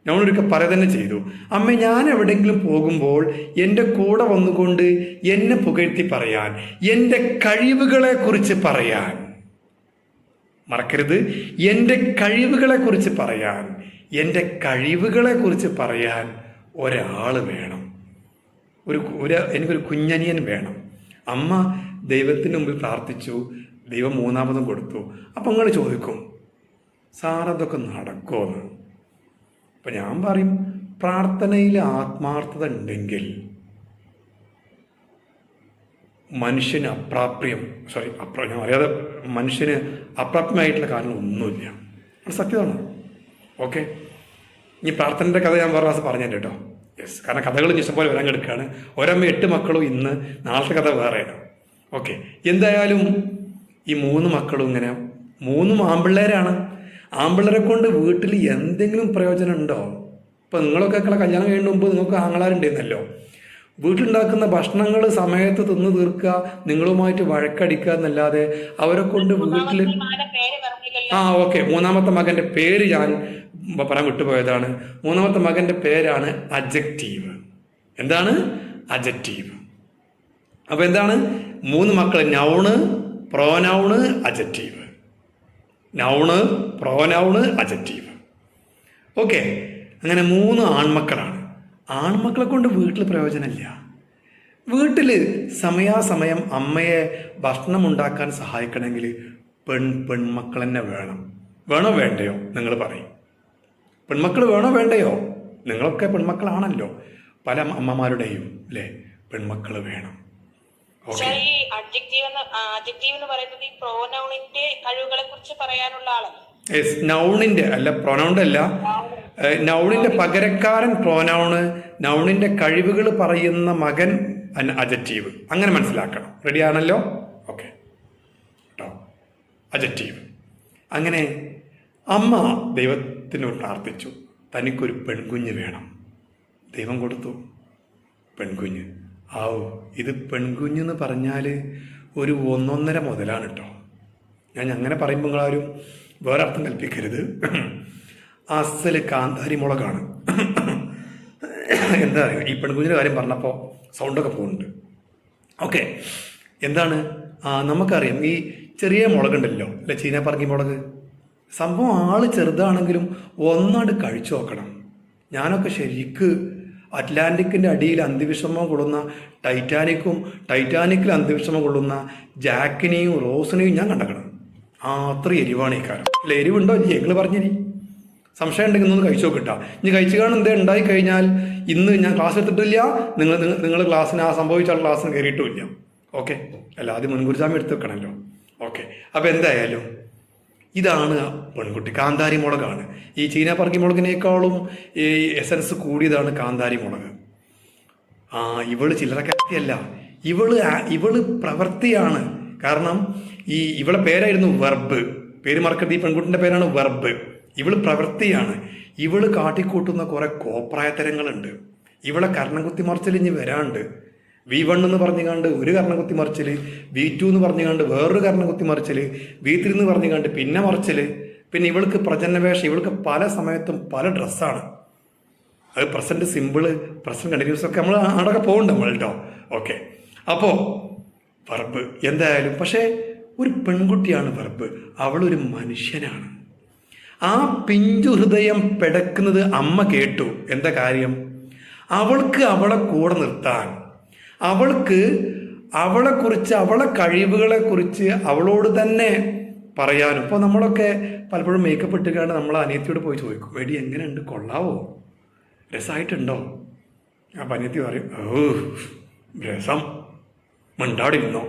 നൗണൊരിക്കൽ പറയുക തന്നെ ചെയ്തു, അമ്മ ഞാൻ എവിടെയെങ്കിലും പോകുമ്പോൾ എൻ്റെ കൂടെ വന്നുകൊണ്ട് എന്നെ പുകഴ്ത്തി പറയാൻ, എൻ്റെ കഴിവുകളെ കുറിച്ച് പറയാൻ, മറക്കരുത്, എൻ്റെ കഴിവുകളെ കുറിച്ച് പറയാൻ ഒരാൾ വേണം, എനിക്കൊരു കുഞ്ഞനിയൻ വേണം. അമ്മ ദൈവത്തിന് മുമ്പിൽ പ്രാർത്ഥിച്ചു, ദൈവം മൂന്നാമതും കൊടുത്തു. അപ്പം നിങ്ങൾ ചോദിക്കും, സാറതൊക്കെ നടക്കുമെന്ന്. അപ്പം ഞാൻ പറയും, പ്രാർത്ഥനയിൽ ആത്മാർത്ഥത ഉണ്ടെങ്കിൽ മനുഷ്യന് മനുഷ്യന് അപ്രാപ്യമായിട്ടുള്ള കാര്യങ്ങളൊന്നുമില്ല. അത് സത്യമാണ്. ഓക്കെ, ഇനി പ്രാർത്ഥനയുടെ കഥ ഞാൻ വേറെ പറഞ്ഞു കേട്ടോ. യെസ്, കാരണം കഥകൾ ഇഷ്ടം പോലെ വരാൻ കിടക്കുകയാണ്. ഒരമ്മ 8 മക്കളും ഇന്ന്, നാളത്തെ കഥ വേറെയാണ്. ഓക്കെ, എന്തായാലും ഈ 3 മക്കളും ഇങ്ങനെ 3 ആൺപിള്ളേരാണ്. ആൺപിള്ളേരെ കൊണ്ട് വീട്ടിൽ എന്തെങ്കിലും പ്രയോജനം ഉണ്ടോ? ഇപ്പം നിങ്ങളൊക്കെ കല്യാണം കഴിയുന്ന മുമ്പ് നിങ്ങൾക്ക് ആങ്ങളാരുണ്ടായിരുന്നല്ലോ. വീട്ടിലുണ്ടാക്കുന്ന ഭക്ഷണങ്ങൾ സമയത്ത് തിന്ന് തീർക്കുക, നിങ്ങളുമായിട്ട് വഴക്കടിക്കുക എന്നല്ലാതെ അവരെ കൊണ്ട് വീട്ടിൽ ഓക്കെ, മൂന്നാമത്തെ മകൻ്റെ പേര് ഞാൻ പറയാൻ വിട്ടുപോയതാണ്. മൂന്നാമത്തെ മകൻ്റെ പേരാണ് അഡ്ജക്റ്റീവ്. എന്താണ്? അഡ്ജക്റ്റീവ്. അപ്പൊ എന്താണ്? 3 മക്കൾ, noun, pronoun, adjective. Noun, pronoun, adjective. Okay, അങ്ങനെ 3 ആൺമക്കളാണ്. ആൺമക്കളെ കൊണ്ട് വീട്ടിൽ പ്രയോജനമില്ല. വീട്ടിൽ സമയാസമയം അമ്മയെ ഭക്ഷണം ഉണ്ടാക്കാൻ സഹായിക്കണമെങ്കിൽ പെൺമക്കൾ തന്നെ വേണോ വേണ്ടയോ? നിങ്ങൾ പറയും. പെൺമക്കൾ വേണോ വേണ്ടയോ? നിങ്ങളൊക്കെ പെൺമക്കളാണല്ലോ, പല അമ്മമാരുടെയും അല്ലേ? പെൺമക്കൾ വേണം. നൗണിന്റെ അല്ല, പ്രൊനൗണിന്റെ അല്ല, നൗണിന്റെ പകരക്കാരൻ പ്രോനൗണ്, നൗണിന്റെ കഴിവുകൾ പറയുന്ന മകൻ അഡ്ജക്റ്റീവ്. അങ്ങനെ മനസ്സിലാക്കണം. റെഡിയാണല്ലോ? ഓക്കെ കേട്ടോ, അഡ്ജക്റ്റീവ്. അങ്ങനെ അമ്മ ദൈവത്തിനോട് പ്രാർത്ഥിച്ചു, തനിക്കൊരു പെൺകുഞ്ഞ് വേണം. ദൈവം കൊടുത്തു പെൺകുഞ്ഞ്. ഇത് പെൺകുഞ്ഞെന്ന് പറഞ്ഞാൽ ഒരു 1.5 മുതലാണ് കേട്ടോ. ഞാൻ അങ്ങനെ പറയുമ്പോൾ നിങ്ങളാരും വേറെ അർത്ഥം കൽപ്പിക്കരുത്. അസല് കാന്താരി മുളകാണ്. എന്താ പറയുക, ഈ പെൺകുഞ്ഞിൻ്റെ കാര്യം പറഞ്ഞപ്പോൾ സൗണ്ടൊക്കെ പോകുന്നുണ്ട്. ഓക്കെ, എന്താണ്? നമുക്കറിയാം, ഈ ചെറിയ മുളകുണ്ടല്ലോ അല്ലെ, ചീനപ്പറങ്ങി മുളക്. സംഭവം ആള് ചെറുതാണെങ്കിലും ഒന്നാണ്ട് കഴിച്ചു നോക്കണം. ഞാനൊക്കെ ശരിക്ക് അറ്റ്ലാന്റിക്കിൻ്റെ അടിയിൽ അന്തിവിഷമം കൊള്ളുന്ന ടൈറ്റാനിക്കിൽ അന്തിവിഷമം കൊള്ളുന്ന ജാക്കിനെയും റോസിനെയും ഞാൻ കണ്ടക്കണം. അത്ര എരിവാണ് ഈ കാലം. അല്ല, എരിവുണ്ടോ? ഞങ്ങൾ പറഞ്ഞിനി സംശയം ഉണ്ടെങ്കിൽ ഇന്നൊന്ന് കഴിച്ചു നോക്കിട്ടാ. ഇനി കഴിച്ചു കാണും എന്തേ ഉണ്ടായി കഴിഞ്ഞാൽ ഇന്ന് ഞാൻ ക്ലാസ് എടുത്തിട്ടില്ല, നിങ്ങൾ ക്ലാസ്സിന് ആ സംഭവിച്ച ക്ലാസ്സിന് കയറിയിട്ടുമില്ല. ഓക്കെ, അല്ല ആദ്യം മുൻകൂർ ജാമ്യം എടുത്ത് വെക്കണമല്ലോ. ഓക്കെ, അപ്പോൾ എന്തായാലും ഇതാണ് പെൺകുട്ടി. കാന്താരി മുളകാണ്. ഈ ചീന പറക്കി മുളകിനേക്കാളും ഈ എസൻസ് കൂടിയതാണ് കാന്താരി മുളക്. ഇവള് ചില്ലറക്കാരിയല്ല, ഇവള് പ്രവൃത്തിയാണ്. കാരണം ഇവളെ പേരായിരുന്നു വെർബ്. പേര് മറക്കരുത്, ഈ പെൺകുട്ടിൻ്റെ പേരാണ് വെർബ്. ഇവള് പ്രവൃത്തിയാണ്. ഇവള് കാട്ടിക്കൂട്ടുന്ന കുറെ കോപ്രായത്തരങ്ങളുണ്ട്. ഇവളെ കർണം കുത്തി മറിച്ചിൽ ഇനി വരാണ്ട്. V1 എന്ന് പറഞ്ഞുകാണ്ട് ഒരു കർണം കുത്തി മറിച്ചിൽ, V2 എന്ന് പറഞ്ഞുകാണ്ട് വേറൊരു കർണം കുത്തി മറിച്ചിൽ, V3 എന്ന് പറഞ്ഞുകാണ്ട് പിന്നെ മറിച്ചിൽ. പിന്നെ ഇവൾക്ക് പ്രജനവേഷം, ഇവൾക്ക് പല സമയത്തും പല ഡ്രസ്സാണ്. അത് പ്രസന്റ് സിമ്പിള്, പ്രസന്റ് കണ്ടിന്യൂസ് ഒക്കെ നമ്മൾ അവിടെയൊക്കെ പോകുന്നുണ്ട് നമ്മൾ കേട്ടോ. ഓക്കെ, അപ്പോൾ വെർബ് എന്തായാലും, പക്ഷേ ഒരു പെൺകുട്ടിയാണ് വെർബ്. അവളൊരു മനുഷ്യനാണ്. ആ പിഞ്ചു ഹൃദയം പിടക്കുന്നത് അമ്മ കേട്ടു. എന്താ കാര്യം? അവൾക്ക് അവളെ കൂടെ നിർത്താൻ, അവൾക്ക് അവളെക്കുറിച്ച്, അവളെ കഴിവുകളെക്കുറിച്ച് അവളോട് തന്നെ പറയാനും. ഇപ്പോൾ നമ്മളൊക്കെ പലപ്പോഴും മേക്കപ്പ് ഇട്ടുകൊണ്ട് നമ്മളെ അനിയത്തിയോട് പോയി ചോദിക്കും, എടി എങ്ങനെയുണ്ട്, കൊള്ളാവോ, രസമായിട്ടുണ്ടോ? അപ്പം അനിയത്തി പറയും, ഓ രസം, മിണ്ടാടിരുന്നോ.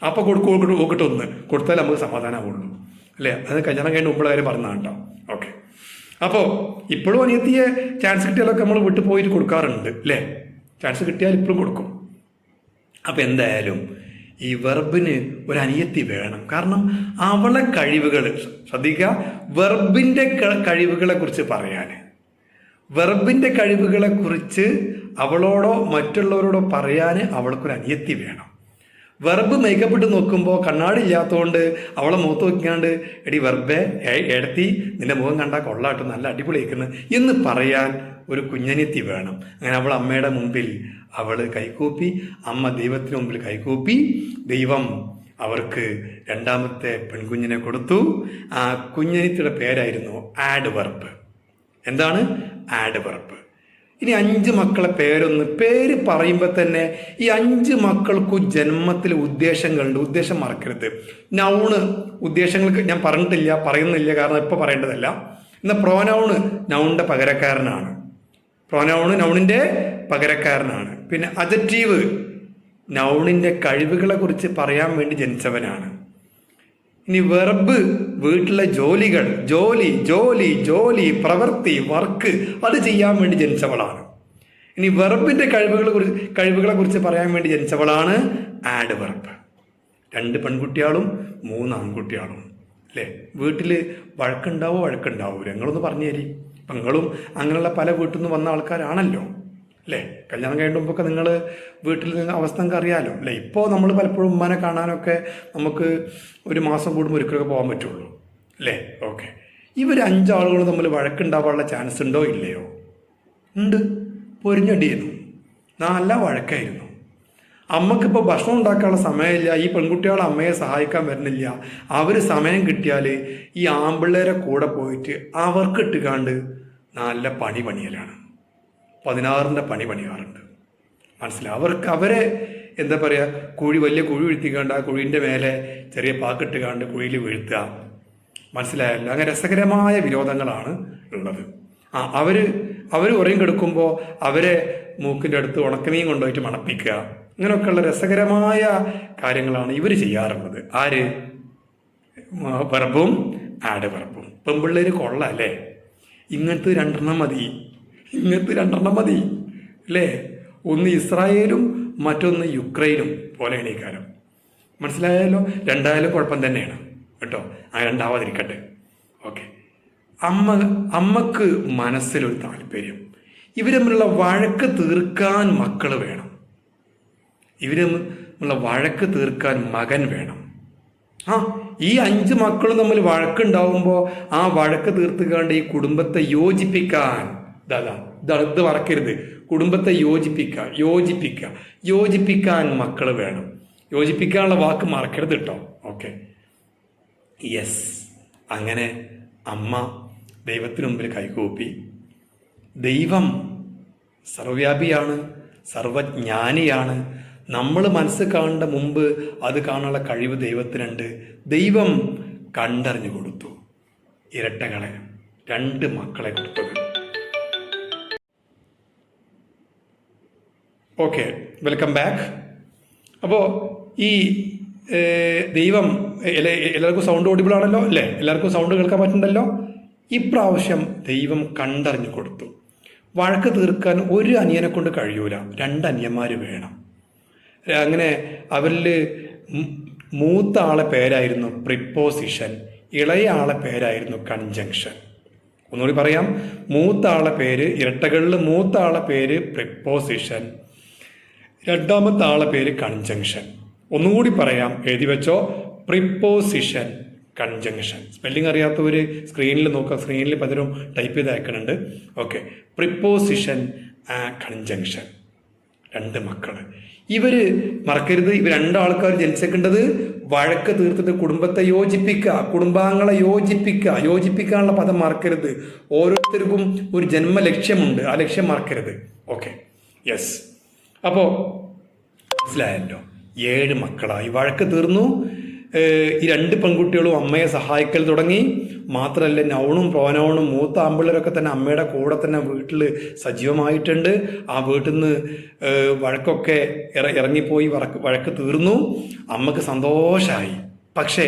അപ്പോൾ കൊടുക്കട്ടൊന്ന് കൊടുത്താൽ നമുക്ക് സമാധാനമാവുള്ളൂ അല്ലേ? അത് കല്യാണം കഴിഞ്ഞ മുമ്പുള്ള കാര്യം പറഞ്ഞതാണ് കേട്ടോ. ഓക്കെ, അപ്പോൾ ഇപ്പോഴും അനിയത്തിയെ ചാൻസ് കിട്ടിയാലൊക്കെ നമ്മൾ വിട്ടു പോയിട്ട് കൊടുക്കാറുണ്ട് അല്ലേ? ചാൻസ് കിട്ടിയാൽ ഇപ്പോഴും കൊടുക്കും. അപ്പം എന്തായാലും ഈ വെർബിന് ഒരു അനിയത്തി വേണം. കാരണം അവളെ കഴിവുകൾ ശ്രദ്ധിക്കുക, വെർബിൻ്റെ കഴിവുകളെ കുറിച്ച് പറയാൻ, വെർബിൻ്റെ കഴിവുകളെ കുറിച്ച് അവളോടോ മറ്റുള്ളവരോടോ പറയാൻ അവൾക്കൊരു അനിയത്തി വേണം. വെർബ് മേക്കപ്പ് ഇട്ട് നോക്കുമ്പോൾ കണ്ണാടി ഇല്ലാത്തതുകൊണ്ട് അവളെ മുഖത്ത് നോക്കിക്കാണ്ട്, എടി വെർബേ എടത്തി നിന്റെ മുഖം കണ്ടാൽ കൊള്ളാട്ടോ, നല്ല അടിപൊളിയാക്കുന്നു എന്ന് പറയാൻ ഒരു കുഞ്ഞനിയത്തി വേണം. അങ്ങനെ അവൾ അമ്മയുടെ മുമ്പിൽ അവൾ കൈകൂപ്പി, അമ്മ ദൈവത്തിന് മുമ്പിൽ കൈകൂപ്പി, ദൈവം അവർക്ക് രണ്ടാമത്തെ പെൺകുഞ്ഞിനെ കൊടുത്തു. ആ കുഞ്ഞനിയത്തിയുടെ പേരായിരുന്നു ആഡ് വെർബ്. എന്താണ്? Add verb. ഇനി 5 മക്കളെ പേര് പറയുമ്പോൾ തന്നെ ഈ 5 മക്കൾക്കും ജന്മത്തിൽ ഉദ്ദേശങ്ങളുണ്ട്. ഉദ്ദേശം മറക്കരുത്. നൗണ് ഉദ്ദേശങ്ങൾക്ക് ഞാൻ പറയുന്നില്ല, കാരണം ഇപ്പോൾ പറയേണ്ടതല്ല. എന്നാൽ പ്രോനൗണ് നൗണിൻ്റെ പകരക്കാരനാണ്. പ്രോനൗണ് നൗണിൻ്റെ പകരക്കാരനാണ്. പിന്നെ അഡ്ജക്റ്റീവ് നൗണിൻ്റെ കഴിവുകളെ കുറിച്ച് പറയാൻ വേണ്ടി ജനിച്ചവനാണ്. ഇനി വെർബ് വീട്ടിലെ ജോലികൾ, ജോലി, പ്രവൃത്തി, വർക്ക്, അത് ചെയ്യാൻ വേണ്ടി ജനിച്ചവളാണ്. ഇനി വെർബിൻ്റെ കഴിവുകളെ കുറിച്ച് പറയാൻ വേണ്ടി ജനിച്ചവളാണ് ആഡ് വെർബ്. 2 പെൺകുട്ടികളും 3 ആൺകുട്ടികളും അല്ലേ? വീട്ടിൽ വഴക്കുണ്ടാവോ? ഞങ്ങളൊന്ന് പറഞ്ഞു തരി. നിങ്ങളും അങ്ങനെയുള്ള പല വീട്ടിൽ നിന്ന് വന്ന ആൾക്കാരാണല്ലോ അല്ലേ? കല്യാണം കഴിയുമ്പോഴൊക്കെ നിങ്ങൾ വീട്ടിൽ നിന്ന് അവസ്ഥ നമുക്ക് അറിയാമല്ലോ അല്ലേ? ഇപ്പോൾ നമ്മൾ പലപ്പോഴും ഉമ്മനെ കാണാനൊക്കെ നമുക്ക് ഒരു മാസം കൂടുമ്പോൾ ഒരിക്കലൊക്കെ പോകാൻ പറ്റുള്ളൂ അല്ലേ? ഓക്കെ, ഇവർ 5 ആളുകൾ തമ്മിൽ വഴക്കുണ്ടാവാനുള്ള ചാൻസ് ഉണ്ടോ ഇല്ലയോ? ഉണ്ട്. പൊരിഞ്ഞടിയിരുന്നു, നല്ല വഴക്കായിരുന്നു. അമ്മക്കിപ്പോൾ ഭക്ഷണം ഉണ്ടാക്കാനുള്ള സമയമില്ല. ഈ പെൺകുട്ടികൾ അമ്മയെ സഹായിക്കാൻ വരുന്നില്ല. അവർ സമയം കിട്ടിയാൽ ഈ ആമ്പിള്ളേരെ കൂടെ പോയിട്ട് അവർക്ക് ഇട്ടുകാണ്ട് നല്ല പണിയലാണ്. 16ന്റെ പണിയാറുണ്ട്. മനസ്സിലായി? അവരെ എന്താ പറയുക, വലിയ കുഴി വീഴ്ത്തിക്കാണ്ട് ആ കുഴീൻ്റെ മേലെ ചെറിയ പാക്കിട്ടുകാണ്ട് കുഴിയിൽ വീഴ്ത്തുക. മനസ്സിലായല്ലോ? അങ്ങനെ രസകരമായ വിരോധങ്ങളാണ് ഉള്ളത്. അവർ ഉറയും കെടുക്കുമ്പോൾ അവരെ മൂക്കിൻ്റെ അടുത്ത് ഉണക്കമീൻ കൊണ്ടുപോയിട്ട് മണപ്പിക്കുക. അങ്ങനെയൊക്കെയുള്ള രസകരമായ കാര്യങ്ങളാണ് ഇവർ ചെയ്യാറുള്ളത്. ആര്? വെർബും ആഡ് വെർബും. പെൺപിള്ളേർ കൊള്ളാം അല്ലേ? ഇങ്ങനത്തെ 2 മതി അല്ലേ? ഒന്ന് ഇസ്രായേലും മറ്റൊന്ന് യുക്രൈനും പോലെയാണ് ഈ കാലം. മനസ്സിലായാലോ? 2 കുഴപ്പം തന്നെയാണ് കേട്ടോ. ആ 2 ഓക്കെ. അമ്മക്ക് മനസ്സിലൊരു താല്പര്യം. ഇവർ തമ്മിലുള്ള വഴക്ക് തീർക്കാൻ മക്കൾ വേണം. ഇവർ തമ്മിലുള്ള വഴക്ക് തീർക്കാൻ മകൻ വേണം. ഈ 5 മക്കളും തമ്മിൽ വഴക്കുണ്ടാവുമ്പോൾ ആ വഴക്ക് തീർത്തുകാണ്ട് ഈ കുടുംബത്തെ യോജിപ്പിക്കാൻ, ഇത് മറക്കരുത്, കുടുംബത്തെ യോജിപ്പിക്കാൻ മക്കൾ വേണം. യോജിപ്പിക്കാനുള്ള വാക്ക് മറക്കരുത് കേട്ടോ. Okay, yes. അങ്ങനെ അമ്മ ദൈവത്തിന് മുമ്പിൽ കൈകൂപ്പി. ദൈവം സർവ്വവ്യാപിയാണ്, സർവജ്ഞാനിയാണ്. നമ്മൾ മനസ്സ് കാണേണ്ട മുമ്പ് അത് കാണാനുള്ള കഴിവ് ദൈവത്തിനുണ്ട്. ദൈവം കണ്ടറിഞ്ഞു കൊടുത്തു ഇരട്ടകളെ. 2 മക്കളെ കൊടുത്തത്. Okay, welcome back. അപ്പോൾ ഈ ദൈവം എല്ലാവർക്കും സൗണ്ട് ഓഡിബിൾ ആണല്ലോ അല്ലേ? എല്ലാവർക്കും സൗണ്ട് കേൾക്കാൻ പറ്റുന്നുണ്ടല്ലോ. ഇപ്രാവശ്യം ദൈവം കണ്ടറിഞ്ഞു കൊടുത്തു. വഴക്ക് തീർക്കാൻ ഒരു അനിയനെ കൊണ്ട് കഴിയൂല, 2 അനിയന്മാർ വേണം. അങ്ങനെ അവരിൽ മൂത്ത ആളെ പേരായിരുന്നു പ്രിപ്പോസിഷൻ, ഇളയ ആളെ പേരായിരുന്നു കൺജങ്ഷൻ. ഒന്നുകൂടി പറയാം, മൂത്ത ആളെ പേര്, ഇരട്ടകളിൽ മൂത്ത ആളെ പേര് പ്രിപ്പോസിഷൻ, രണ്ടാമത്തെ ആളെ പേര് കൺജങ്ഷൻ. ഒന്നുകൂടി പറയാം, എഴുതി വെച്ചോ, പ്രിപ്പോസിഷൻ, കൺജങ്ഷൻ. സ്പെല്ലിംഗ് അറിയാത്തവർ സ്ക്രീനിൽ നോക്കുക, സ്ക്രീനിൽ പലരും ടൈപ്പ് ചെയ്ത് അയക്കുന്നുണ്ട്. ഓക്കെ, പ്രിപ്പോസിഷൻ, കൺജങ്ഷൻ, 2 മക്കൾ. ഇവര് മറക്കരുത്, ഇവർ 2 ആൾക്കാർ ജനിച്ചേക്കേണ്ടത് വഴക്ക് തീർത്തിട്ട് കുടുംബത്തെ യോജിപ്പിക്കുക, കുടുംബാംഗങ്ങളെ യോജിപ്പിക്കാനുള്ള പദം മറക്കരുത്. ഓരോരുത്തർക്കും ഒരു ജന്മലക്ഷ്യമുണ്ട്, ആ ലക്ഷ്യം മറക്കരുത്. Okay, yes. അപ്പോൾ മനസ്സിലായല്ലോ, 7 മക്കളായി. വഴക്ക് തീർന്നു. ഈ 2 പെൺകുട്ടികളും അമ്മയെ സഹായിക്കൽ തുടങ്ങി. മാത്രമല്ല, നൗണും പ്രോനൗണും മൂത്ത ആമ്പിള്ളേരൊക്കെ തന്നെ അമ്മയുടെ കൂടെ തന്നെ വീട്ടിൽ സജീവമായിട്ടുണ്ട്. ആ വീട്ടിൽ നിന്ന് വഴക്കൊക്കെ ഇറങ്ങിപ്പോയി, വഴക്ക് തീർന്നു. അമ്മക്ക് സന്തോഷമായി. പക്ഷേ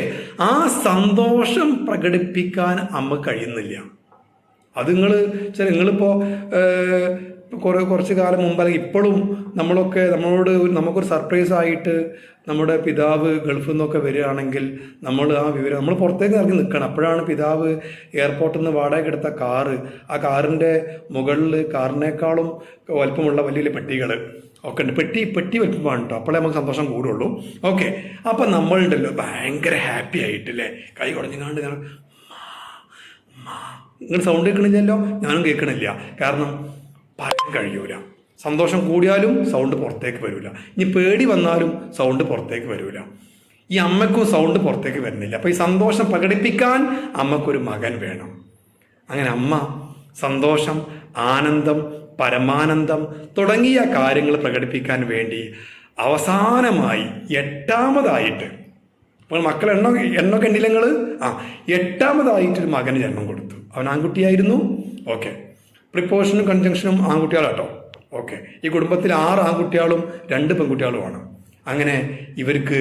ആ സന്തോഷം പ്രകടിപ്പിക്കാൻ അമ്മ കഴിയുന്നില്ല. അത് നിങ്ങളിപ്പോൾ കുറച്ച് കാലം മുമ്പ്, അല്ലെങ്കിൽ ഇപ്പോഴും നമുക്കൊരു സർപ്രൈസ് ആയിട്ട് നമ്മുടെ പിതാവ് ഗൾഫിൽ നിന്നൊക്കെ വരികയാണെങ്കിൽ നമ്മൾ പുറത്തേക്ക് ഇറങ്ങി നിൽക്കണം. അപ്പോഴാണ് പിതാവ് എയർപോർട്ടിൽ നിന്ന് വാടക എടുത്ത കാറ്, ആ കാറിൻ്റെ മുകളിൽ കാറിനേക്കാളും വലുപ്പമുള്ള വലിയ വലിയ പെട്ടികൾ ഒക്കെ ഉണ്ട്. പെട്ടി വലുപ്പമാണ് കേട്ടോ. അപ്പോഴേ നമുക്ക് സന്തോഷം കൂടുള്ളൂ. ഓക്കെ, അപ്പം നമ്മളുണ്ടല്ലോ ഭയങ്കര ഹാപ്പി ആയിട്ടില്ലേ, കൈ കുടഞ്ഞാണ്ട് നിങ്ങൾ സൗണ്ട് കേൾക്കണില്ലല്ലോ, ഞാനും കേൾക്കണില്ല. കാരണം പറയാൻ കഴിയൂല. സന്തോഷം കൂടിയാലും സൗണ്ട് പുറത്തേക്ക് വരില്ല, ഇനി പേടി വന്നാലും സൗണ്ട് പുറത്തേക്ക് വരില്ല. ഈ അമ്മയ്ക്കും സൗണ്ട് പുറത്തേക്ക് വരുന്നില്ല. അപ്പോൾ ഈ സന്തോഷം പ്രകടിപ്പിക്കാൻ അമ്മക്കൊരു മകൻ വേണം. അങ്ങനെ അമ്മ സന്തോഷം, ആനന്ദം, പരമാനന്ദം തുടങ്ങിയ കാര്യങ്ങൾ പ്രകടിപ്പിക്കാൻ വേണ്ടി അവസാനമായി 8ാമതായിട്ട്, അപ്പോൾ മക്കൾ എണ്ണൊക്കെ ഉണ്ടല്ലോ നിങ്ങൾ, 8ാമതായിട്ടൊരു മകന് ജന്മം കൊടുത്തു. അവൻ ആൺകുട്ടിയായിരുന്നു. ഓക്കെ, പ്രിപ്പോസിഷനും കൺജങ്ഷനും ആൺകുട്ടികളാട്ടോ. ഓക്കെ, ഈ കുടുംബത്തിൽ 6 ആൺകുട്ടികളും 2 പെൺകുട്ടികളുമാണ്. അങ്ങനെ ഇവർക്ക്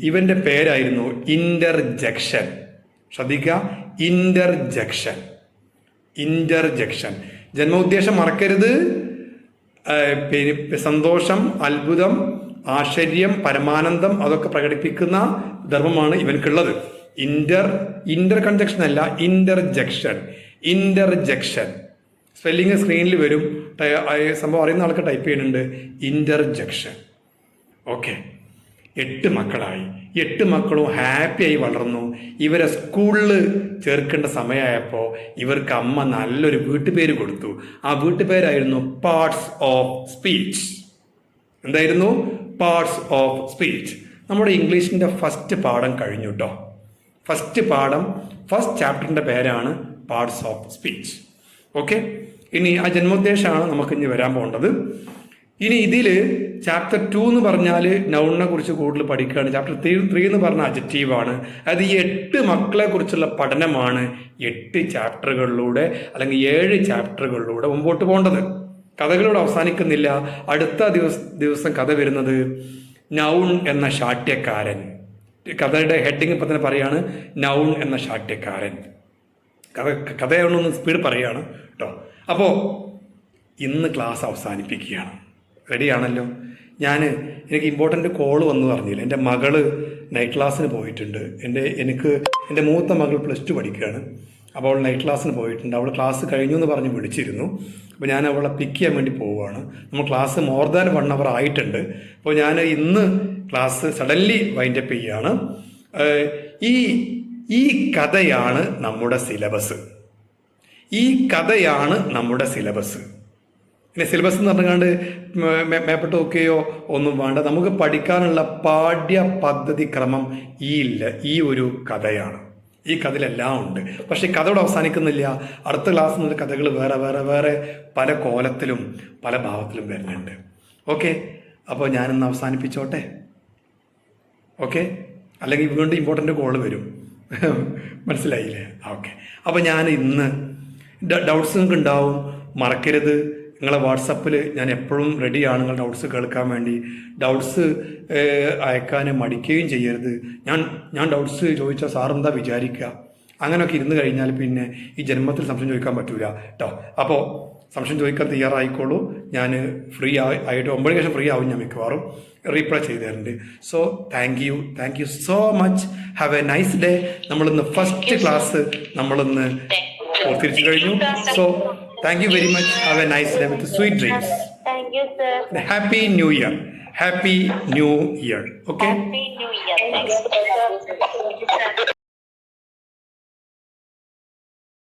ഇവന്റെ പേരായിരുന്നു ഇന്റർജെക്ഷൻ. ശ്രദ്ധിക്കുക, ഇന്റർജെക്ഷൻ. ജന്മോദ്ദേശം മറക്കരുത്. സന്തോഷം, അത്ഭുതം, ആശ്ചര്യം, പരമാനന്ദം അതൊക്കെ പ്രകടിപ്പിക്കുന്ന ധർമ്മമാണ് ഇവൻക്കുള്ളത്. ഇന്റർ കൺജക്ഷൻ അല്ല, ഇന്റർജെക്ഷൻ. സ്പെല്ലിങ് സ്ക്രീനിൽ വരും, സംഭവം അറിയുന്ന ആൾക്ക് ടൈപ്പ് ചെയ്യുന്നുണ്ട്, ഇന്റർജെക്ഷൻ. ഓക്കെ, 8 മക്കളായി. 8 മക്കളും ഹാപ്പിയായി വളർന്നു. ഇവരെ സ്കൂളിൽ ചേർക്കേണ്ട സമയമായപ്പോൾ ഇവർക്ക് അമ്മ നല്ലൊരു വീട്ടുപേര് കൊടുത്തു. ആ വീട്ടുപേരായിരുന്നു പാർട്സ് ഓഫ് സ്പീച്ച്. എന്തായിരുന്നു? Parts of speech. നമ്മുടെ ഇംഗ്ലീഷിൻ്റെ ഫസ്റ്റ് പാഠം കഴിഞ്ഞു കേട്ടോ. ഫസ്റ്റ് ചാപ്റ്ററിൻ്റെ പേരാണ് പാർട്സ് ഓഫ് സ്പീച്ച്. ഓക്കെ, ഇനി ആ ജന്മോദ്ദേശമാണ് നമുക്ക് ഇനി വരാൻ പോകേണ്ടത്. ഇനി ഇതിൽ ചാപ്റ്റർ 2 എന്ന് പറഞ്ഞാൽ നൗണിനെ കുറിച്ച് കൂടുതൽ പഠിക്കുകയാണ്. ചാപ്റ്റർ 3 എന്ന് പറഞ്ഞാൽ അഡ്ജക്റ്റീവാണ്. അത് ഈ 8 മക്കളെ കുറിച്ചുള്ള പഠനമാണ് 8 ചാപ്റ്ററുകളിലൂടെ അല്ലെങ്കിൽ 7 ചാപ്റ്ററുകളിലൂടെ മുമ്പോട്ട് പോകേണ്ടത്. കഥകളോട് അവസാനിക്കുന്നില്ല. അടുത്ത ദിവസം കഥ വരുന്നത് നൗൺ എന്ന ശാഠ്യക്കാരൻ. കഥയുടെ ഹെഡിങ് ഇപ്പം തന്നെ പറയാണ്, നൗൺ എന്ന ശാഠ്യക്കാരൻ. കഥയാണെന്ന് സ്പീഡ് പറയുകയാണ് കേട്ടോ. അപ്പോൾ ഇന്ന് ക്ലാസ് അവസാനിപ്പിക്കുകയാണ്. റെഡിയാണല്ലോ? എനിക്ക് ഇമ്പോർട്ടൻ്റ് കോള് വന്നു പറഞ്ഞില്ല. എൻ്റെ മകള് നൈറ്റ് ക്ലാസ്സിന് പോയിട്ടുണ്ട്. എൻ്റെ മൂത്ത മകൾ +2 പഠിക്കുകയാണ്. അപ്പോൾ അവൾ നൈറ്റ് ക്ലാസ്സിന് പോയിട്ടുണ്ട്. അവൾ ക്ലാസ് കഴിഞ്ഞു എന്ന് പറഞ്ഞ് വിളിച്ചിരുന്നു. അപ്പോൾ ഞാൻ അവളെ പിക്ക് ചെയ്യാൻ വേണ്ടി പോവുകയാണ്. നമ്മൾ ക്ലാസ് മോർ ദാൻ 1 അവർ ആയിട്ടുണ്ട്. അപ്പോൾ ഞാൻ ഇന്ന് ക്ലാസ് സഡൻലി വൈൻഡപ്പ് ചെയ്യുകയാണ്. ഈ കഥയാണ് നമ്മുടെ സിലബസ്. പിന്നെ സിലബസ് എന്ന് പറഞ്ഞാണ്ട് മേപ്പെട്ട് നോക്കുകയോ ഒന്നും വേണ്ട. നമുക്ക് പഠിക്കാനുള്ള പാഠ്യ പദ്ധതി ക്രമം ഈ ഒരു കഥയാണ്. ഈ കഥയിലെല്ലാം ഉണ്ട്. പക്ഷേ കഥയോട് അവസാനിക്കുന്നില്ല. അടുത്ത ക്ലാസ്സിൽ നിന്ന് കഥകൾ വേറെ പല കോലത്തിലും പല ഭാവത്തിലും വരുന്നുണ്ട്. ഓക്കെ, അപ്പോൾ ഞാനിന്ന് അവസാനിപ്പിച്ചോട്ടെ. ഓക്കെ, അല്ലെങ്കിൽ വീണ്ടും ഇമ്പോർട്ടൻ്റ് കോള് വരും. മനസ്സിലായില്ലേ? ഓക്കെ. അപ്പോൾ ഞാൻ ഇന്ന് ഡൗട്ട്സ് നിങ്ങൾക്ക് ഉണ്ടാവും, മറക്കരുത്. നിങ്ങളെ വാട്സപ്പിൽ ഞാൻ എപ്പോഴും റെഡിയാണ് നിങ്ങൾ ഡൗട്ട്സ് കേൾക്കാൻ വേണ്ടി. ഡൗട്ട്സ് അയക്കാൻ മടിക്കുകയും ചെയ്യരുത്. ഞാൻ ഡൗട്ട്സ് ചോദിച്ചാൽ സാറെന്താ വിചാരിക്കുക, അങ്ങനെയൊക്കെ ഇരുന്ന് കഴിഞ്ഞാൽ പിന്നെ ഈ ജന്മത്തിൽ സംശയം ചോദിക്കാൻ പറ്റൂല കേട്ടോ. അപ്പോൾ സംശയം ചോദിക്കാൻ തയ്യാറായിക്കോളൂ. ഞാൻ ഫ്രീ ആയിട്ട് 9 ശേഷം ഫ്രീ ആവും. ഞാൻ മിക്കവാറും റീപ്ലൈ ചെയ്ത് തരുന്നുണ്ട്. So thank you so much. Have A nice day. നമ്മളിന്ന് ഫസ്റ്റ് ക്ലാസ് നമ്മളിന്ന് തിരിച്ചു കഴിഞ്ഞു. So thank you very much. Have A nice day with sweet dreams. Happy new year. Happy new year. Okay.